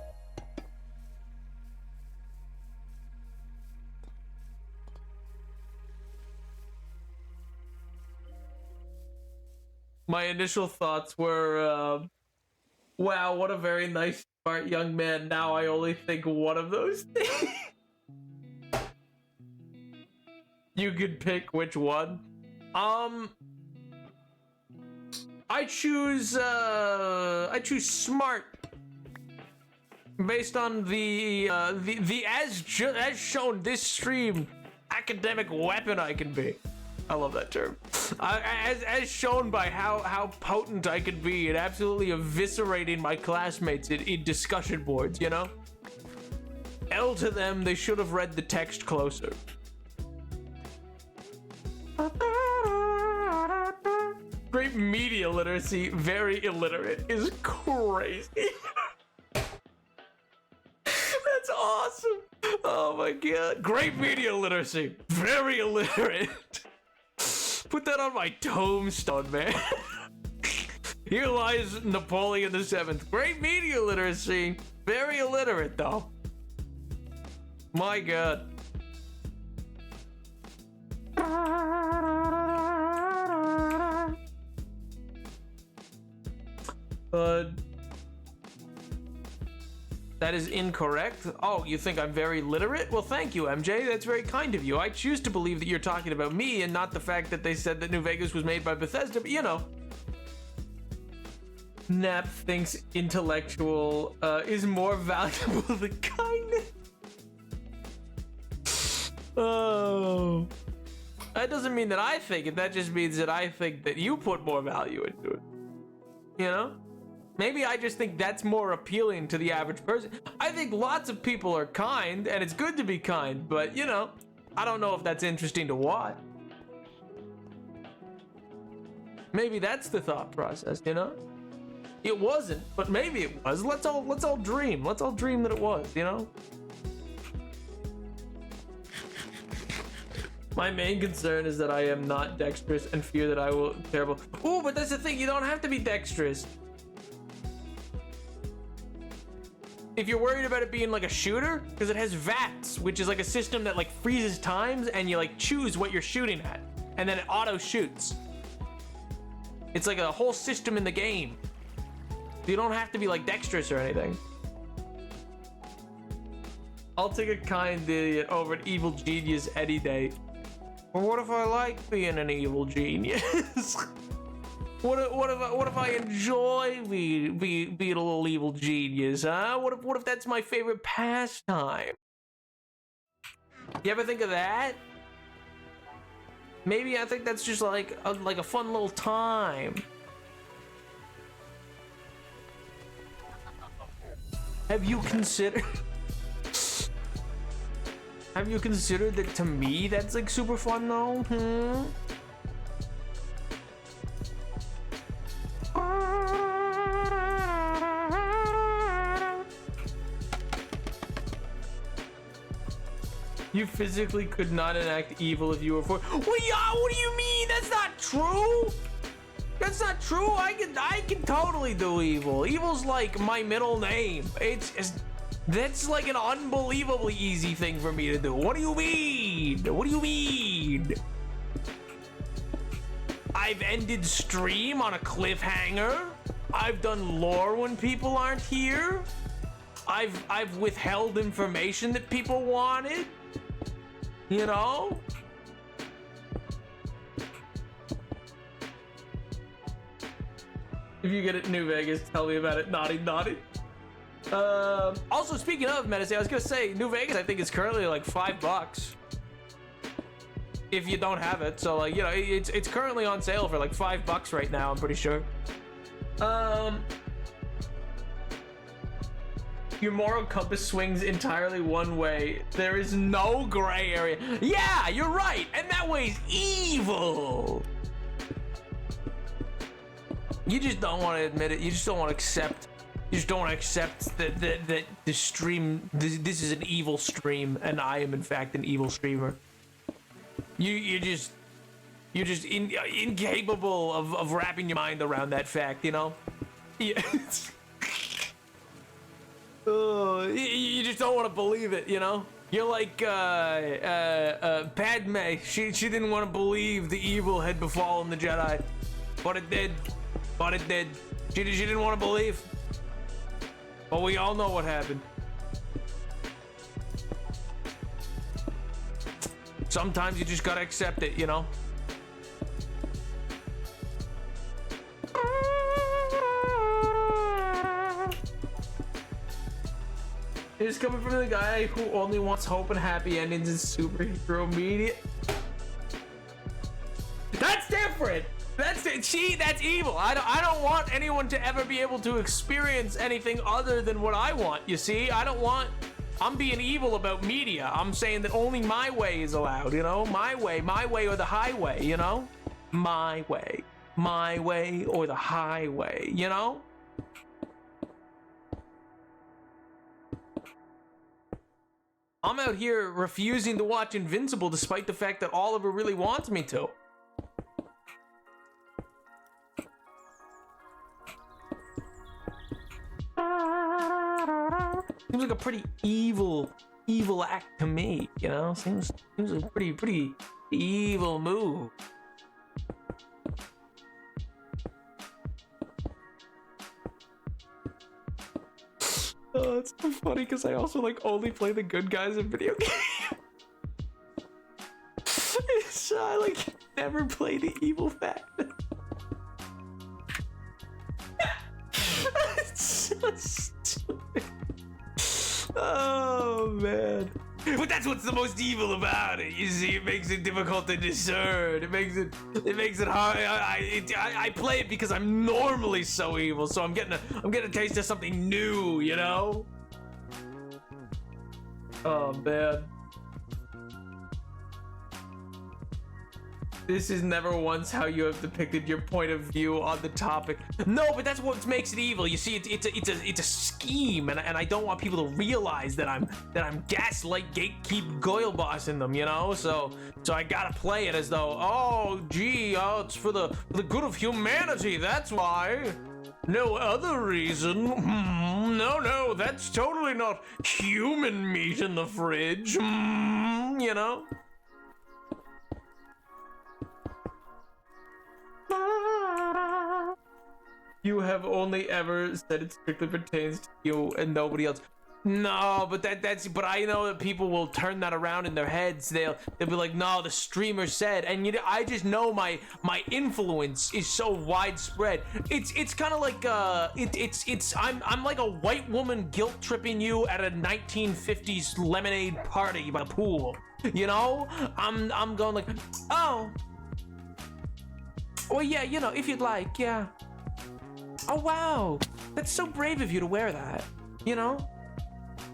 Speaker 2: My initial thoughts were, wow, what a very nice, smart young man. Now I only think one of those things. You could pick which one. I choose smart. Based on the as shown this stream, academic weapon I can be. I love that term. As shown by how potent I could be in absolutely eviscerating my classmates in discussion boards, you know? L to them, they should have read the text closer. Great media literacy, very illiterate is crazy. That's awesome. Oh my god. Great media literacy, very illiterate. Put that on my tombstone, man. Here lies Napoleon VII. Great media literacy. Very illiterate, though. My god. That is incorrect. Oh, you think I'm very literate? Well, thank you, MJ. That's very kind of you. I choose to believe that you're talking about me and not the fact that they said that New Vegas was made by Bethesda, but you know. Nap thinks intellectual is more valuable than kindness. Oh. That doesn't mean that I think it. That just means that I think that you put more value into it. You know? Maybe I just think that's more appealing to the average person. I think lots of people are kind, and it's good to be kind, but, you know, I don't know if that's interesting to watch. Maybe that's the thought process, you know? It wasn't, but maybe it was. Let's all dream. Let's all dream that it was, you know? My main concern is that I am not dexterous and fear that I will be terrible. Ooh, but that's the thing. You don't have to be dexterous. If you're worried about it being like a shooter, because it has VATS, which is like a system that like freezes times and you like choose what you're shooting at, and then it auto shoots. It's like a whole system in the game. You don't have to be like dexterous or anything. I'll take a kind idiot over an evil genius any day. Or what if I like being an evil genius? What if I enjoy being a little evil genius, huh? What if that's my favorite pastime? You ever think of that? Maybe I think that's just like a fun little time. Have you considered that to me that's like super fun though? You physically could not enact evil if you were for. What do you mean? That's not true. That's not true. I can totally do evil. Evil's like my middle name. That's like an unbelievably easy thing for me to do. What do you mean? What do you mean? I've ended stream on a cliffhanger. I've done lore when people aren't here. I've withheld information that people wanted. You know? If you get it in New Vegas, tell me about it. Naughty, naughty. Also, speaking of Medici, I was gonna say New Vegas, I think is currently like $5 if you don't have it. So like, you know, it's currently on sale for like $5 right now. I'm pretty sure. Your moral compass swings entirely one way. There is no gray area. Yeah, you're right, and that way's evil. You just don't want to admit it. You just don't want to accept. You just don't want to accept that the stream. This is an evil stream, and I am in fact an evil streamer. You're just incapable of wrapping your mind around that fact. You know. Yeah. You just don't want to believe it. You know. You're like Padme. She didn't want to believe the evil had befallen the Jedi, but it did. But it did. She didn't want to believe. But we all know what happened. Sometimes you just gotta accept it, you know? It's coming from the guy who only wants hope and happy endings in superhero media. That's different! That's evil. I don't want anyone to ever be able to experience anything other than what I want. You see, I'm being evil about media. I'm saying that only my way is allowed, you know? My way or the highway, you know? My way or the highway, you know? I'm out here refusing to watch Invincible despite the fact that Oliver really wants me to. Seems like a pretty evil act to me, you know? Seems like a pretty evil move. Oh, it's so funny because I also like only play the good guys in video games. So I like never play the evil factor. It's so stupid. Oh man. But that's what's the most evil about it. You see, it makes it difficult to discern. It makes it hard. I play it because I'm normally so evil, so I'm getting a taste of something new, you know? Oh man. This is never once how you have depicted your point of view on the topic. No, but that's what makes it evil. You see, it's a scheme, and I don't want people to realize that I'm gaslight gatekeep goyle bossing them, you know. So I gotta play it as though, oh it's for the good of humanity. That's why. No other reason. No, that's totally not human meat in the fridge. You know. You have only ever said it strictly pertains to you and nobody else. No, but but I know that people will turn that around in their heads. They'll be like, no, the streamer said, and I just know my influence is so widespread. It's kind of like I'm like a white woman guilt tripping you at a 1950s lemonade party by the pool. You know, I'm going like, oh. Well, yeah, you know, if you'd like, yeah. Oh, wow. That's so brave of you to wear that, you know?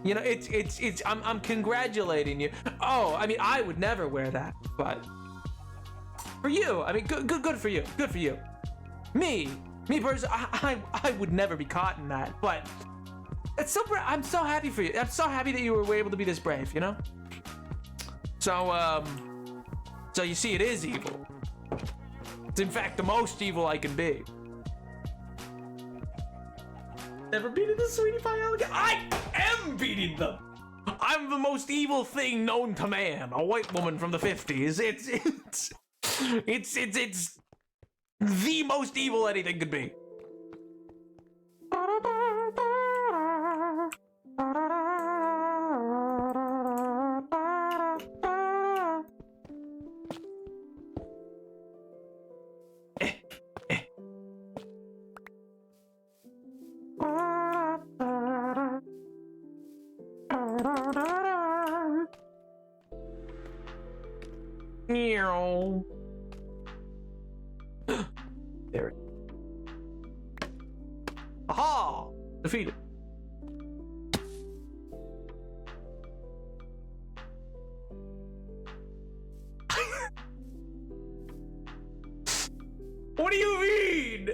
Speaker 2: You know, I'm congratulating you. Oh, I mean, I would never wear that, but for you, I mean, good for you. Good for you. Me personally, I would never be caught in that, but it's so I'm so happy for you. I'm so happy that you were able to be this brave, you know? So you see, it is evil. It's in fact the most evil I can be. Never beaten the Sweetie Pie alligator. I am beating them. I'm the most evil thing known to man. A white woman from the 50s. It's the most evil anything could be. There it is. Aha! Defeated. What do you mean?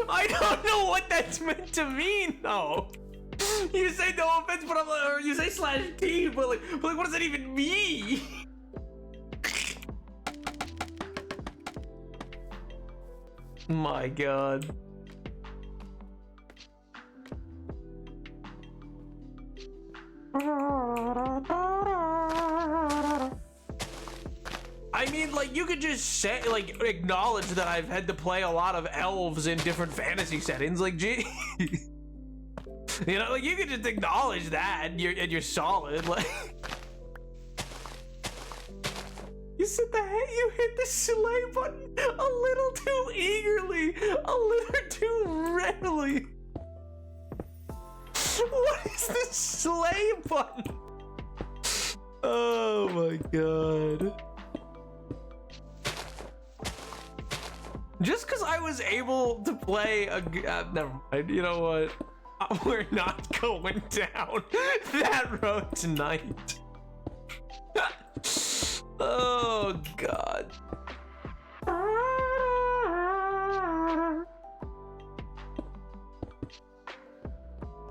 Speaker 2: I don't know what that's meant to mean, though. You say no offense, but I'm like, or you say /T, but like, what does that even mean? My God. I mean, like, you could just say, like, acknowledge that I've had to play a lot of elves in different fantasy settings, like, gee. You know, like, you could just acknowledge that, and you're solid, like. You said you hit the slay button a little too eagerly, a little too readily. What is the slay button? Oh my God. Just because I was able to play a, never mind, you know what? We're not going down that road tonight. Oh God.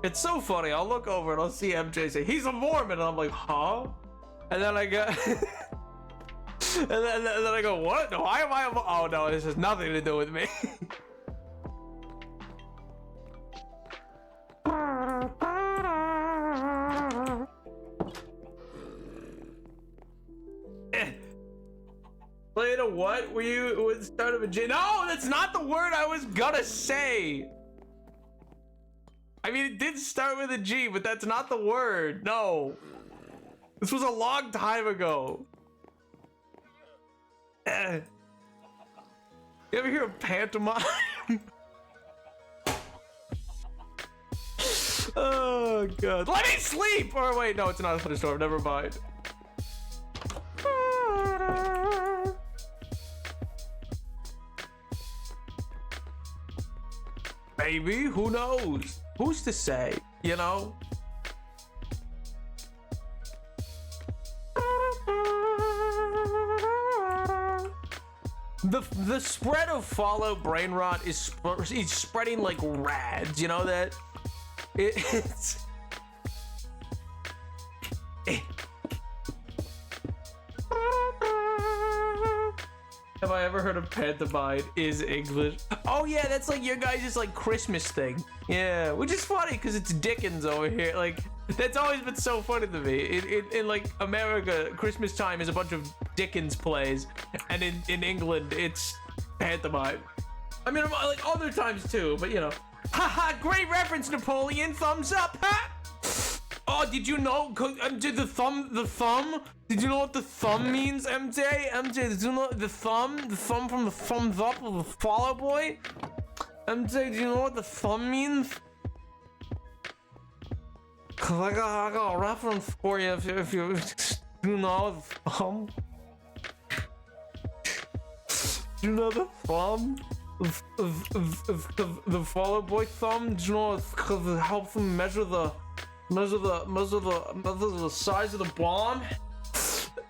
Speaker 2: It's so funny. I'll look over and I'll see MJ say, he's a Mormon. And I'm like, huh? And then I go, and then I go, what? No, why am I? Oh no, this has nothing to do with me. Play a what? Were you with the start of a J? No, that's not the word I was gonna say. I mean, it did start with a G, but that's not the word. No. This was a long time ago. You ever hear of pantomime? Oh God. Let me sleep! Or wait, no, it's not a thunderstorm. Never mind. Maybe, who knows? Who's to say, you know? The spread of Fallout brain rot is spreading like rads, you know that? It's... Have I ever heard of pantomime is English? Oh yeah, that's like your guys' like Christmas thing. Yeah, which is funny because it's Dickens over here. Like, that's always been so funny to me. In like America, Christmas time is a bunch of Dickens plays, and in England, it's pantomime. I mean, like other times too, but you know. Haha, great reference, Napoleon. Thumbs up. Ha! Oh, did you know? Did the thumb? Did you know what the thumb means, MJ? MJ, did you know the thumb? The thumb from the thumbs up of the Fall Out Boy? MJ, do you know what the thumb means? Cause I got a reference for you if you do know the thumb. Do you know the thumb? The Fall Out Boy thumb? Do you know it's cause it helps them measure the size of the bomb?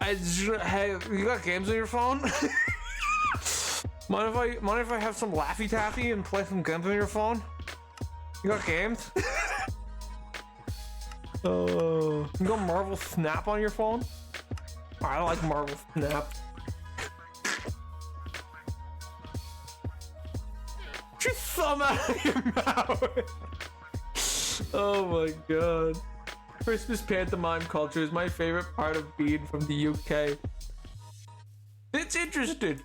Speaker 2: Hey, you got games on your phone? mind if I have some Laffy Taffy and play some games on your phone? You got games? You got Marvel Snap on your phone? I like Marvel Snap. thumb out of your mouth. Oh my god. Christmas pantomime culture is my favorite part of being from the UK. It's interesting.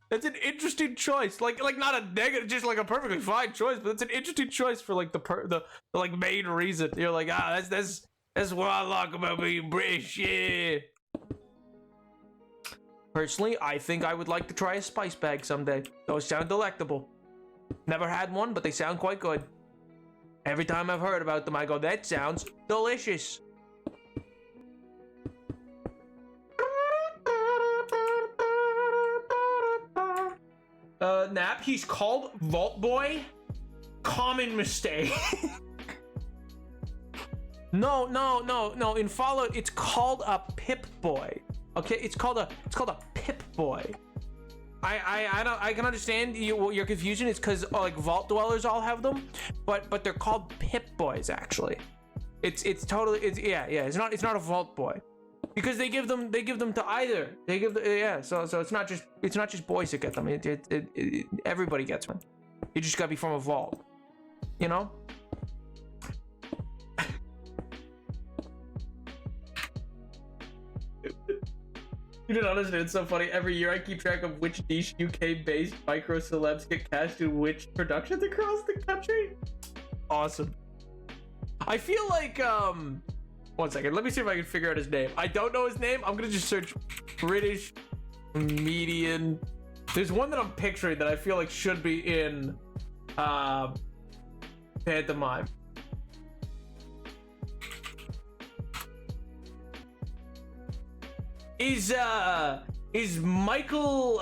Speaker 2: That's an interesting choice. Like not a negative, just like a perfectly fine choice, but it's an interesting choice for like the like main reason. You're like, that's what I like about being British. Yeah. Personally, I think I would like to try a spice bag someday. Those sound delectable. Never had one, but they sound quite good. Every time I've heard about them, I go, that sounds delicious. Nap, he's called Vault Boy. Common mistake. No. In Fallout, it's called a Pip Boy. Okay, it's called a Pip Boy. I can understand your confusion. It's because like Vault Dwellers all have them, but they're called Pip Boys actually. It's totally yeah. It's not a Vault Boy. Because they give them to either. So it's not just boys that get them. Everybody gets one. You just gotta be from a vault, you know. You don't understand. It's so funny. Every year I keep track of which niche UK-based micro celebs get cast in which productions across the country. Awesome. I feel like 1 second, let me see if I can figure out his name. I don't know his name. I'm gonna just search British comedian. There's one that I'm picturing that I feel like should be in pantomime. Is Michael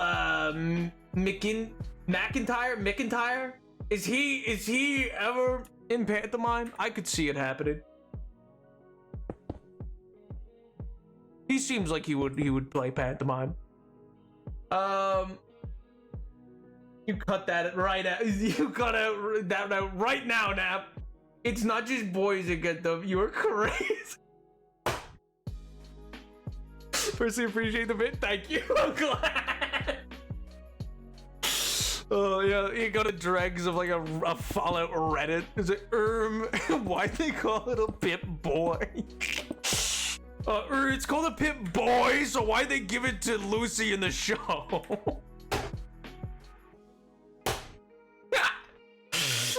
Speaker 2: McIntyre? Is he ever in pantomime? I could see it happening. He seems like he would play pantomime. You cut that right out. You cut out that out right now, Nap. It's not just boys that get them. You're crazy. Personally appreciate the bit. Thank you. I'm glad. Oh yeah, you go to dregs of like a Fallout Reddit. Is it why they call it a Pip Boy? It's called a Pip Boy, so why'd they give it to Lucy in the show?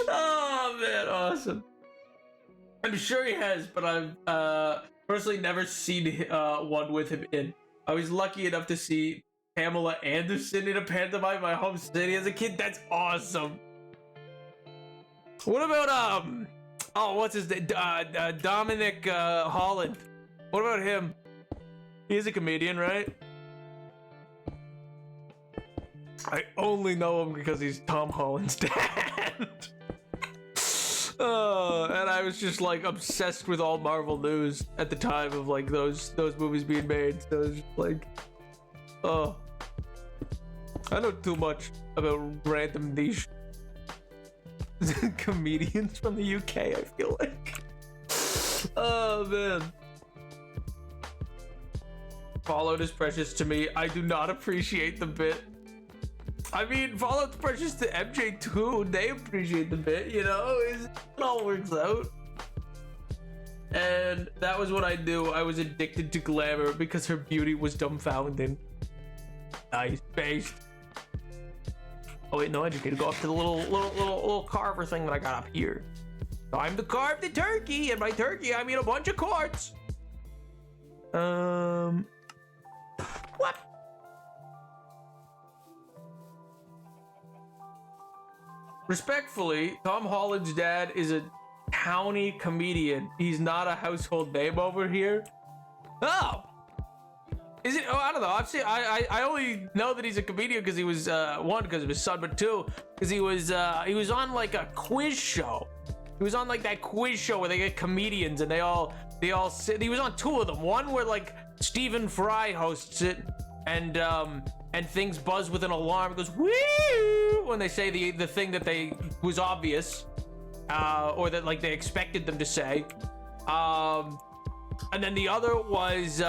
Speaker 2: Oh man, awesome. I'm sure he has, but I've personally never seen one with him in. I was lucky enough to see Pamela Anderson in a pantomime in my home city as a kid. That's awesome. What about what's his name? Dominic Holland. What about him? He's a comedian, right? I only know him because he's Tom Holland's dad. And I was just like obsessed with all Marvel news at the time of like those movies being made. So it was just like, I know too much about random niche comedians from the UK, I feel like. Oh man. Fallout is precious to me. I do not appreciate the bit. I mean, Fallout's precious to MJ too. They appreciate the bit, you know? It all works out. And that was what I knew. I was addicted to glamour because her beauty was dumbfounding. Nice, based. Oh wait, no, I just need to go up to the little carver thing that I got up here. Time to carve the turkey, and by turkey I mean a bunch of quartz. What? Respectfully, Tom Holland's dad is a county comedian. He's not a household name over here. Oh, is it? Oh, I don't know. I only know that he's a comedian because he was one, because of his son, but two, because he was on like a quiz show. He was on like that quiz show where they get comedians and they all sit. He was on two of them. One where like Stephen Fry hosts it, and things buzz with an alarm. It goes woo when they say the thing that was obvious, or that like they expected them to say. And then the other was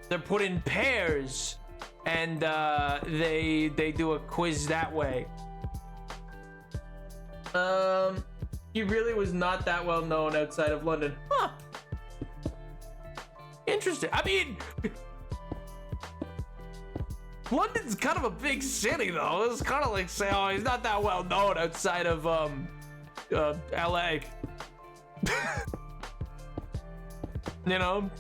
Speaker 2: they're put in pairs, and they do a quiz that way. He really was not that well known outside of London. Huh. Interesting. I mean, London's kind of a big city, though. It's kind of like saying, oh, he's not that well known outside of, LA. You know?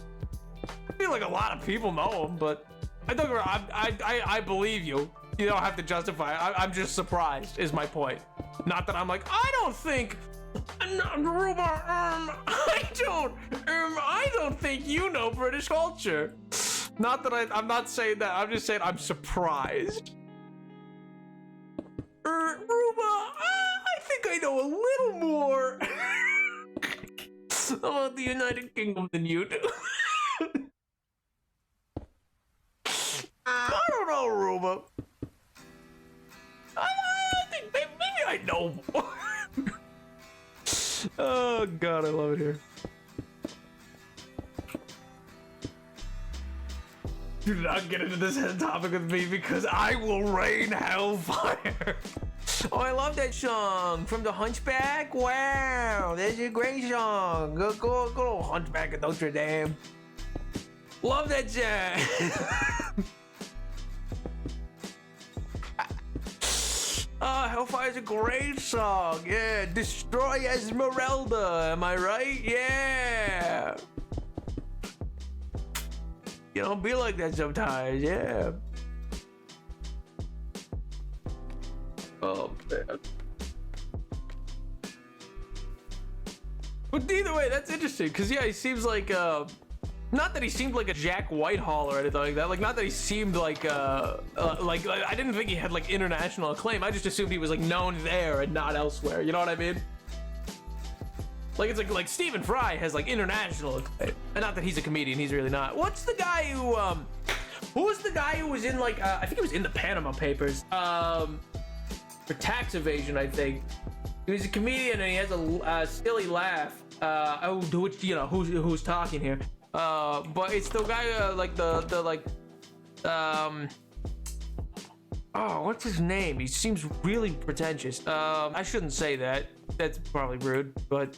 Speaker 2: I feel like a lot of people know him, but I believe you. You don't have to justify it. I'm just surprised, is my point. Not that I'm like, I don't think, Ruba, I don't think you know British culture. Not that I'm not saying that. I'm just saying I'm surprised. Ruba, I think I know a little more about the United Kingdom than you do. I don't know, Ruba. I think maybe I know more. Oh God, I love it here. Do not get into this topic with me because I will rain hellfire. Oh, I love that song from the Hunchback. Wow, that's a great song. Go Hunchback of Notre Dame. Love that song. Hellfire's a great song. Yeah, Destroy Esmeralda. Am I right? Yeah. You don't be like that sometimes. Yeah. Oh man. But either way, that's interesting because yeah, he seems like not that he seemed like a Jack Whitehall or anything like that. Like, not that he seemed like like I didn't think he had like international acclaim. I just assumed he was like known there and not elsewhere. You know what I mean? Like, it's like Stephen Fry has like international acclaim. And not that he's a comedian, he's really not. What's the guy who was the guy who was in like I think he was in the Panama Papers for tax evasion, I think. He was a comedian and he has a silly laugh. Which, you know, who's talking here? But it's the guy like the like oh, what's his name? He seems really pretentious. I shouldn't say that. That's probably rude, but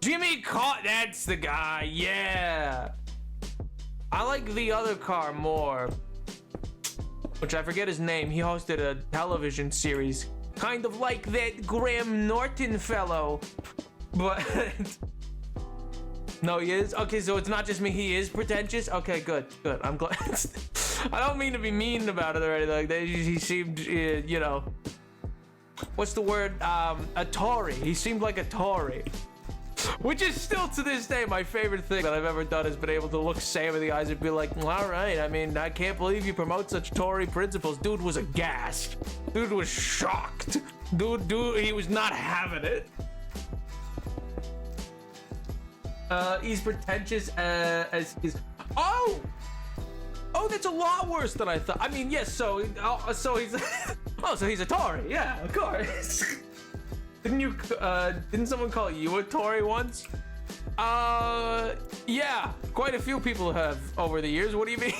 Speaker 2: Jimmy Carr, that's the guy. Yeah, I like the other Carr more, which I forget his name. He hosted a television series kind of like that Graham Norton fellow, but no, he is? Okay, so it's not just me, he is pretentious? Okay, good, I'm glad. I don't mean to be mean about it or anything like that. He seemed, you know, what's the word? A Tory. He seemed like a Tory. Which is still to this day my favorite thing that I've ever done, has been able to look Sam in the eyes and be like, all right, I mean, I can't believe you promote such Tory principles. Dude was aghast. Dude was shocked. Dude, he was not having it. He's pretentious as he's. Oh, that's a lot worse than I thought. I mean, yes. So he's. Oh, so he's a Tory. Yeah, of course. Didn't someone call you a Tory once? Yeah, quite a few people have over the years. What do you mean?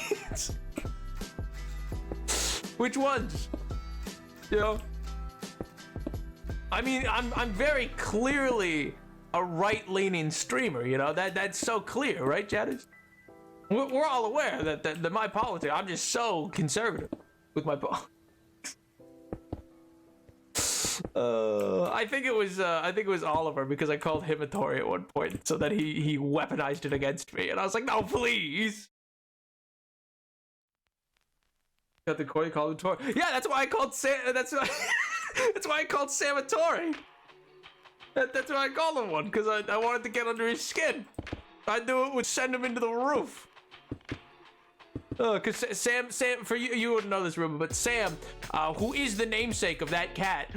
Speaker 2: Which ones? You know. I mean, I'm very clearly a right-leaning streamer, you know, that's so clear, right, Chatters? We're all aware that my politics, I'm just so conservative with my politics. I think it was Oliver, because I called him a Tory at one point, so that he weaponized it against me, and I was like, no, please. Got the Corey called him Tory. Yeah, that's why I called Sam. That's why I called Sam a Tory. That's why I called him one, because I wanted to get under his skin. I knew it would send him into the roof. Because Sam, for you wouldn't know this, Ruben, but Sam, who is the namesake of that cat,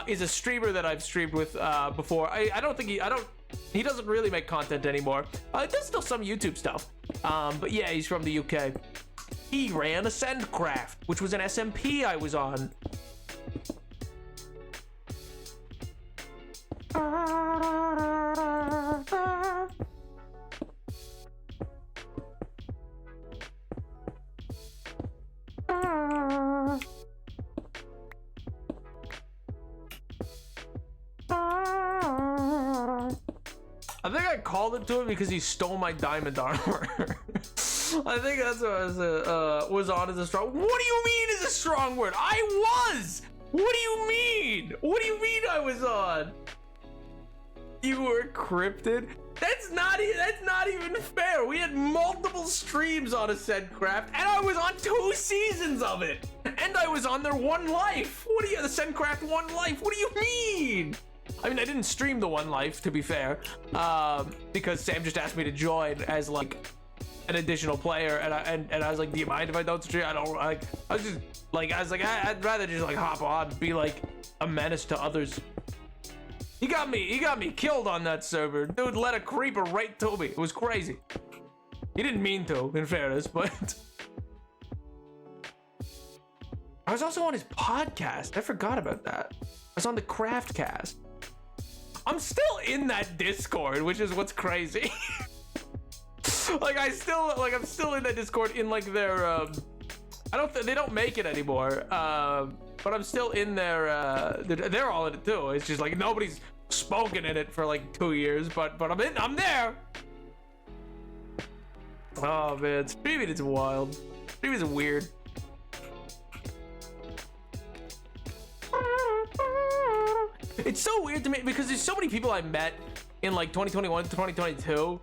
Speaker 2: is a streamer that I've streamed with before. I don't think he doesn't really make content anymore. He does still some YouTube stuff. But yeah, he's from the UK. He ran Ascendcraft, which was an SMP I was on. think I called it to him because he stole my diamond armor. I think that's what I was on as a strong. What do you mean is a strong word? I was. What do you mean? What do you mean I was on? You were cryptid. That's not even fair. We had multiple streams on Ascendcraft, and I was on 2 seasons of it, and I was on their One Life. What do you, the Ascendcraft One Life? What do you mean? I mean, I didn't stream the One Life, to be fair, because Sam just asked me to join as like an additional player, and I was like, do you mind if I don't stream? I don't like. I was like, I'd rather just like hop on, be like a menace to others. He got me killed on that server. Dude let a creeper right to me. It was crazy. He didn't mean to, in fairness, but I was also on his podcast. I forgot about that. I was on the Craftcast. I'm still in that Discord, which is what's crazy. I'm still in that Discord in like their they don't make it anymore. But I'm still in there. They're all in it too. It's just like nobody's spoken in it for like 2 years, but I'm there. Oh man, streaming is wild. Streaming is weird. It's so weird to me because there's so many people I met in like 2021 to 2022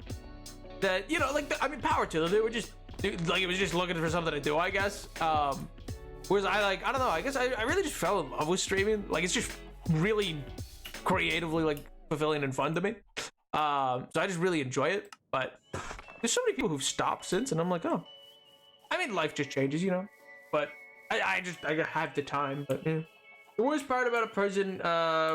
Speaker 2: that, you know, like, I mean, power to them. They were just like, it was just looking for something to do, I guess. Whereas I don't know, I guess I really just fell in love with streaming. Like, it's just really creatively like fulfilling and fun to me. So I just really enjoy it. But there's so many people who've stopped since, and I'm like, oh, I mean, life just changes, you know. But I have the time. But yeah. The worst part about a person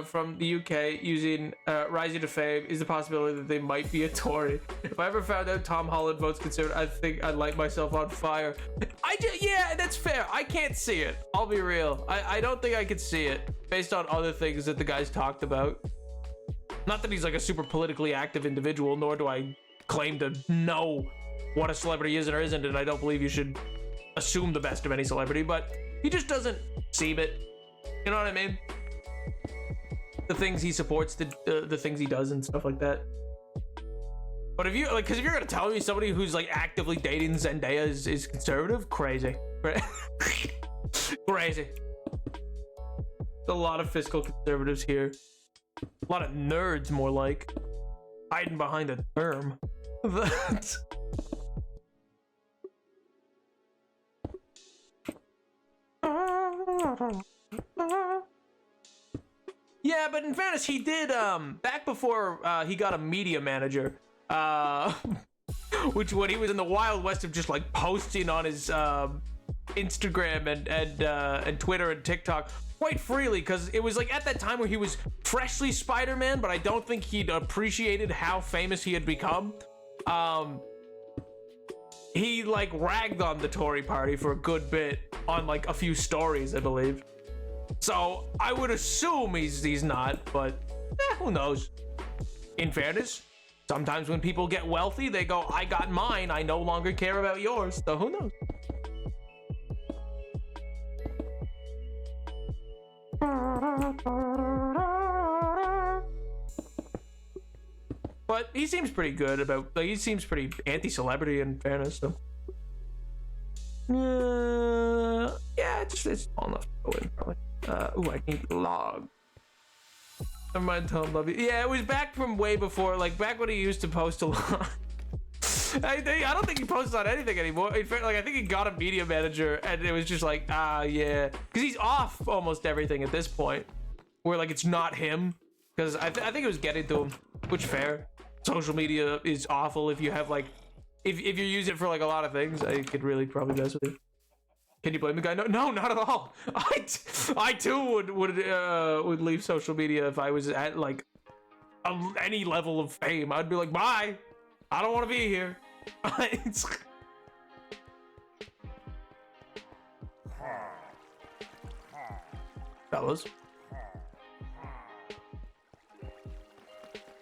Speaker 2: from the UK using Rising to Fame is the possibility that they might be a Tory. If I ever found out Tom Holland votes Conservative, I think I'd light myself on fire. Yeah, that's fair. I can't see it. I'll be real. I don't think I could see it based on other things that the guy's talked about. Not that he's like a super politically active individual, nor do I claim to know what a celebrity is or isn't, and I don't believe you should assume the best of any celebrity, but he just doesn't seem it. You know what I mean? The things he supports, the things he does and stuff like that. But if you like, because if you're gonna tell me somebody who's like actively dating Zendaya is conservative, crazy. Crazy. There's a lot of fiscal conservatives here. A lot of nerds, more like, hiding behind a term. Yeah, but in fairness, he did back before he got a media manager, which when he was in the Wild West of just like posting on his Instagram and Twitter and TikTok quite freely, because it was like at that time where he was freshly Spider-Man, but I don't think he'd appreciated how famous he had become. He like ragged on the Tory party for a good bit on like a few stories, I believe. So I would assume he's not, but who knows? In fairness, sometimes when people get wealthy, they go, I got mine, I no longer care about yours. So who knows? But he seems pretty good about, like, he seems pretty anti-celebrity in fairness, so. Yeah, it's all enough to go in, probably. Ooh, I need log. Never mind, Tom, love you. Yeah, it was back from way before, like back when he used to post a lot. I don't think he posts on anything anymore. In fact, like, I think he got a media manager, and it was just like, yeah, because he's off almost everything at this point, where like it's not him. Because I think it was getting to him, which fair. Social media is awful if you have like, if you use it for like a lot of things. I could really probably mess with it. Can you blame the guy? No, not at all. I too would leave social media if I was at like any level of fame. I'd be like, bye. I don't want to be here. Fellas.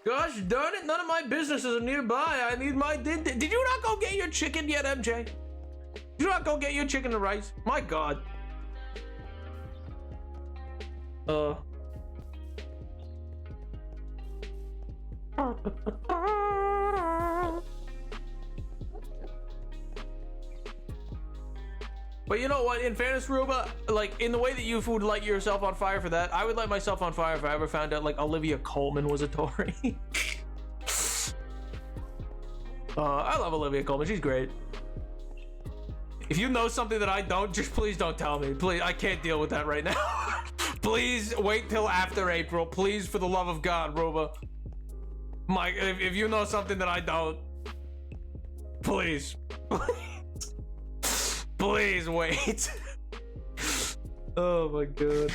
Speaker 2: Gosh darn it, none of my businesses are nearby. I need my... Did you not go get your chicken yet, MJ? Did you not go get your chicken and rice? My God. But you know what? In fairness, Ruba, like in the way that you would light yourself on fire for that, I would light myself on fire if I ever found out like Olivia Colman was a Tory. I love Olivia Colman. She's great. If you know something that I don't, just please don't tell me. Please, I can't deal with that right now. Please wait till after April. Please, for the love of God, Ruba. Mike, if you know something that I don't, please. Please wait. Oh my god.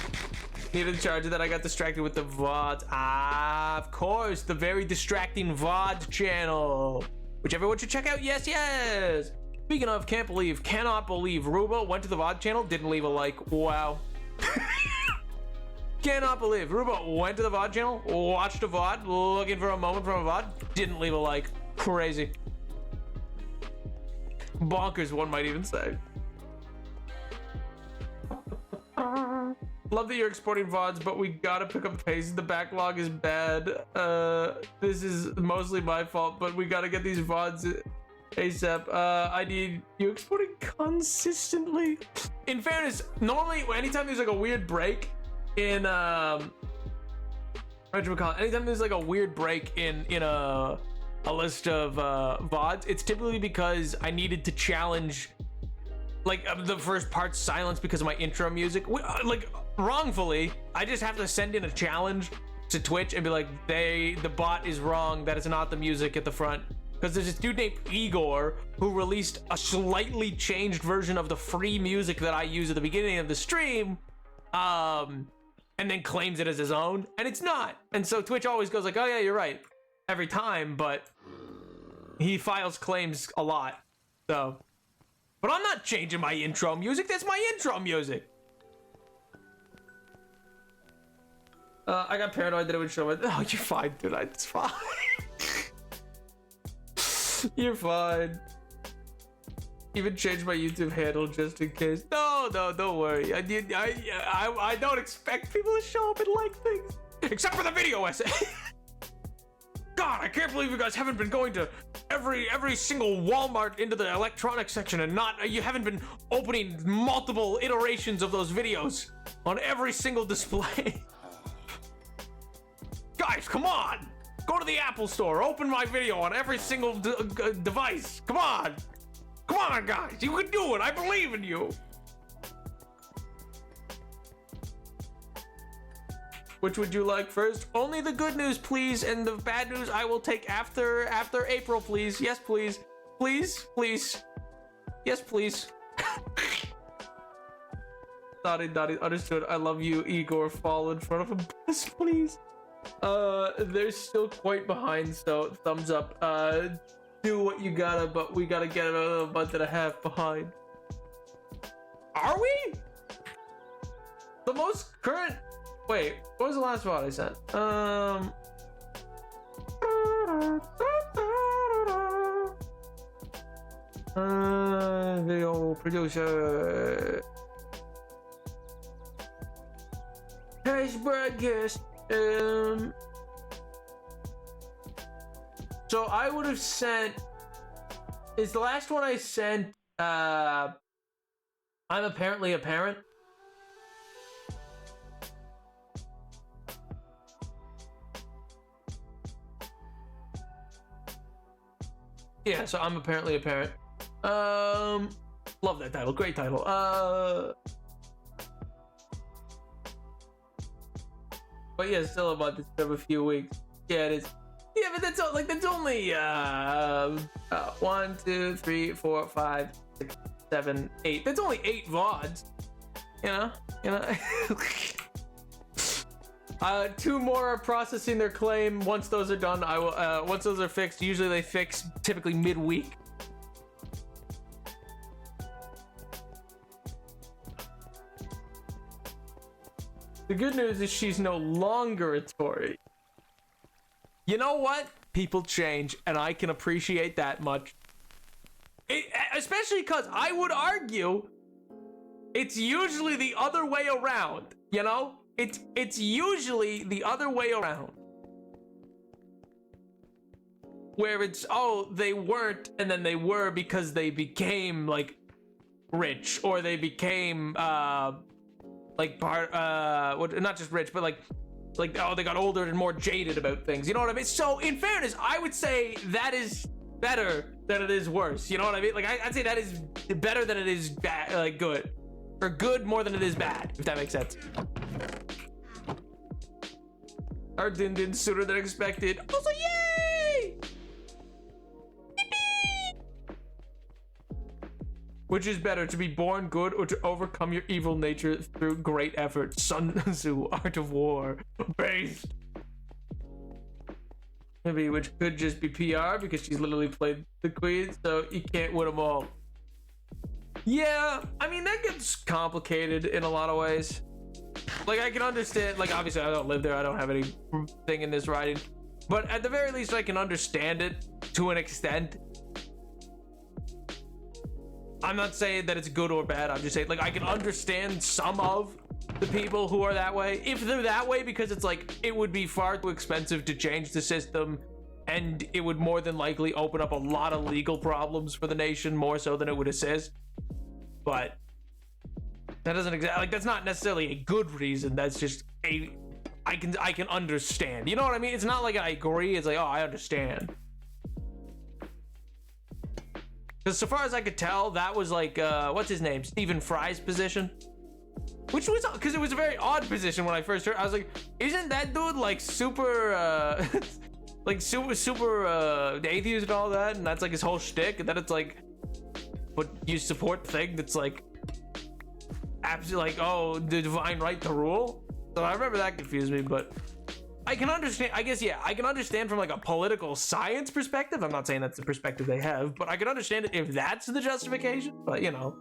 Speaker 2: Needed to charge that I got distracted with the VOD. Ah, of course, the very distracting VOD channel, which everyone should check out. Yes, yes. Speaking of, cannot believe Ruba went to the VOD channel, didn't leave a like. Wow. Cannot believe Ruba went to the VOD channel, watched a VOD, looking for a moment from a VOD, didn't leave a like. Crazy. Bonkers, one might even say. Love that you're exporting VODs, but we gotta pick up the pace. The backlog is bad. This is mostly my fault, but we gotta get these VODs ASAP. I need you exporting consistently. In fairness, normally anytime there's like a weird break in anytime there's like a weird break in a list of VODs, it's typically because I needed to challenge like the first part's silence because of my intro music. Like wrongfully, I just have to send in a challenge to Twitch and be like, the bot is wrong, that is not the music at the front. Because there's this dude named Igor who released a slightly changed version of the free music that I use at the beginning of the stream, and then claims it as his own, and it's not. And so Twitch always goes like, oh yeah, you're right, every time, but he files claims a lot. So, but I'm not changing my intro music, that's my intro music. I got paranoid that it would show it. Oh, you're fine, dude, it's fine. You're fine. Even changed my YouTube handle just in case. No, don't worry. I don't expect people to show up and like things, except for the video essay. God, I can't believe you guys haven't been going to every single Walmart into the electronics section and you haven't been opening multiple iterations of those videos on every single display. Guys, come on. Go to the Apple store, open my video on every single device. Come on. Come on, guys. You can do it. I believe in you. Which would you like first? Only the good news, please. And the bad news I will take after April, please. Yes, please. Please, please. Yes, please. Dotted, understood. I love you, Igor. Fall in front of him. Yes, please. They're still quite behind, so thumbs up. Do what you gotta, but we gotta get another month and a half behind. Are we? The most current. Wait, what was the last one I sent? Video producer. Hash broadcast. So I would have sent. Is the last one I sent? I'm apparently a parent. Yeah, so I'm apparently a parent. Love that title. Great title. But yeah, still a month instead of a few weeks. Yeah, it is. Yeah, but that's only 1, 2, 3, 4, 5, 6, 7, 8. That's only 8 VODs. You know. 2 more are processing their claim. Once those are done, I will. Once those are fixed, usually they fix typically midweek. The good news is she's no longer a Tory. You know what? People change, and I can appreciate that much. Especially because I would argue it's usually the other way around, you know? It's usually the other way around. Where it's, oh, they weren't, and then they were because they became, like, rich, or they became like part not just rich, but like oh, they got older and more jaded about things. You know what I mean? So in fairness, I would say that is better than it is worse. You know what I mean? Like I'd say that is better than it is bad, like good, or good more than it is bad, if that makes sense. Our din din sooner than expected. Also, yay! Which is better, to be born good or to overcome your evil nature through great effort? Sun Tzu, Art of War, based. Maybe, which could just be PR because she's literally played the queen, so you can't win them all. Yeah, I mean, that gets complicated in a lot of ways. Like, I can understand, like, obviously I don't live there, I don't have anything in this writing, but at the very least I can understand it to an extent. I'm not saying that it's good or bad, I'm just saying, like, I can understand some of the people who are that way, if they're that way, because it's like, it would be far too expensive to change the system, and it would more than likely open up a lot of legal problems for the nation, more so than it would assist. But that doesn't exactly, like, that's not necessarily a good reason, that's just I can understand, you know what I mean? It's not like I agree, it's like, oh, I understand. Because so far as I could tell, that was like, what's his name? Stephen Fry's position. Which was, because it was a very odd position when I first heard. I was like, isn't that dude like super, like super atheist and all that? And that's like his whole shtick. And then it's like, but you support the thing that's like, absolutely like, oh, the divine right to rule? So I remember that confused me, but I can understand, I guess, yeah, I can understand from like a political science perspective. I'm not saying that's the perspective they have, but I can understand it if that's the justification, but you know.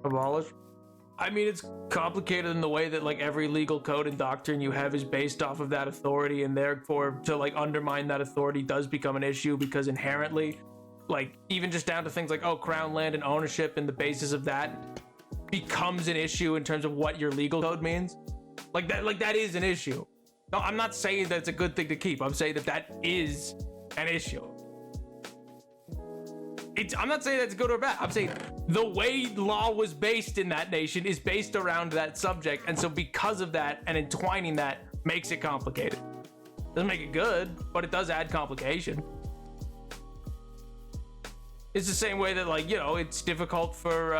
Speaker 2: Abolish. I mean, it's complicated in the way that like every legal code and doctrine you have is based off of that authority, and therefore to like undermine that authority does become an issue, because inherently, like even just down to things like, oh, crown land and ownership and the basis of that becomes an issue in terms of what your legal code means. Like that is an issue. No, I'm not saying that it's a good thing to keep. I'm saying that is an issue. I'm not saying that's good or bad. I'm saying the way law was based in that nation is based around that subject, and so because of that and entwining that makes it complicated. Doesn't make it good, but it does add complication. It's the same way that, like, you know, it's difficult for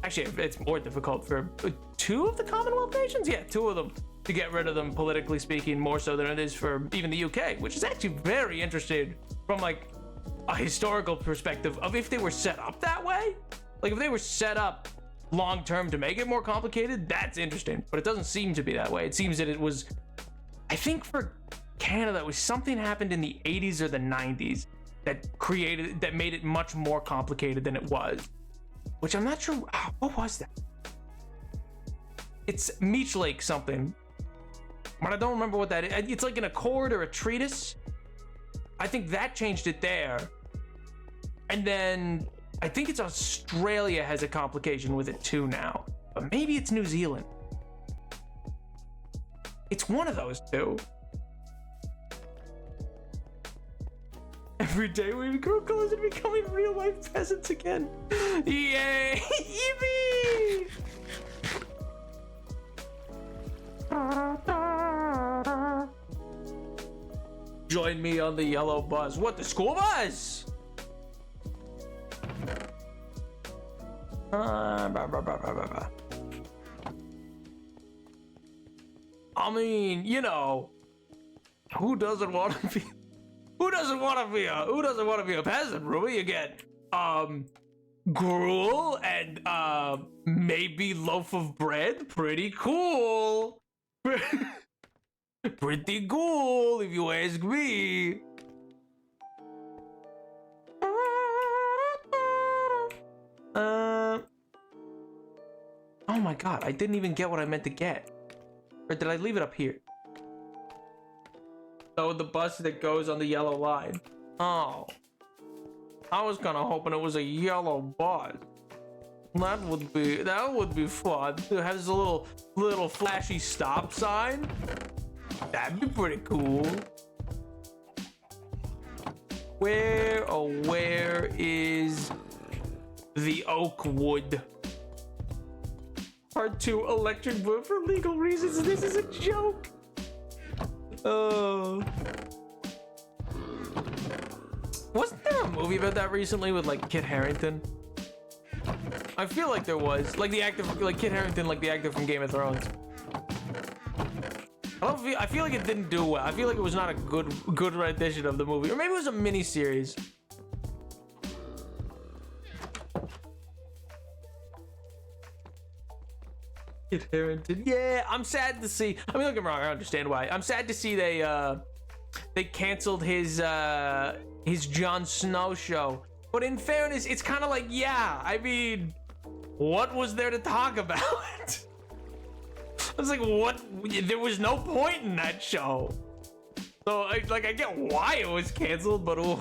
Speaker 2: actually, it's more difficult for 2 of the Commonwealth nations? Yeah, 2 of them, to get rid of them, politically speaking, more so than it is for even the UK, which is actually very interesting from, like, a historical perspective of if they were set up that way. Like, if they were set up long-term to make it more complicated, that's interesting. But it doesn't seem to be that way. It seems that it was, I think for Canada, it was something happened in the 80s or the 90s that made it much more complicated than it was. Which I'm not sure, what was that? It's Meech Lake something, but I don't remember what that is. It's like an accord or a treatise. I think that changed it there. And then I think it's Australia has a complication with it too now, but maybe it's New Zealand. It's one of those 2. Every day we grow closer to becoming real life peasants again. Yay! Yippee! Join me on the yellow bus. What, the school bus? I mean, you know, who doesn't want to be a peasant, Ruby? You get gruel and maybe loaf of bread. Pretty cool. Pretty cool, if you ask me. Oh my god, I didn't even get what I meant to get. Or did I leave it up here? Oh, the bus that goes on the yellow line. Oh. I was kind of hoping it was a yellow bus. That would be fun. It has a little flashy stop sign. That'd be pretty cool. Where is the oak wood? Part 2, electric boot for legal reasons. This is a joke. Oh. Wasn't there a movie about that recently with like Kit Harington? I feel like there was. Like the actor, like Kit Harington, like the actor from Game of Thrones. I feel like it didn't do well. I feel like it was not a good rendition of the movie. Or maybe it was a mini series. Kit Harington. Yeah, I'm sad to see. I mean, don't get me wrong, I understand why. I'm sad to see they canceled his Jon Snow show. But in fairness, it's kind of like, yeah, I mean, what was there to talk about? I was like, what? There was no point in that show. So, I get why it was canceled, but ooh.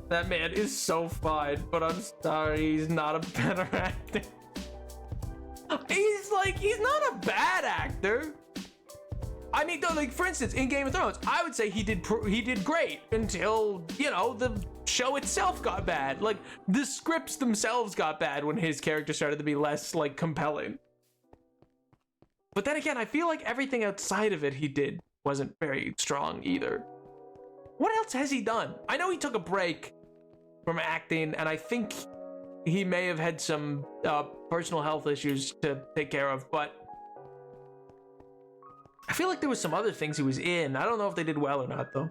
Speaker 2: That man is so fine, but I'm sorry, he's not a better actor. He's not a bad actor. I mean, though, like for instance, in Game of Thrones, I would say he did great until, you know, the show itself got bad. Like the scripts themselves got bad when his character started to be less like compelling. But then again, I feel like everything outside of it he did wasn't very strong either. What else has he done? I know he took a break from acting, and I think he may have had some personal health issues to take care of, but I feel like there was some other things he was in. I don't know if they did well or not, though.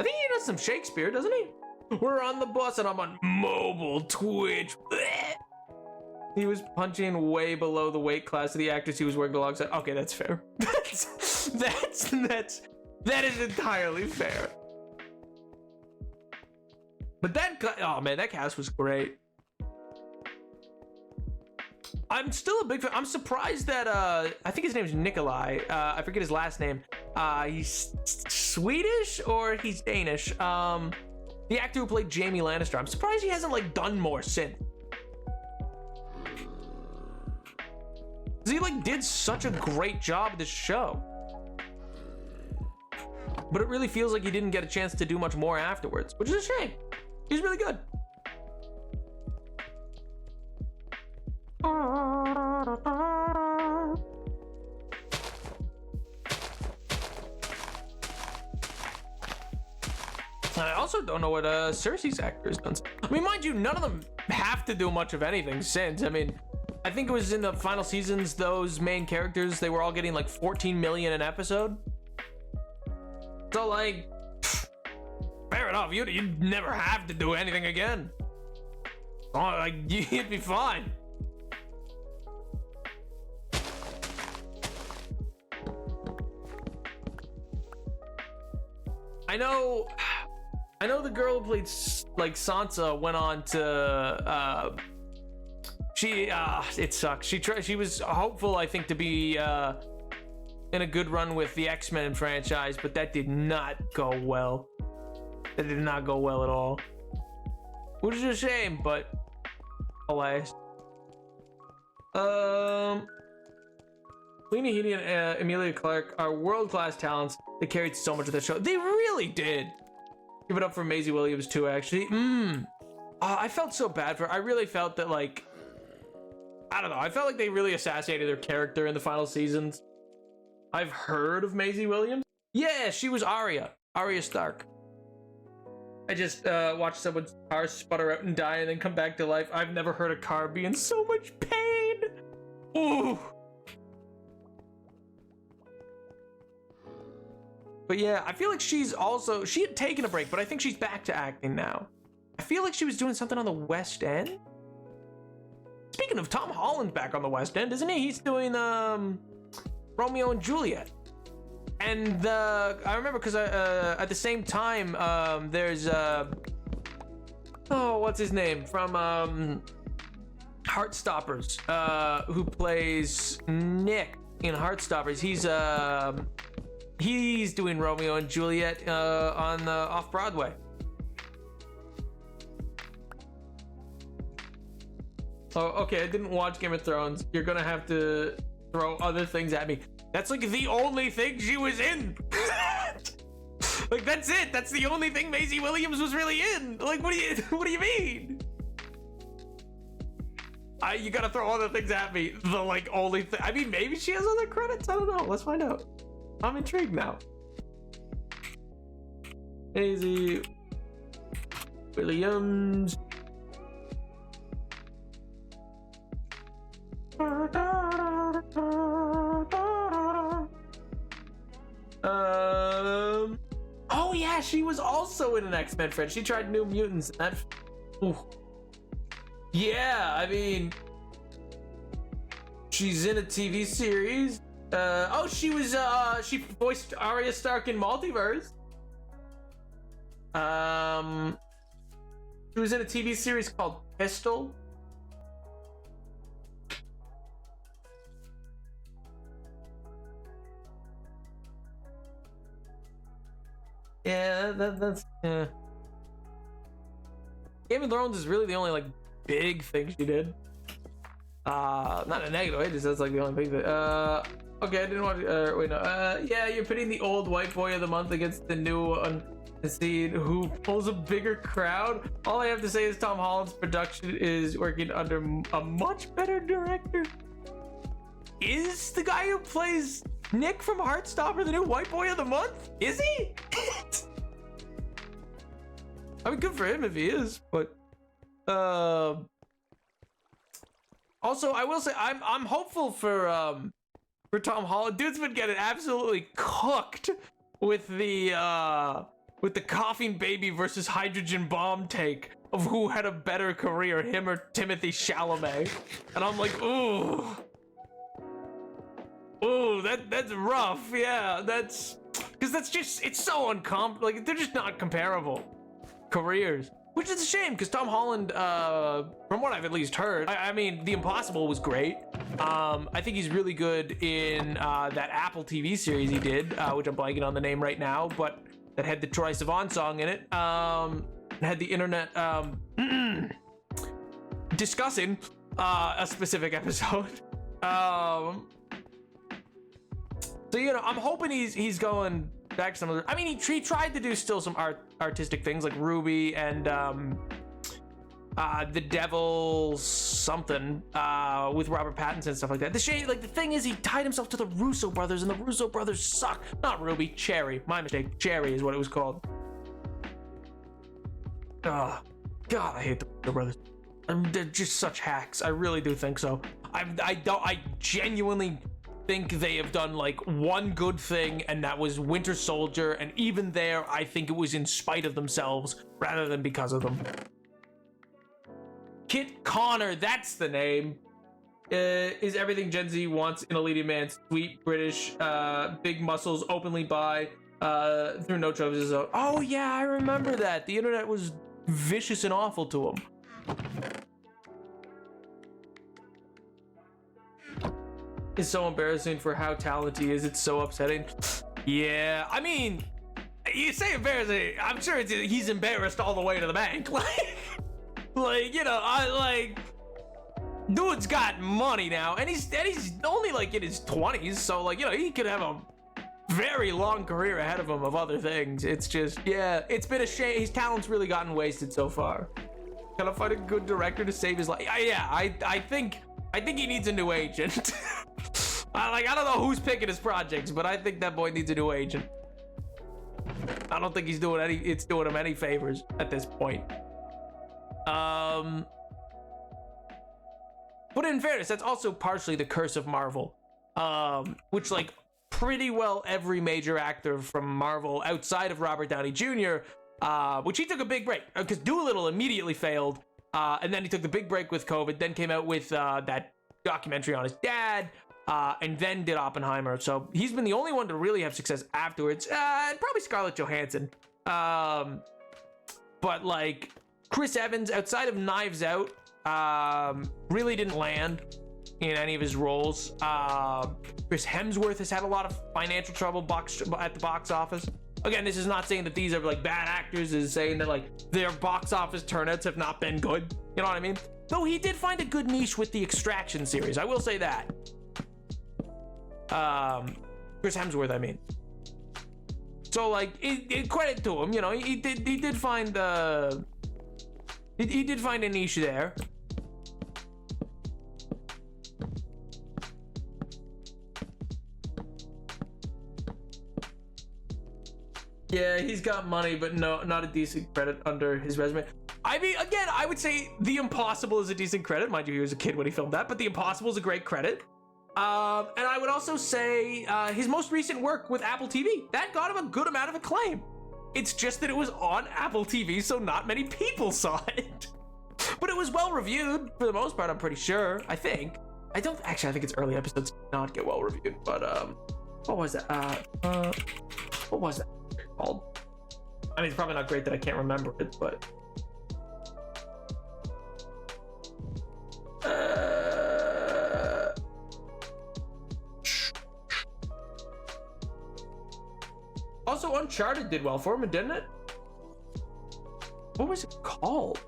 Speaker 2: I think he does some Shakespeare, doesn't he? We're on the bus and I'm on mobile Twitch. Blech. He was punching way below the weight class of the actors he was working alongside. Okay, that's fair. That is entirely fair. But oh man, that cast was great. I'm still a big fan. I'm surprised that I think his name is Nikolai. I forget his last name. He's Swedish or he's Danish. The actor who played Jaime Lannister. I'm surprised he hasn't like done more since. He like did such a great job of this show. But it really feels like he didn't get a chance to do much more afterwards, which is a shame. He's really good. I also don't know what Cersei's actor has done. I mean, mind you, none of them have to do much of anything since. I mean, I think it was in the final seasons, those main characters, they were all getting like 14 million an episode. So like, fair enough, you'd never have to do anything again. Oh, like, you'd be fine. I know the girl who played like Sansa went on to it sucks. She was hopeful, I think, to be in a good run with the X-Men franchise, but that did not go well. That did not go well at all. Which is a shame, but alas. Lena Headey and Emilia Clarke are world-class talents that carried so much of the show. They really did. Give it up for Maisie Williams too, actually. I felt so bad for her. I really felt that, like, I don't know. I felt like they really assassinated their character in the final seasons. I've heard of Maisie Williams. Yeah, she was Arya Stark. I just watched someone's car sputter out and die and then come back to life. I've never heard a car be in so much pain. Ooh. But yeah, I feel like she had taken a break, but I think she's back to acting now. I feel like she was doing something on the West End. Speaking of, Tom Holland's back on the West End, isn't he? He's doing Romeo and Juliet. And I remember because at the same time, there's what's his name from Heartstoppers, who plays Nick. in Heartstoppers. He's doing Romeo and Juliet on off Broadway. Oh, okay. I didn't watch Game of Thrones. You're gonna have to throw other things at me. That's like the only thing she was in. Like that's it. That's the only thing Maisie Williams was really in. Like what do you mean? You gotta throw other things at me. The like only thing. I mean, maybe she has other credits. I don't know. Let's find out. I'm intrigued now. Maisie Williams. Oh yeah, she was also in an X-Men friend. She tried New Mutants. Ooh. Yeah, I mean, she's in a TV series. She voiced Arya Stark in Multiverse. She was in a TV series called Pistol. Yeah, that's Game of Thrones is really the only like big thing she did. Not a negative way, just that's like the only big thing. Okay, I didn't want to. Wait, no. Yeah, you're pitting the old white boy of the month against the new one to see who pulls a bigger crowd. All I have to say is Tom Holland's production is working under a much better director. Is the guy who plays Nick from Heartstopper the new white boy of the month? Is he? I mean, good for him if he is, but also I will say I'm hopeful for Tom Holland. Dude's been getting absolutely cooked with the Coughing Baby versus Hydrogen Bomb take of who had a better career, him or Timothy Chalamet, and I'm like, ooh. Ooh, that's rough. Yeah, that's because that's just, it's so like they're just not comparable careers, which is a shame because Tom Holland, from what I've at least heard, I mean, The Impossible was great. I think he's really good in that Apple TV series he did, which I'm blanking on the name right now, but that had the Troye Sivan song in it. Had the internet discussing a specific episode. So, you know, I'm hoping he's going back to some other. I mean, he tried to do still some artistic things like Ruby and The Devil's something with Robert Pattinson and stuff like that. The thing is, he tied himself to the Russo brothers, and the Russo brothers suck. Not Ruby, Cherry. My mistake. Cherry is what it was called. Oh, God, I hate the Russo brothers. They're just such hacks. I really do think so. I genuinely think they have done like one good thing, and that was Winter Soldier, and even there I think it was in spite of themselves rather than because of them. Kit Connor, that's the name. Is everything Gen Z wants in a leading man. Sweet, British, big muscles, openly bi, through no choices. Oh yeah, I remember that. The internet was vicious and awful to him. Is so embarrassing for how talented he is. It's so upsetting. Yeah, I mean, you say embarrassing. I'm sure he's embarrassed all the way to the bank. Like, you know, dude's got money now, and he's only like in his 20s, so like, you know, he could have a very long career ahead of him of other things. It's just, yeah, it's been a shame. His talent's really gotten wasted so far. Gotta find a good director to save his life. I think he needs a new agent. I don't know who's picking his projects, but I think that boy needs a new agent. I don't think it's doing him any favors at this point. But in fairness, that's also partially the curse of Marvel, which like pretty well every major actor from Marvel outside of Robert Downey Jr., which he took a big break because Doolittle immediately failed, and then he took the big break with COVID, then came out with that documentary on his dad, and then did Oppenheimer. So he's been the only one to really have success afterwards, and probably Scarlett Johansson. But like Chris Evans, outside of Knives Out, really didn't land. in any of his roles. Chris Hemsworth has had a lot of financial trouble at the box office. Again, this is not saying that these are like bad actors. This is saying that like their box office turnouts have not been good. You know what I mean? Though he did find a good niche with the Extraction series. I will say that. Chris Hemsworth, I mean. So like, credit to him. You know, he did find he did find a niche there. Yeah, he's got money, but no, not a decent credit under his resume. I mean, again, I would say The Impossible is a decent credit. Mind you, he was a kid when he filmed that, but The Impossible is a great credit. And I would also say his most recent work with Apple TV, that got him a good amount of acclaim. It's just that it was on Apple TV, so not many people saw it. But it was well reviewed for the most part, I'm pretty sure. I think. I think its early episodes did not get well reviewed, but what was that? What was that called? I mean, it's probably not great that I can't remember it, but also Uncharted did well for him, didn't it? What was it called?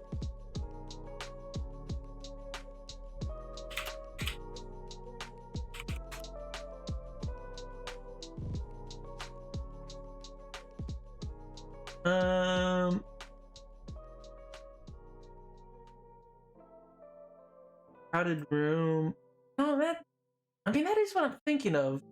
Speaker 2: Crowded Room. No, that is what I'm thinking of.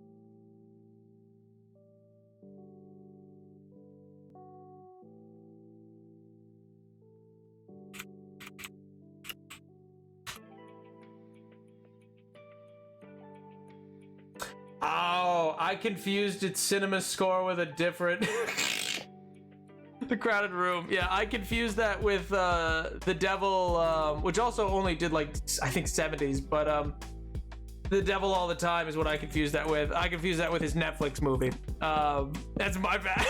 Speaker 2: Oh, I confused its cinema score with a different The Crowded Room. Yeah, I confused that with The Devil, which also only did like, I think 70s, but The Devil All the Time is what I confused that with. I confused that with his Netflix movie. That's my bad.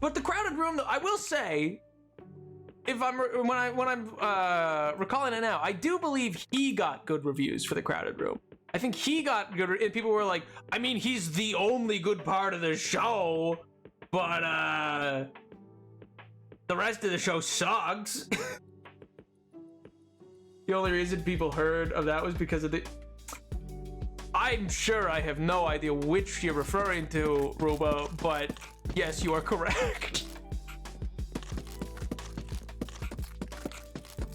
Speaker 2: But The Crowded Room, though, I will say, when I'm recalling it now, I do believe he got good reviews for The Crowded Room. I think he got good, and people were like, I mean, he's the only good part of the show, but the rest of the show sucks. The only reason people heard of that was because of the... I'm sure I have no idea which you're referring to, Rubo, but yes, you are correct.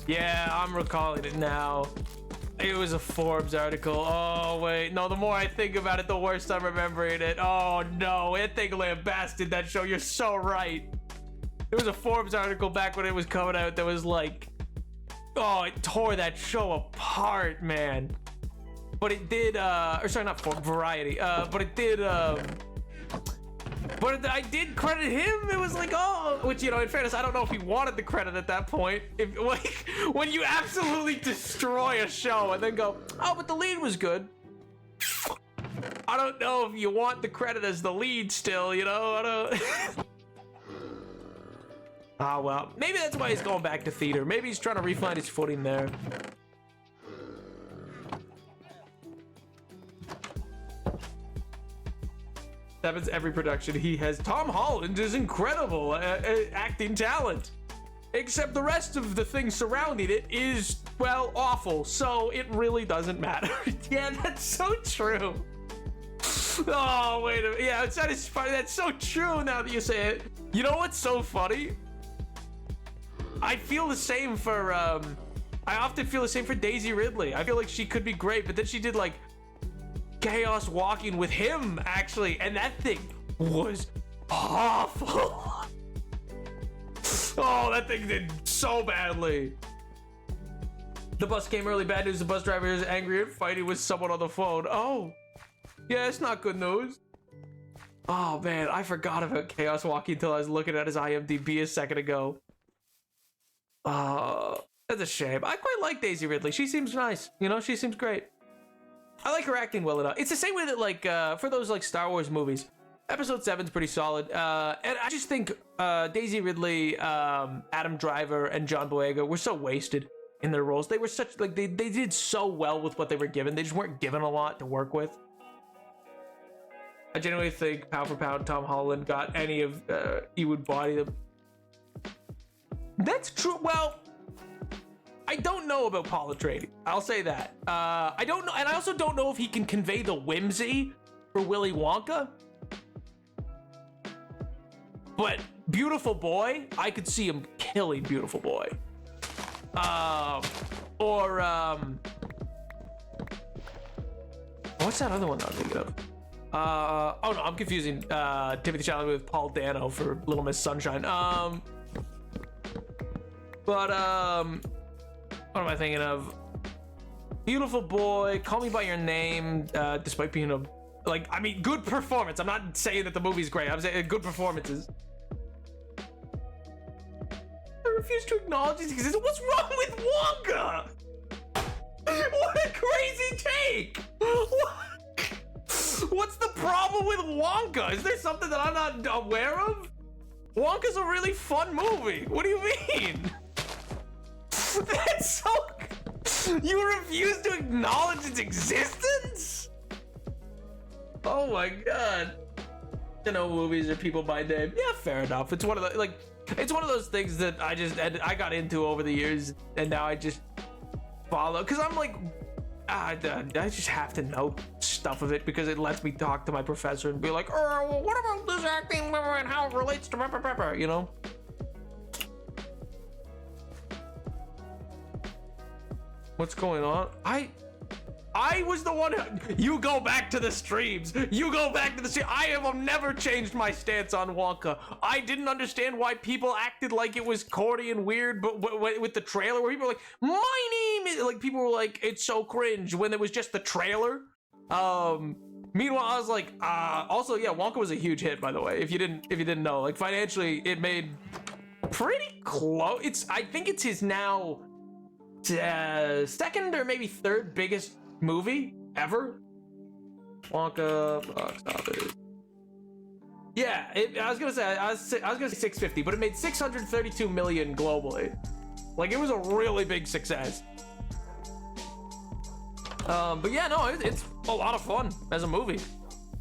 Speaker 2: Yeah, I'm recalling it now. It was a Forbes article. Oh, wait. No, the more I think about it, the worse I'm remembering it. Oh, no. That thing lambasted that show. You're so right. It was a Forbes article back when it was coming out that was like... Oh, it tore that show apart, man. But it did, or sorry, not Forbes, Variety. But it did, but I did credit him. It was like, oh, which, you know, in fairness, I don't know if he wanted the credit at that point. If, like, when you absolutely destroy a show and then go, oh, but the lead was good. I don't know if you want the credit as the lead still, you know? I don't... Ah, well, maybe that's why he's going back to theater. Maybe he's trying to refine his footing there. Happens every production he has. Tom Holland is incredible acting talent, except the rest of the things surrounding it is, well, awful, so it really doesn't matter. Yeah, that's so true. Oh, wait a minute. Yeah, that is funny. That's so true now that you say it. You know what's so funny? I feel the same for I often feel the same for Daisy Ridley. I feel like she could be great, but then she did like Chaos Walking with him, actually, and that thing was awful. Oh, that thing did so badly. The bus came early. Bad news, the bus driver is angry and fighting with someone on the phone. Oh, yeah, it's not good news. Oh, man, I forgot about Chaos Walking until I was looking at his IMDb a second ago. That's a shame. I quite like Daisy Ridley. She seems nice. You know, she seems great. I like her acting well enough. It's the same way that, like, for those, like, Star Wars movies, Episode 7's pretty solid. And I just think Daisy Ridley, Adam Driver, and John Boyega were so wasted in their roles. They were such, like, they did so well with what they were given. They just weren't given a lot to work with. I genuinely think, pound for pound, Tom Holland got any of he would body them. That's true. Well, I don't know about Paul Atreides. I'll say that. I don't know, and I also don't know if he can convey the whimsy for Willy Wonka. But Beautiful Boy, I could see him killing Beautiful Boy. What's that other one I'm thinking of? Oh no, I'm confusing Timothy Chalamet with Paul Dano for Little Miss Sunshine. What am I thinking of? Beautiful Boy, Call Me by Your Name, despite being a, like, I mean, good performance. I'm not saying that the movie's great. I'm saying good performances. I refuse to acknowledge his existence. What's wrong with Wonka? What a crazy take! What's the problem with Wonka? Is there something that I'm not aware of? Wonka's a really fun movie. What do you mean? That's so... You refuse to acknowledge its existence? Oh my god. You know, movies are people by name. Yeah, fair enough. It's one of the, like, it's one of those things that I got into over the years, and now I just follow, because I'm like, I just have to know stuff of it because it lets me talk to my professor and be like, oh, well, what about this acting and how it relates to pepper, you know? What's going on? I was the one who, you go back to the streams. You go back to the stream. I have never changed my stance on Wonka. I didn't understand why people acted like it was corny and weird, but with the trailer where people were like, my name is, like, people were like, it's so cringe when it was just the trailer. Meanwhile, I was like, also, yeah, Wonka was a huge hit, by the way. If you didn't know, like, financially, it made pretty close. I think it's his now second or maybe third biggest movie ever. Wonka box office. Yeah, I was gonna say 650, but it made 632 million globally. Like, it was a really big success. But yeah, no, it's a lot of fun as a movie.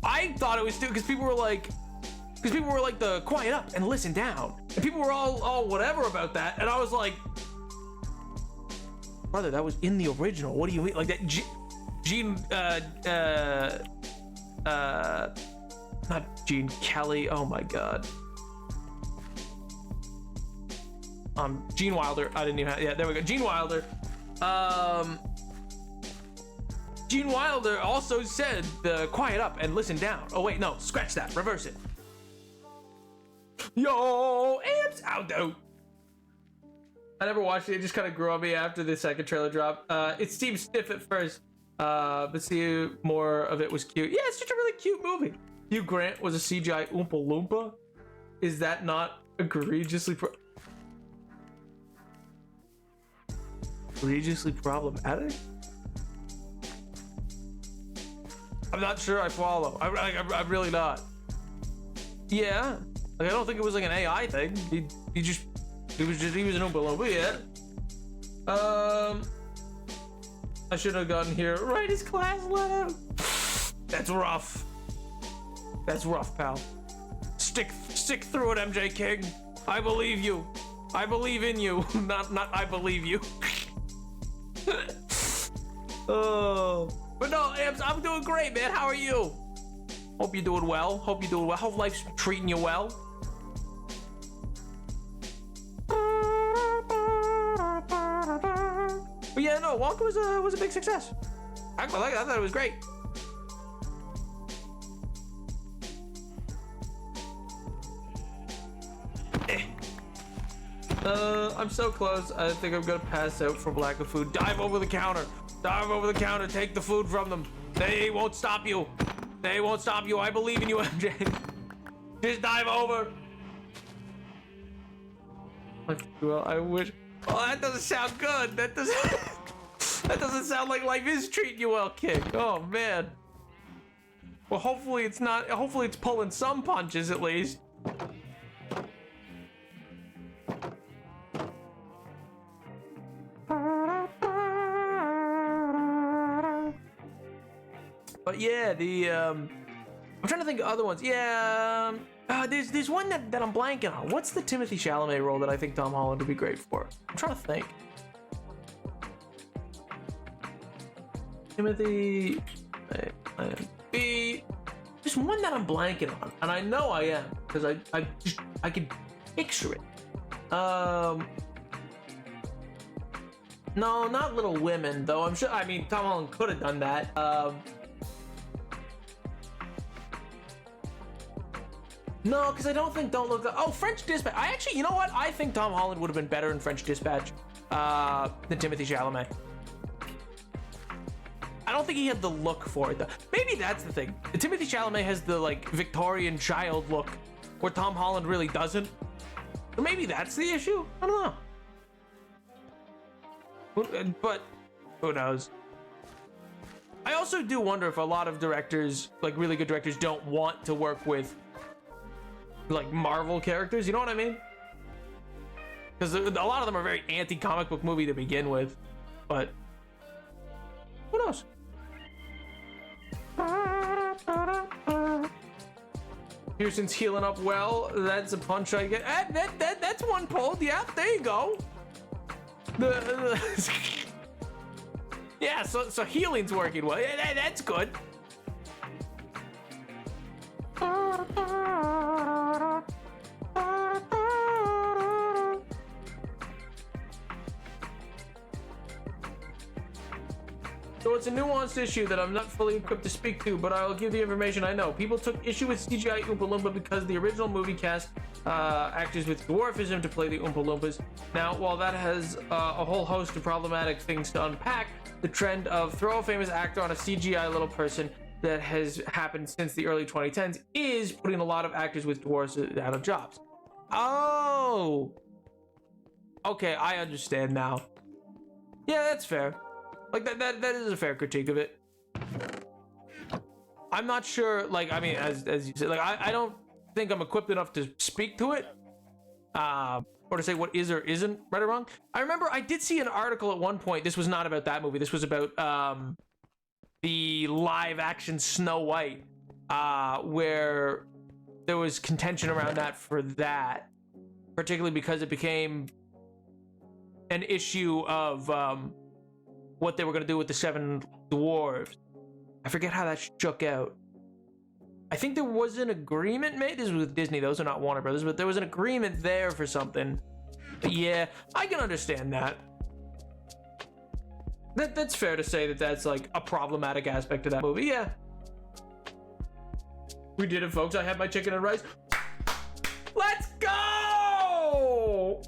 Speaker 2: I thought it was too, because people were like the quiet up and listen down, and people were all whatever about that, and I was like, brother, that was in the original. What do you mean? Like that? Not Gene Kelly. Oh my god. Gene Wilder. I didn't even have, yeah, there we go. Gene Wilder. Gene Wilder also said the quiet up and listen down. Oh wait, no, scratch that. Reverse it. Yo, amps out though. I never watched it. It just kind of grew on me after the second trailer drop. It seemed stiff at first, but see, more of it was cute. Yeah, it's just a really cute movie. Hugh Grant was a CGI Oompa Loompa. Is that not egregiously problematic? I'm not sure I follow. I'm really not. Yeah, like, I don't think it was like an AI thing. He was an Oompa Loompa, yeah. I should have gotten here right as class let out. That's rough. That's rough, pal. Stick through it, MJ King. I believe you. I believe in you. Not I believe you. Oh. But no, Amps, I'm doing great, man. How are you? Hope you're doing well. Hope life's treating you well. But yeah, no, Wonka was a big success. I quite like it. I thought it was great. I'm so close. I think I'm gonna pass out from lack of food. Dive over the counter. Dive over the counter. Take the food from them. They won't stop you. They won't stop you. I believe in you, MJ. Just dive over. Well, I wish. Oh, that doesn't sound good. That doesn't sound like life is treating you well, kid. Oh man. Well, hopefully it's not. Hopefully it's pulling some punches at least. But yeah, I'm trying to think of other ones. Yeah, there's one that I'm blanking on. What's the Timothy Chalamet role that I think Tom Holland would be great for? I'm trying to think. Timothy, there's one that I'm blanking on, and I know I am because I can picture it. No, not Little Women though. I'm sure. I mean, Tom Holland could have done that. No, because I don't think Don't Look Up. Oh, French Dispatch. I actually, you know what? I think Tom Holland would have been better in French Dispatch than Timothy Chalamet. I don't think he had the look for it though. Maybe that's the thing. Timothy Chalamet has the like Victorian child look, where Tom Holland really doesn't. So maybe that's the issue. I don't know. But who knows? I also do wonder if a lot of directors, like really good directors, don't want to work with like Marvel characters. You know what I mean? Because a lot of them are very anti-comic book movie to begin with. But who knows? Pearson's healing up well. That's a punch I get. That's one pulled. Yeah, there you go. Yeah, so healing's working well. Yeah, that's good. So it's a nuanced issue that I'm not fully equipped to speak to, but I'll give the information I know. People took issue with CGI Oompa Loompa because the original movie cast actors with dwarfism to play the Oompa Loompas. Now, while that has a whole host of problematic things to unpack, the trend of throw a famous actor on a CGI little person that has happened since the early 2010s is putting a lot of actors with dwarfs out of jobs. Oh! Okay, I understand now. Yeah, that's fair. Like that is a fair critique of it. I'm not sure, like, I mean, as you said, like, I don't think I'm equipped enough to speak to it, or to say what is or isn't right or wrong. I remember I did see an article at one point. This was not about that movie. This was about the live action Snow White, where there was contention around that for that, particularly because it became an issue of what they were going to do with the 7 dwarves. I forget how that shook out. I think there was an agreement made. This was with Disney. Those are not Warner Brothers, but there was an agreement there for something. But yeah, I can understand that. That's fair to say that that's like a problematic aspect of that movie. Yeah. We did it, folks. I had my chicken and rice. Let's go!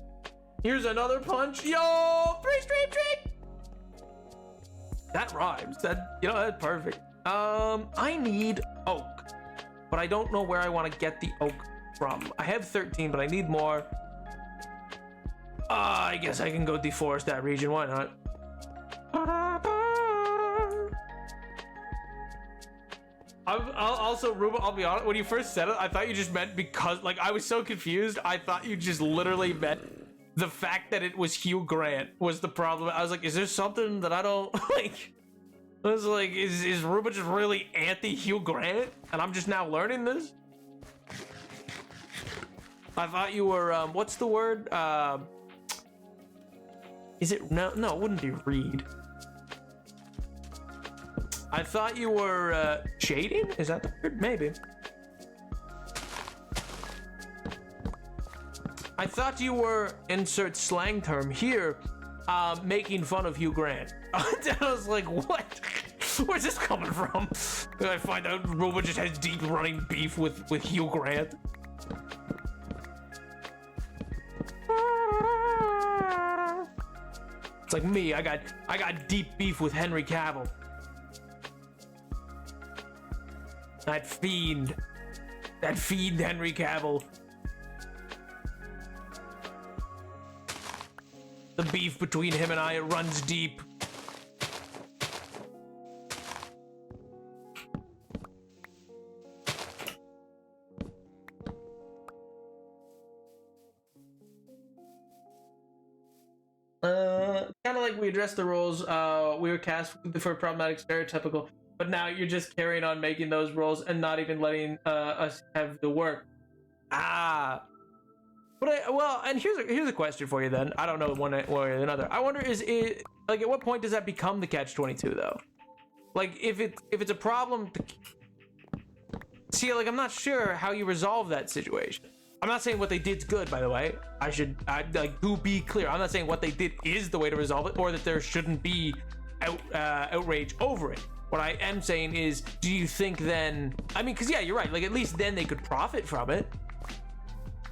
Speaker 2: Here's another punch. Yo, 3 stream trick. That rhymes. That, you know, that's perfect. I need oak, but I don't know where I want to get the oak from. I have 13, but I need more. I guess I can go deforest that region. Why not? I'll also, Ruba, I'll be honest, when you first said it, I thought you just meant because, like, I was so confused. I thought you just literally meant the fact that it was Hugh Grant was the problem. I was like, is there something that I don't like? I was like, is Ruba just really anti Hugh Grant? And I'm just now learning this? I thought you were, what's the word? Is it, no, it wouldn't be Reed. I thought you were, shading? Is that the word? Maybe. I thought you were, insert slang term here, making fun of Hugh Grant. I was like, what? Where's this coming from? And I find out Ruba just has deep running beef with Hugh Grant. It's like me, I got deep beef with Henry Cavill. That fiend Henry Cavill. The beef between him and I, it runs deep. like we addressed the roles we were cast for problematic stereotypical, but now you're just carrying on making those roles and not even letting us have the work. Well, and here's a question for you then. I don't know one way or another. I wonder, is it like, at what point does that become the catch-22 though? Like, if it's a problem see, like, I'm not sure how you resolve that situation. I'm not saying what they did's good, by the way. I like, do be clear. I'm not saying what they did is the way to resolve it, or that there shouldn't be outrage over it. What I am saying is, do you think then, I mean, because yeah, you're right, like, at least then they could profit from it,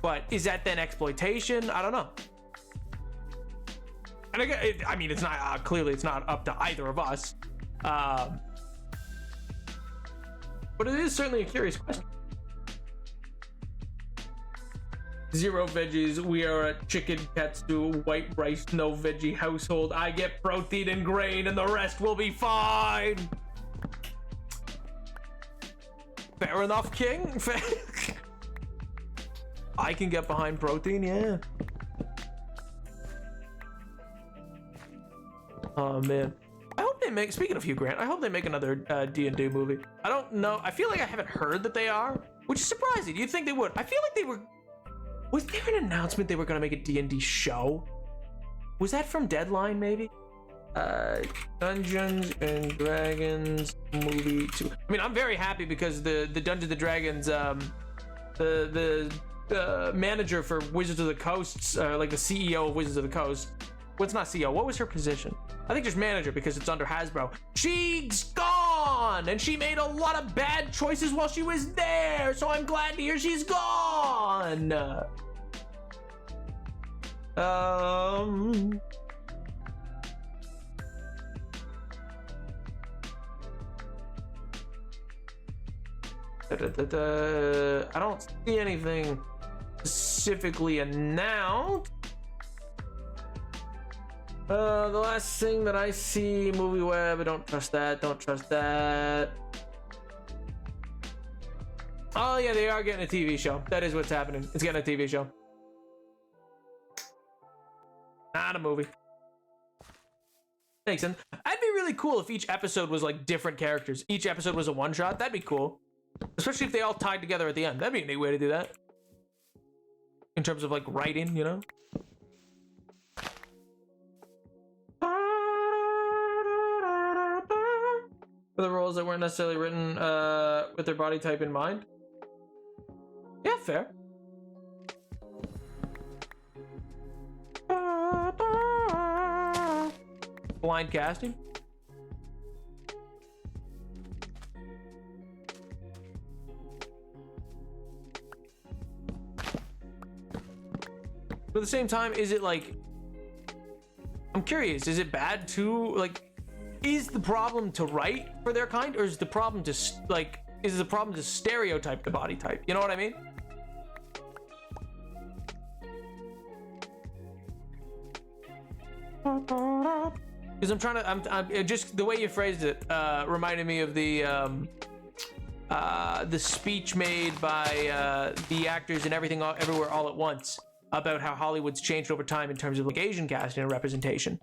Speaker 2: but is that then exploitation? I don't know. And I mean, it's not clearly it's not up to either of us, but it is certainly a curious question. Zero veggies. We are a chicken katsu, white rice, no veggie household. I get protein and grain, and the rest will be fine. Fair enough, King. I can get behind protein, yeah. Oh man, I hope they make. Speaking of Hugh Grant, I hope they make another D&D movie. I don't know. I feel like I haven't heard that they are, which is surprising. You'd think they would. I feel like they were. Was there an announcement they were gonna make a D&D show? Was that from Deadline, maybe? Dungeons and Dragons movie 2. I mean, I'm very happy because the Dungeons and Dragons, the manager for Wizards of the Coast, like the CEO of Wizards of the Coast. Well, it's not CEO. What was her position? I think just manager because it's under Hasbro. She's gone, and she made a lot of bad choices while she was there. So I'm glad to hear she's gone. I don't see anything specifically announced. The last thing that I see, Movie Web, I don't trust that, don't trust that. Oh yeah, they are getting a TV show. That is what's happening. It's getting a TV show. Not a movie. Makes sense. That'd be really cool if each episode was like different characters. Each episode was a one-shot. That'd be cool. Especially if they all tied together at the end. That'd be a neat way to do that. In terms of like writing, you know? For the roles that weren't necessarily written with their body type in mind. Yeah, fair. Blind casting. But at the same time, is it like, I'm curious, is it bad to like, is the problem to write for their kind, or is the problem to like, is the problem to stereotype the body type? You know what I mean? Because I'm trying to, I'm just the way you phrased it reminded me of the speech made by the actors in Everything Everywhere All at Once about how Hollywood's changed over time in terms of like Asian casting and representation,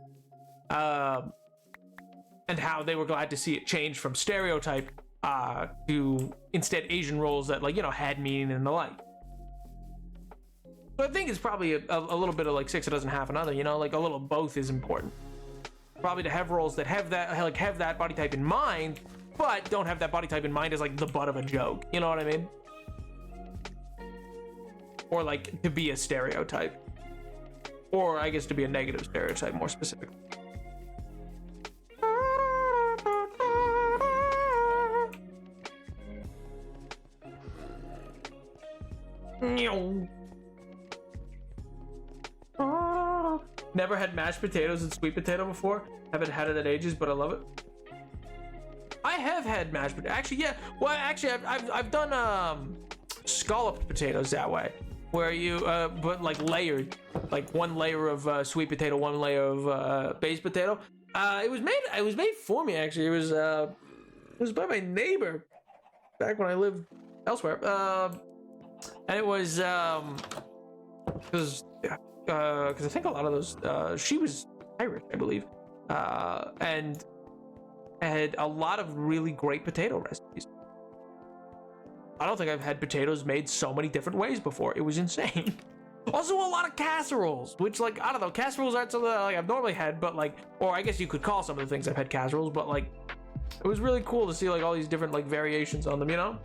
Speaker 2: and how they were glad to see it change from stereotype to instead Asian roles that, like, you know, had meaning and the like. So I think it's probably a little bit of like six a dozen half another, you know, like a little both is important. Probably to have roles that have that, like, have that body type in mind, but don't have that body type in mind as like the butt of a joke. You know what I mean? Or like to be a stereotype, or I guess to be a negative stereotype more specifically. Never had mashed potatoes and sweet potato before. Haven't had it at ages, but I love it. I have had mashed potatoes. Actually, yeah. Well, actually, I've done scalloped potatoes that way, where you but like layered, like one layer of sweet potato, one layer of baked potato. It was made for me actually. It was by my neighbor back when I lived elsewhere. And it was because I think a lot of those she was Irish, I believe. and had a lot of really great potato recipes. I don't think I've had potatoes made so many different ways before. It was insane. Also, a lot of casseroles, which, like, I don't know, casseroles aren't something that, like, I've normally had, but, like, or I guess you could call some of the things I've had casseroles, but, like, it was really cool to see, like, all these different, like, variations on them, you know?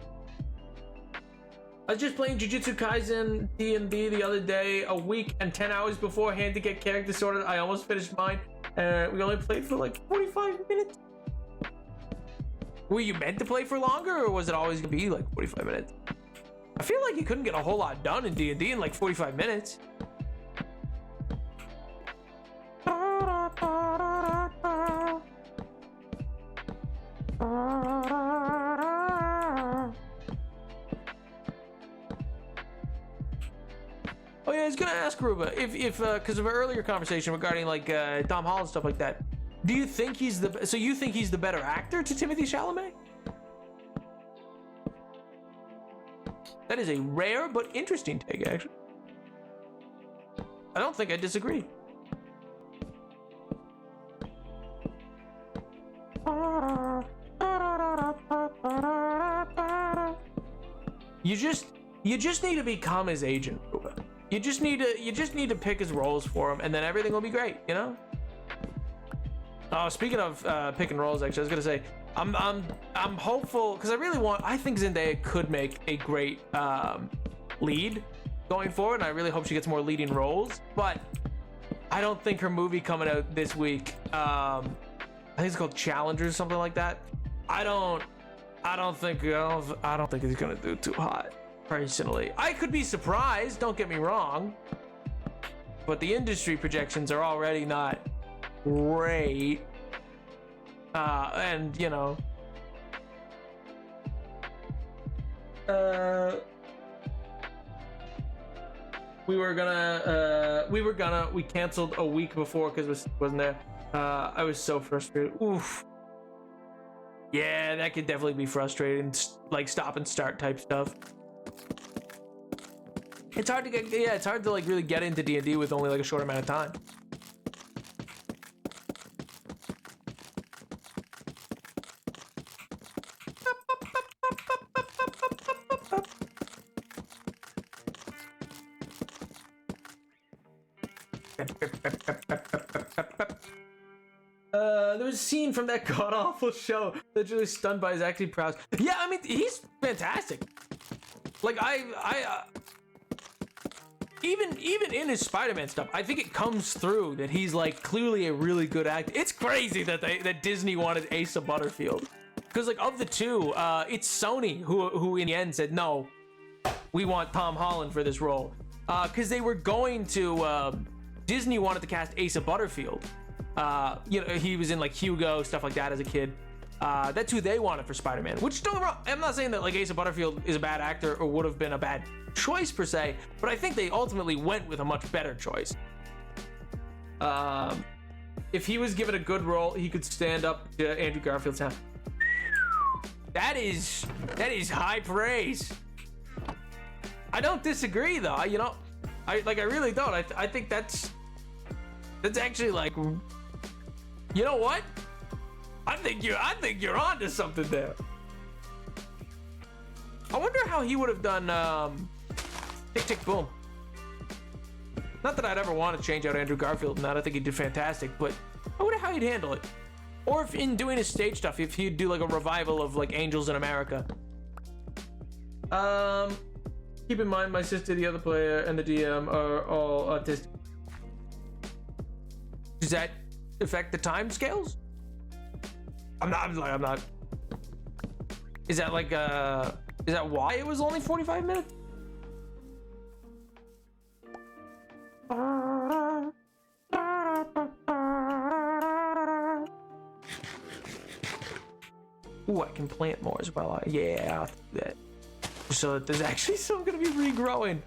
Speaker 2: I was just playing Jujutsu Kaisen D&D the other day, a week and 10 hours beforehand to get character sorted. I almost finished mine, and we only played for, like, 45 minutes. Were you meant to play for longer, or was it always gonna be, like, 45 minutes? I feel like you couldn't get a whole lot done in D&D in like 45 minutes. Oh yeah, I was gonna ask Ruba if because of our earlier conversation regarding like Tom Holland and stuff like that. Do you think he's you think he's the better actor to Timothée Chalamet? That is a rare but interesting take, actually. I don't think I disagree. You just need to become his agent, Ruba. You just need to pick his roles for him, and then everything will be great, you know? Oh, speaking of picking roles, actually, I was gonna say, I'm hopeful because I think Zendaya could make a great lead going forward, and I really hope she gets more leading roles. But I don't think her movie coming out this week, I think it's called Challengers, something like that. I don't think it's gonna do too hot. Personally, I could be surprised. Don't get me wrong, but the industry projections are already not great. And you know, we canceled a week before because it wasn't there. I was so frustrated. Oof. Yeah, that could definitely be frustrating, like stop and start type stuff. It's hard to like really get into D&D with only like a short amount of time. There was a scene from that god-awful show that really stunned by his acting prowess. Yeah, I mean, he's fantastic. Like, even in his Spider-Man stuff, I think it comes through that he's, like, clearly a really good actor. It's crazy that Disney wanted Asa Butterfield. Because, like, of the two, it's Sony who in the end said, no, we want Tom Holland for this role. Because they were going to... Disney wanted to cast Asa Butterfield. You know, he was in like Hugo, stuff like that as a kid. That's who they wanted for Spider-Man. Which, don't get me wrong, I'm not saying that like Asa Butterfield is a bad actor or would have been a bad choice per se, but I think they ultimately went with a much better choice. If he was given a good role, he could stand up to Andrew Garfield's hand. That is high praise. I don't disagree though. You know, I really don't. I think that's actually like, you know what? I think you're onto something there. I wonder how he would have done Tick Tick Boom. Not that I'd ever want to change out Andrew Garfield in that. I think he did fantastic, but I wonder how he'd handle it. Or if in doing his stage stuff, if he'd do like a revival of like Angels in America. Keep in mind, my sister, the other player, and the DM are all autistic. Does that affect the time scales? I'm not. Is that like is that why it was only 45 minutes? Ooh, I can plant more as well. Yeah, I'll do that. So that there's actually some gonna be regrowing.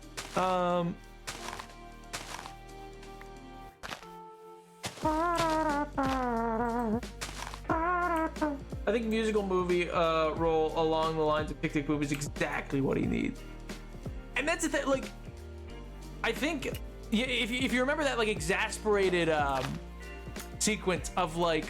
Speaker 2: I think musical movie role along the lines of Tick Tick Boom is exactly what he needs. And that's the thing, like, I think if you remember that like exasperated sequence of like,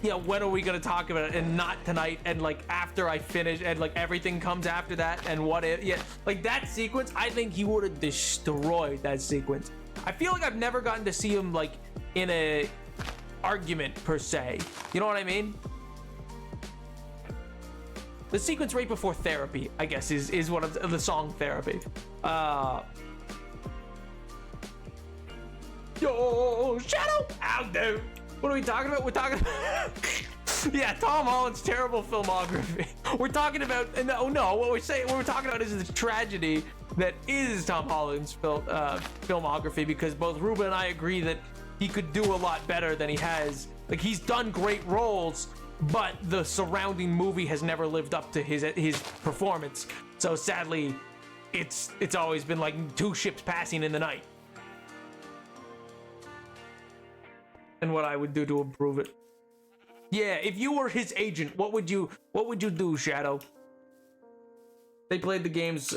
Speaker 2: yeah, when are we gonna talk about it, and not tonight, and like after I finish, and like everything comes after that, and what if, yeah, like that sequence, I think he would have destroyed that sequence. I feel like I've never gotten to see him like in a argument per se. You know what I mean? The sequence right before Therapy, I guess, is one of the song Therapy. Yo, Shadow out there. What are we talking about? We're talking about yeah, Tom Holland's terrible filmography. We're talking about no, what we're talking about is the tragedy that is Tom Holland's filmography, because both Ruben and I agree that he could do a lot better than he has. Like, he's done great roles, but the surrounding movie has never lived up to his performance. So sadly, it's always been like two ships passing in the night. And what I would do to improve it. Yeah, if you were his agent, what would you do, Shadow? They played the games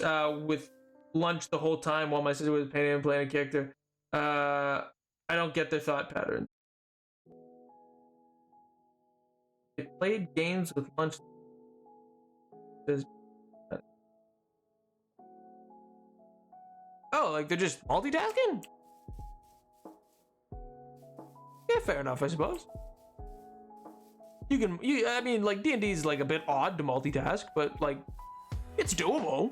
Speaker 2: with lunch the whole time while my sister was painting and playing a character. I don't get their thought pattern. They played games with lunch. Oh, like they're just multitasking? Yeah, fair enough, I suppose. I mean, like, D&D is like a bit odd to multitask, but like, it's doable.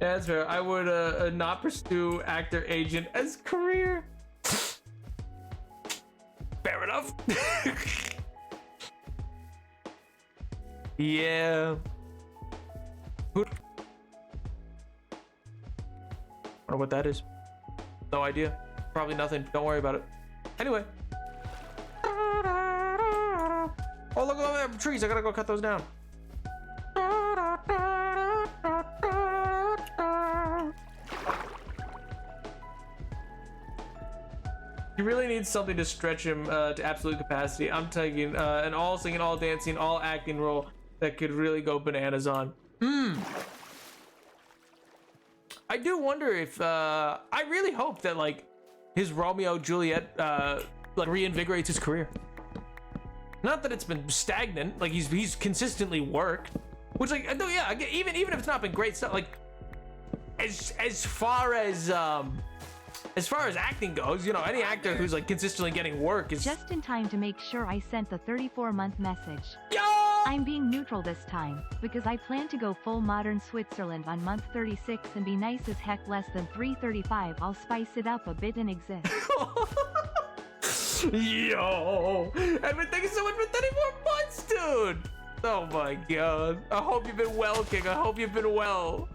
Speaker 2: Yeah, that's fair. I would not pursue actor agent as career. Fair enough. Yeah. Wonder what that is. No idea. Probably nothing. Don't worry about it. Anyway. Oh, look at the trees. I gotta go cut those down. He really needs something to stretch him to absolute capacity. I'm taking an all singing, all dancing, all acting role that could really go bananas on. I do wonder if I really hope that like his Romeo Juliet like reinvigorates his career. Not that it's been stagnant, like he's consistently worked, which like yeah, even if it's not been great stuff, like as far as acting goes, you know, any actor who's like consistently getting work is
Speaker 1: just in time to make sure I sent the 34-month message.
Speaker 2: Yo!
Speaker 1: I'm being neutral this time, because I plan to go full modern Switzerland on month 36 and be nice as heck less than 335. I'll spice it up a bit and exist.
Speaker 2: Yo! Edwin, thank you so much for 34 months, dude! Oh my god. I hope you've been well, King. I hope you've been well.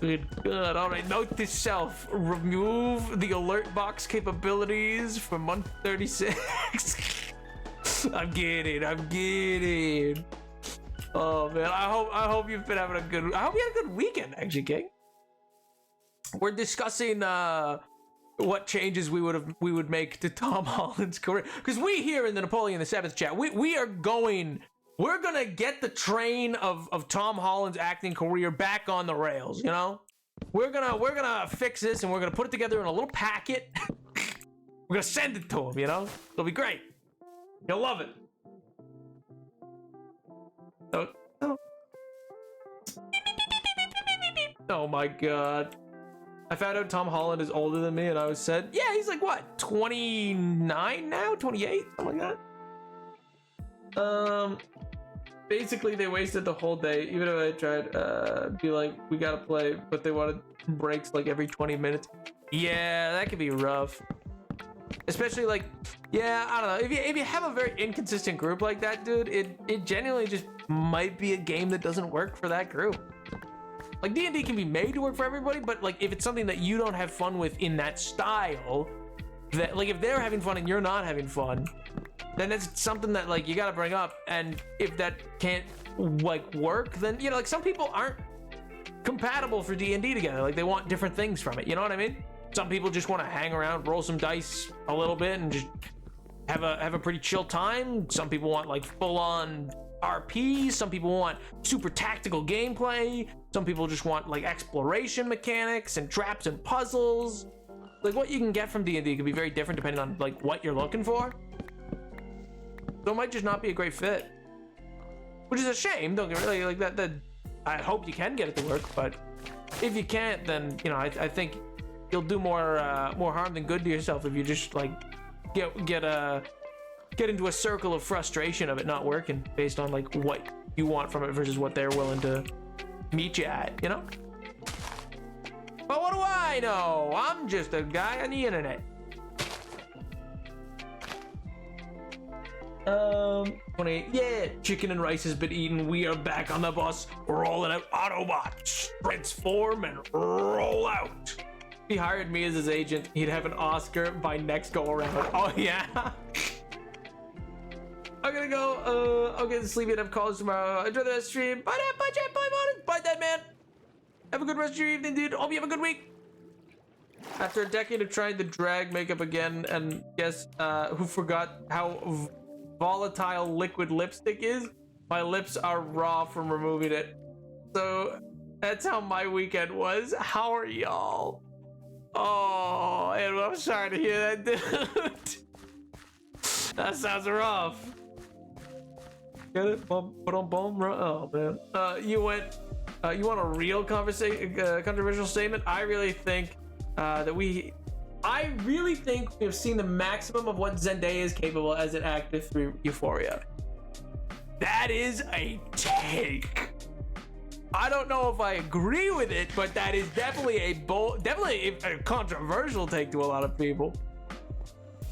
Speaker 2: Good. Alright, note to self. Remove the alert box capabilities for month 36. I'm kidding. Oh man, I hope you've been having a good, I hope you had a good weekend, actually, King. We're discussing what changes we would make to Tom Holland's career, because we here in the Napoleon VII chat, we're gonna get the train of Tom Holland's acting career back on the rails. You know, we're gonna fix this, and we're gonna put it together in a little packet. We're gonna send it to him. You know, it'll be great. You'll love it. Oh my god. I found out Tom Holland is older than me, and I was said, yeah, he's like, what, 29 now? 28? Something like that. Basically, they wasted the whole day, even if I tried, be like, we gotta play, but they wanted breaks like every 20 minutes. Yeah, that could be rough. Especially like, yeah, I don't know. If you have a very inconsistent group like that, dude, it genuinely just might be a game that doesn't work for that group. Like, D&D can be made to work for everybody, but like if it's something that you don't have fun with in that style, that like if they're having fun and you're not having fun, then it's something that like you gotta bring up. And if that can't like work, then you know, like some people aren't compatible for D&D together. Like they want different things from it. You know what I mean? Some people just want to hang around, roll some dice a little bit, and just have a pretty chill time. Some people want like full-on RP. Some people want super tactical gameplay. Some people just want like exploration mechanics and traps and puzzles. like what you can get from D&D can be very different depending on like what you're looking for. So it might just not be a great fit, which is a shame. Don't get really like that. I hope you can get it to work, but if you can't, then you know I think you'll do more harm than good to yourself if you just like get into a circle of frustration of it not working based on like what you want from it versus what they're willing to meet you at, you know? But what do I know? I'm just a guy on the internet. 28. Yeah, chicken and rice has been eaten. We are back on the bus, rolling out Autobots. Transform and roll out. If he hired me as his agent, he'd have an Oscar by next go around. Oh yeah. I'm gonna go. I'll get to sleep and have calls tomorrow. Enjoy the stream. Bye, Dad. Bye, Chat. Bye, Modern. Bye, Dead Man. Have a good rest of your evening, dude. Hope you have a good week. After a decade of trying to drag makeup again, and guess who forgot how volatile liquid lipstick is? My lips are raw from removing it. So that's how my weekend was. How are y'all? Oh, and I'm sorry to hear that, dude. That sounds rough. Get it? Boom, boom, boom. Oh man. You want a real controversial statement? I really think we have seen the maximum of what Zendaya is capable as an actor through Euphoria. That is a take. I don't know if I agree with it, but that is definitely a controversial take to a lot of people.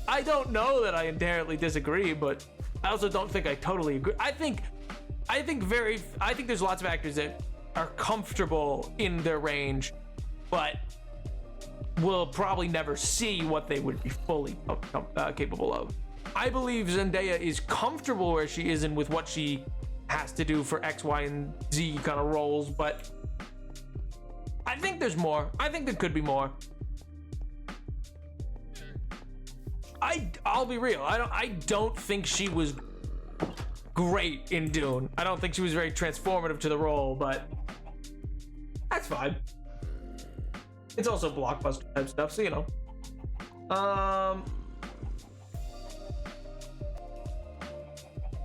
Speaker 2: I don't know that I inherently disagree, but I also don't think I totally agree. I think there's lots of actors that are comfortable in their range, but will probably never see what they would be fully capable of. I believe Zendaya is comfortable where she is and with what she has to do for X, Y, and Z kind of roles, but I think there's more. I think there could be more. I'll be real. I don't think she was great in Dune. I don't think she was very transformative to the role, but that's fine. It's also blockbuster type stuff, so you know.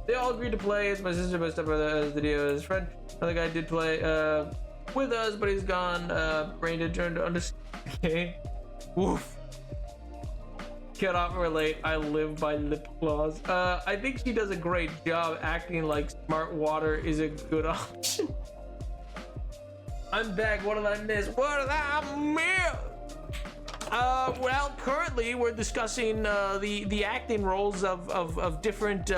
Speaker 2: They all agreed to play. It's my sister, my stepbrother, as the video, his friend. Another guy did play with us, but he's gone. Brain did turn to understand. Woof. Cannot relate. I live by lip gloss. I think she does a great job acting like Smart Water is a good option. I'm back. What did I miss? What did I miss? Well, currently we're discussing the acting roles of different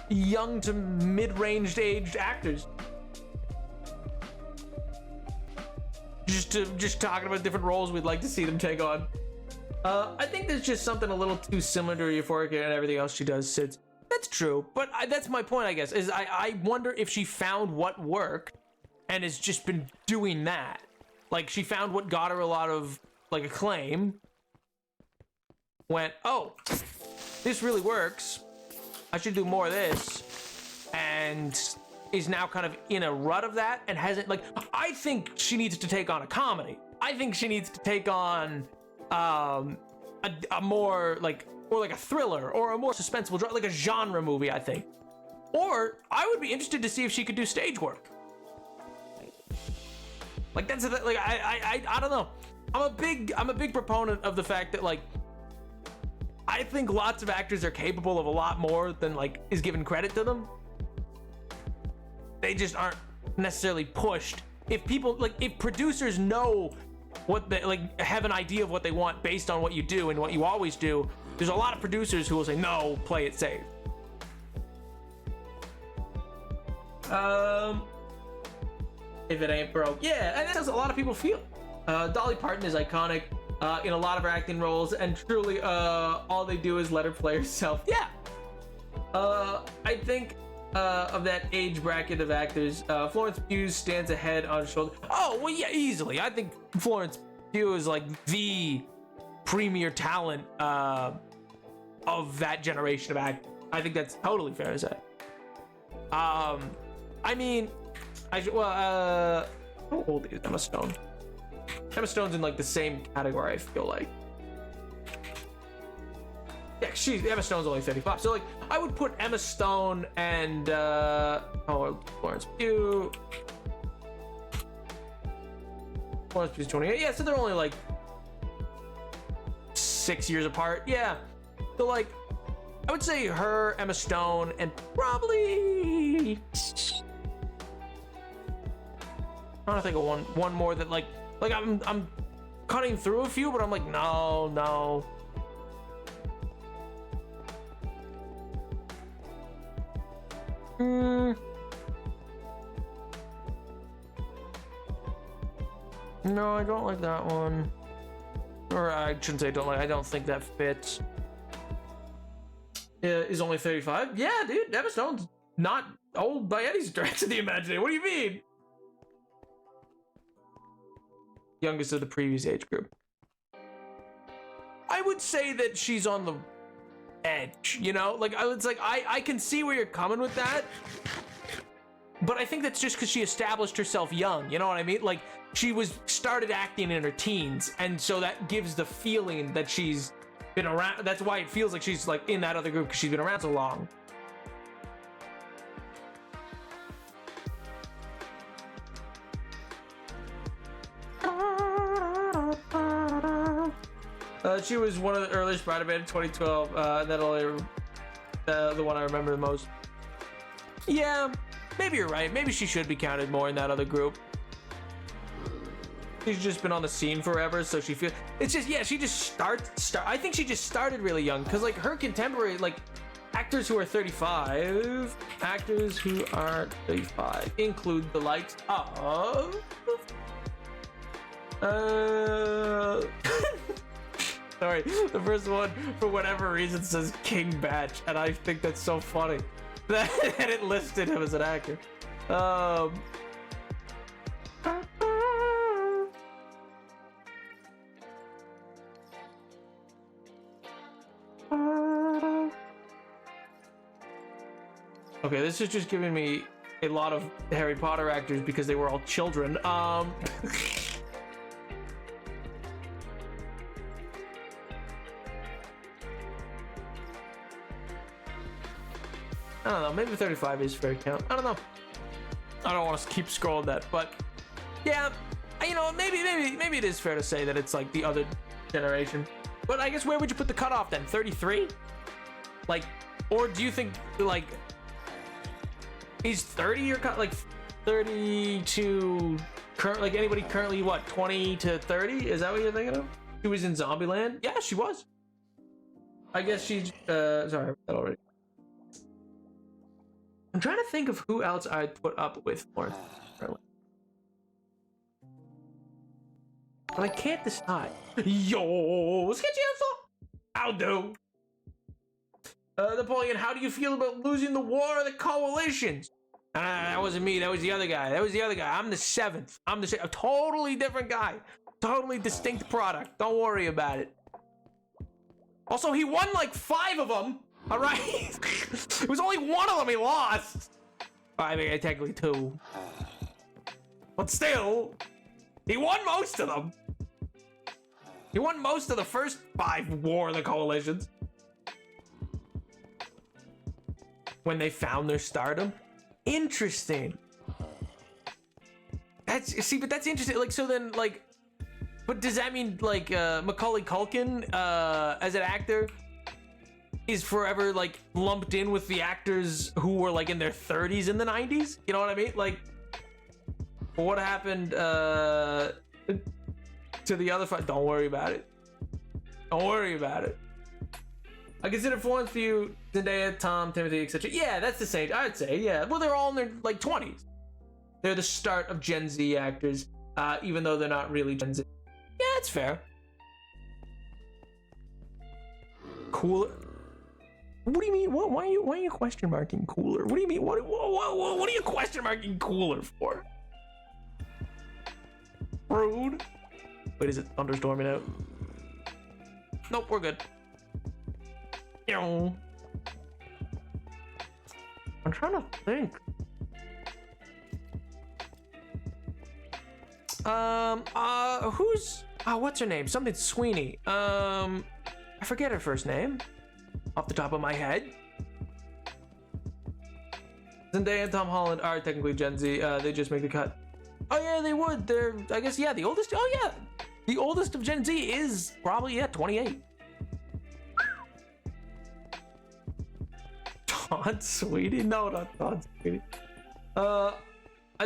Speaker 2: young to mid-ranged aged actors. Just talking about different roles we'd like to see them take on. I think there's just something a little too similar to Euphoria and everything else she does. Sits. That's true, but that's my point, I guess. Is I wonder if she found what worked and has just been doing that. Like she found what got her a lot of like acclaim. Went, oh, this really works. I should do more of this, and is now kind of in a rut of that and hasn't like. I think she needs to take on a comedy. I think she needs to take on a more like, or like a thriller or a more suspenseful drama, like a genre movie, I think. Or I would be interested to see if she could do stage work. Like that's like I don't know. I'm a big proponent of the fact that like I think lots of actors are capable of a lot more than like is given credit to them. They just aren't necessarily pushed. If producers know what they like, have an idea of what they want based on what you do and what you always do, there's a lot of producers who will say no, play it safe. If it ain't broke, yeah, and that's how a lot of people feel. Dolly Parton is iconic in a lot of her acting roles, and truly, all they do is let her play herself. Yeah. I think of that age bracket of actors, Florence Pugh stands ahead on shoulder. Oh well, yeah, easily. I think Florence Pugh is like the premier talent of that generation of actors. I think that's totally fair to say. I mean, how old is Emma Stone? Emma Stone's in like the same category, I feel like. Yeah, Emma Stone's only 35. So like I would put Emma Stone and Florence Pugh. Florence Pugh's 28. Yeah, so they're only like 6 years apart. Yeah. So like I would say her, Emma Stone, and probably I'm trying to think of one more that like I'm cutting through a few, but I'm like no. No, I don't like that one. Or I shouldn't say don't like. I don't think that fits. Is only 35. Yeah, dude, Emma Stone's not old by any stretch of the imagination. What do you mean? Youngest of the previous age group. I would say that she's on the edge, you know? Like, I can see where you're coming with that. But I think that's just because she established herself young, you know what I mean? Like, she started acting in her teens, and so that gives the feeling that she's been around. That's why it feels like she's like in that other group, because she's been around so long. She was one of the earliest Spider-Man in 2012. That'll the one I remember the most. Yeah, maybe you're right. Maybe she should be counted more in that other group. She's just been on the scene forever, so she feels. It's just, yeah, she just start. I think she just started really young, because like her contemporary, like actors who are 35, include the likes of. Sorry, the first one, for whatever reason, says King Batch, and I think that's so funny that it listed him as an actor. Okay, this is just giving me a lot of Harry Potter actors because they were all children. I don't know, maybe 35 is fair count. I don't know. I don't want to keep scrolling that, but yeah, you know, maybe it is fair to say that it's like the other generation. But I guess where would you put the cutoff then? 33? Like, or do you think like is 30 your cut? Like 30 to current? Like anybody currently what? 20 to 30? Is that what you're thinking of? She was in Zombieland. Yeah, she was. I guess she's sorry, I read that already. I'm trying to think of who else I'd put up with more. But I can't decide. Yo, sketchy answer. I'll do. Napoleon, how do you feel about losing the War of the Coalitions? That wasn't me. That was the other guy. I'm the 7th. A totally different guy. Totally distinct product. Don't worry about it. Also, he won like 5 of them. All right. It was only one of them he lost. I mean, technically 2. But still, he won most of them. He won most of the first 5 War of the Coalitions. When they found their stardom. Interesting. But that's interesting. Like, so then, like, but does that mean like Macaulay Culkin as an actor is forever like lumped in with the actors who were like in their 30s in the 90s? You know what I mean? Like, what happened to the other 5? Don't worry about it. Don't worry about it. I consider Florence Pugh, Zendaya, Tom, Timothy, etc. Yeah, that's the same. I'd say, yeah. Well, they're all in their like 20s. They're the start of Gen Z actors, even though they're not really Gen Z. Yeah, that's fair. Cooler. What do you mean? Why are you question marking cooler? What do you mean? What are you question marking cooler for? Rude. Wait, is it thunderstorming out? Nope, we're good. I'm trying to think. Who's what's her name? Something Sweeney. I forget her first name off the top of my head. Zendaya and Tom Holland are technically Gen Z. They just make the cut. Oh yeah, they would. They're, I guess, yeah, the oldest. Oh yeah, the oldest of Gen Z is probably 28. Todd Sweetie? No, not Todd Sweetie. I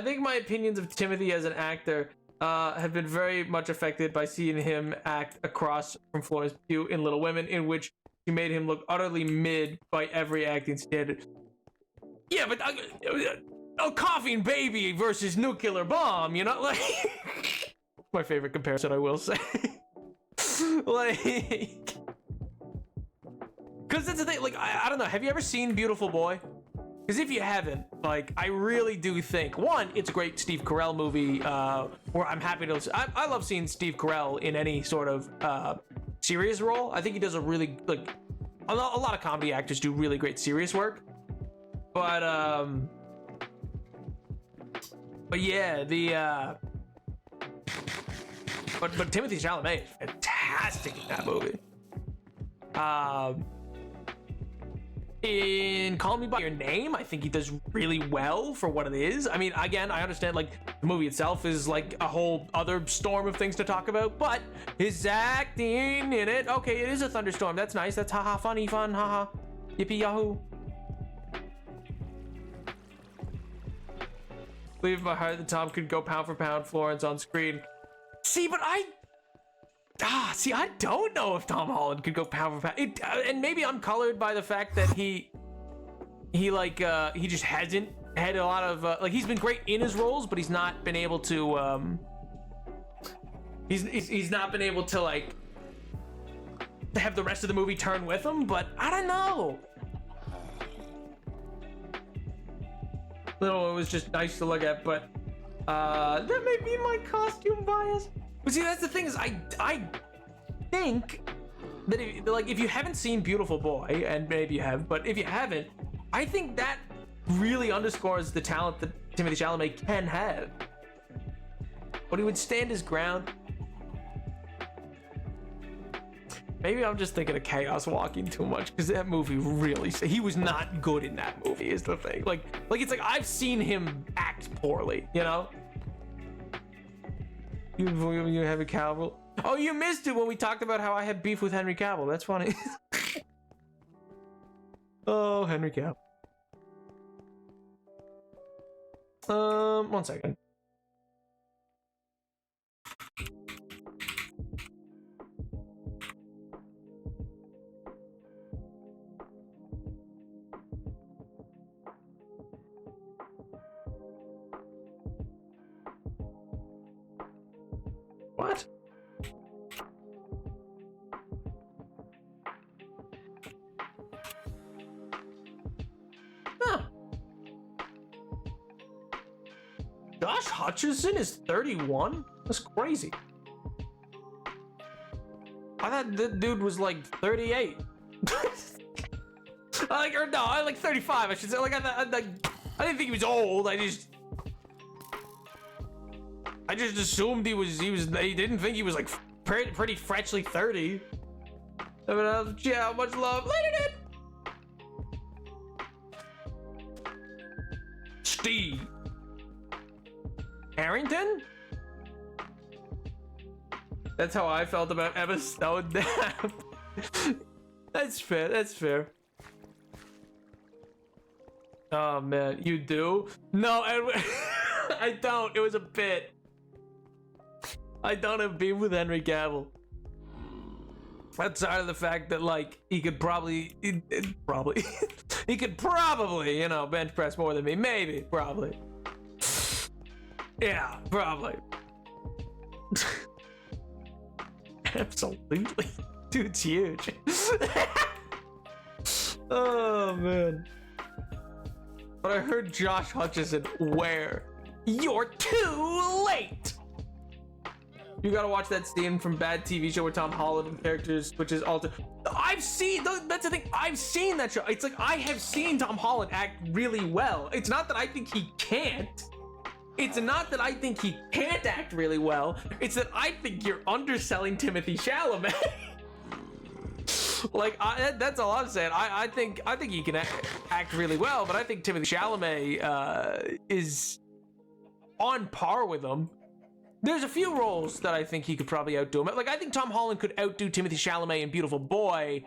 Speaker 2: think my opinions of Timothy as an actor have been very much affected by seeing him act across from Florence Pugh in Little Women, in which she made him look utterly mid by every acting standard. Yeah, but a coughing baby versus nuclear bomb, you know, like my favorite comparison, I will say. Like, because that's the thing. Like, I don't know. Have you ever seen Beautiful Boy? Because if you haven't, like, I really do think, one, it's a great Steve Carell movie, where I'm happy to listen. I love seeing Steve Carell in any sort of serious role. I think he does a really, like, a lot of comedy actors do really great serious work. But yeah, but Timothy Chalamet is fantastic in that movie. In Call Me By Your Name, I think he does really well for what it is. I mean, again, I understand, like, the movie itself is like a whole other storm of things to talk about, but his acting in it, okay, it is a thunderstorm. That's nice. That's haha, funny, fun, haha, yippee yahoo. Leave my heart that Tom could go pound for pound Florence on screen. See, but I don't know if Tom Holland could go pound for pound. And maybe I'm colored by the fact that he just hasn't had a lot of like, he's been great in his roles, but he's not been able to he's not been able to, like, have the rest of the movie turn with him. But I don't know. Little, it was just nice to look at, but that may be my costume bias. But see, that's the thing, is I think that if you haven't seen Beautiful Boy, and maybe you have, but if you haven't, I think that really underscores the talent that Timothée Chalamet can have. But he would stand his ground. Maybe I'm just thinking of Chaos Walking too much, because that movie really, he was not good in that movie, is the thing. Like it's like I've seen him act poorly, you know? You have a Cavill. Oh, you missed it when we talked about how I had beef with Henry Cavill. That's funny. Oh, Henry Cavill. 1 second. What? Huh. Josh Hutcherson is 31? That's crazy. I thought the dude was like 38. I like 35, I should say. Like, I didn't think he was old. I just assumed he didn't think he was like pretty freshly 30. I mean, yeah, much love. Later, dude. Steve Harrington? That's how I felt about Emma Stone. That's fair, that's fair. Oh man, you do? No, I don't. It was a bit. I don't have beef with Henry Cavill. Outside of the fact that, like, he could probably, he could probably, you know, bench press more than me. Maybe, probably. Yeah, probably. Absolutely. Dude's huge. Oh, man. But I heard Josh Hutcherson, where? You're too late! You gotta watch that scene from Bad TV Show where Tom Holland and characters switches all to. I've seen, that's the thing, I've seen that show. It's like, I have seen Tom Holland act really well. It's not that I think he can't. It's not that I think he can't act really well. It's that I think you're underselling Timothy Chalamet. Like, that's all I'm saying. I think he can act really well, but I think Timothy Chalamet is on par with him. There's a few roles that I think he could probably outdo him. Like, I think Tom Holland could outdo Timothy Chalamet in Beautiful Boy,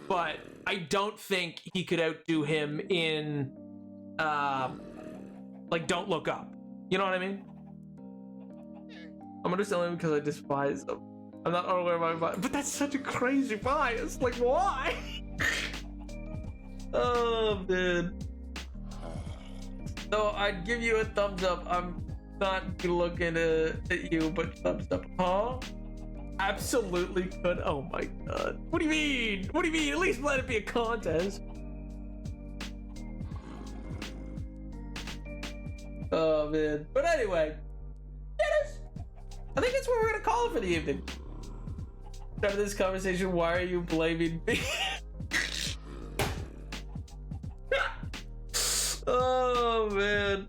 Speaker 2: but I don't think he could outdo him in, like, Don't Look Up. You know what I mean? I'm underselling him because I despise him. I'm not unaware of my bias, but that's such a crazy bias. Like, why? Oh, man. So I'd give you a thumbs up. I'm not looking at you, but thumbs up. Huh? Absolutely could. Oh my god. What do you mean? What do you mean? At least let it be a contest. Oh, man. But anyway, Dennis, I think that's what we're gonna call it for the evening. After this conversation, why are you blaming me? Oh, man.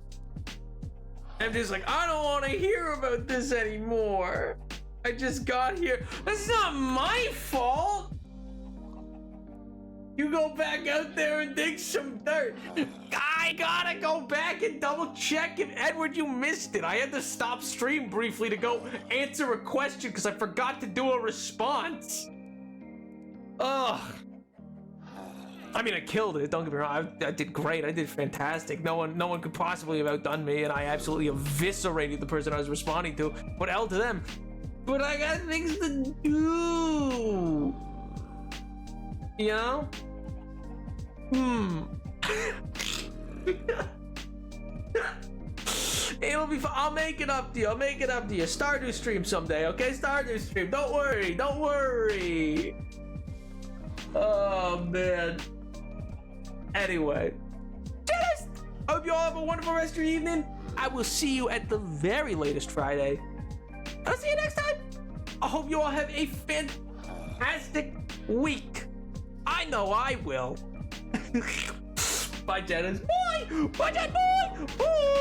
Speaker 2: I'm just like, I don't want to hear about this anymore. I just got here. That's not my fault. You go back out there and dig some dirt. I gotta go back and double check it. Edward, you missed it. I had to stop stream briefly to go answer a question because I forgot to do a response. Ugh. I mean, I killed it. Don't get me wrong. I did great. I did fantastic. No one could possibly have outdone me, and I absolutely eviscerated the person I was responding to. But L to them. But I got things to do. You know? It'll be fun. I'll make it up to you. I'll make it up to you. Stardew stream someday, okay? Stardew stream. Don't worry. Don't worry. Oh, man. Anyway. Just hope you all have a wonderful rest of your evening. I will see you at the very latest Friday. I'll see you next time. I hope you all have a fantastic week. I know I will. Bye, Dennis. Bye. Bye, Dad. Bye. Bye.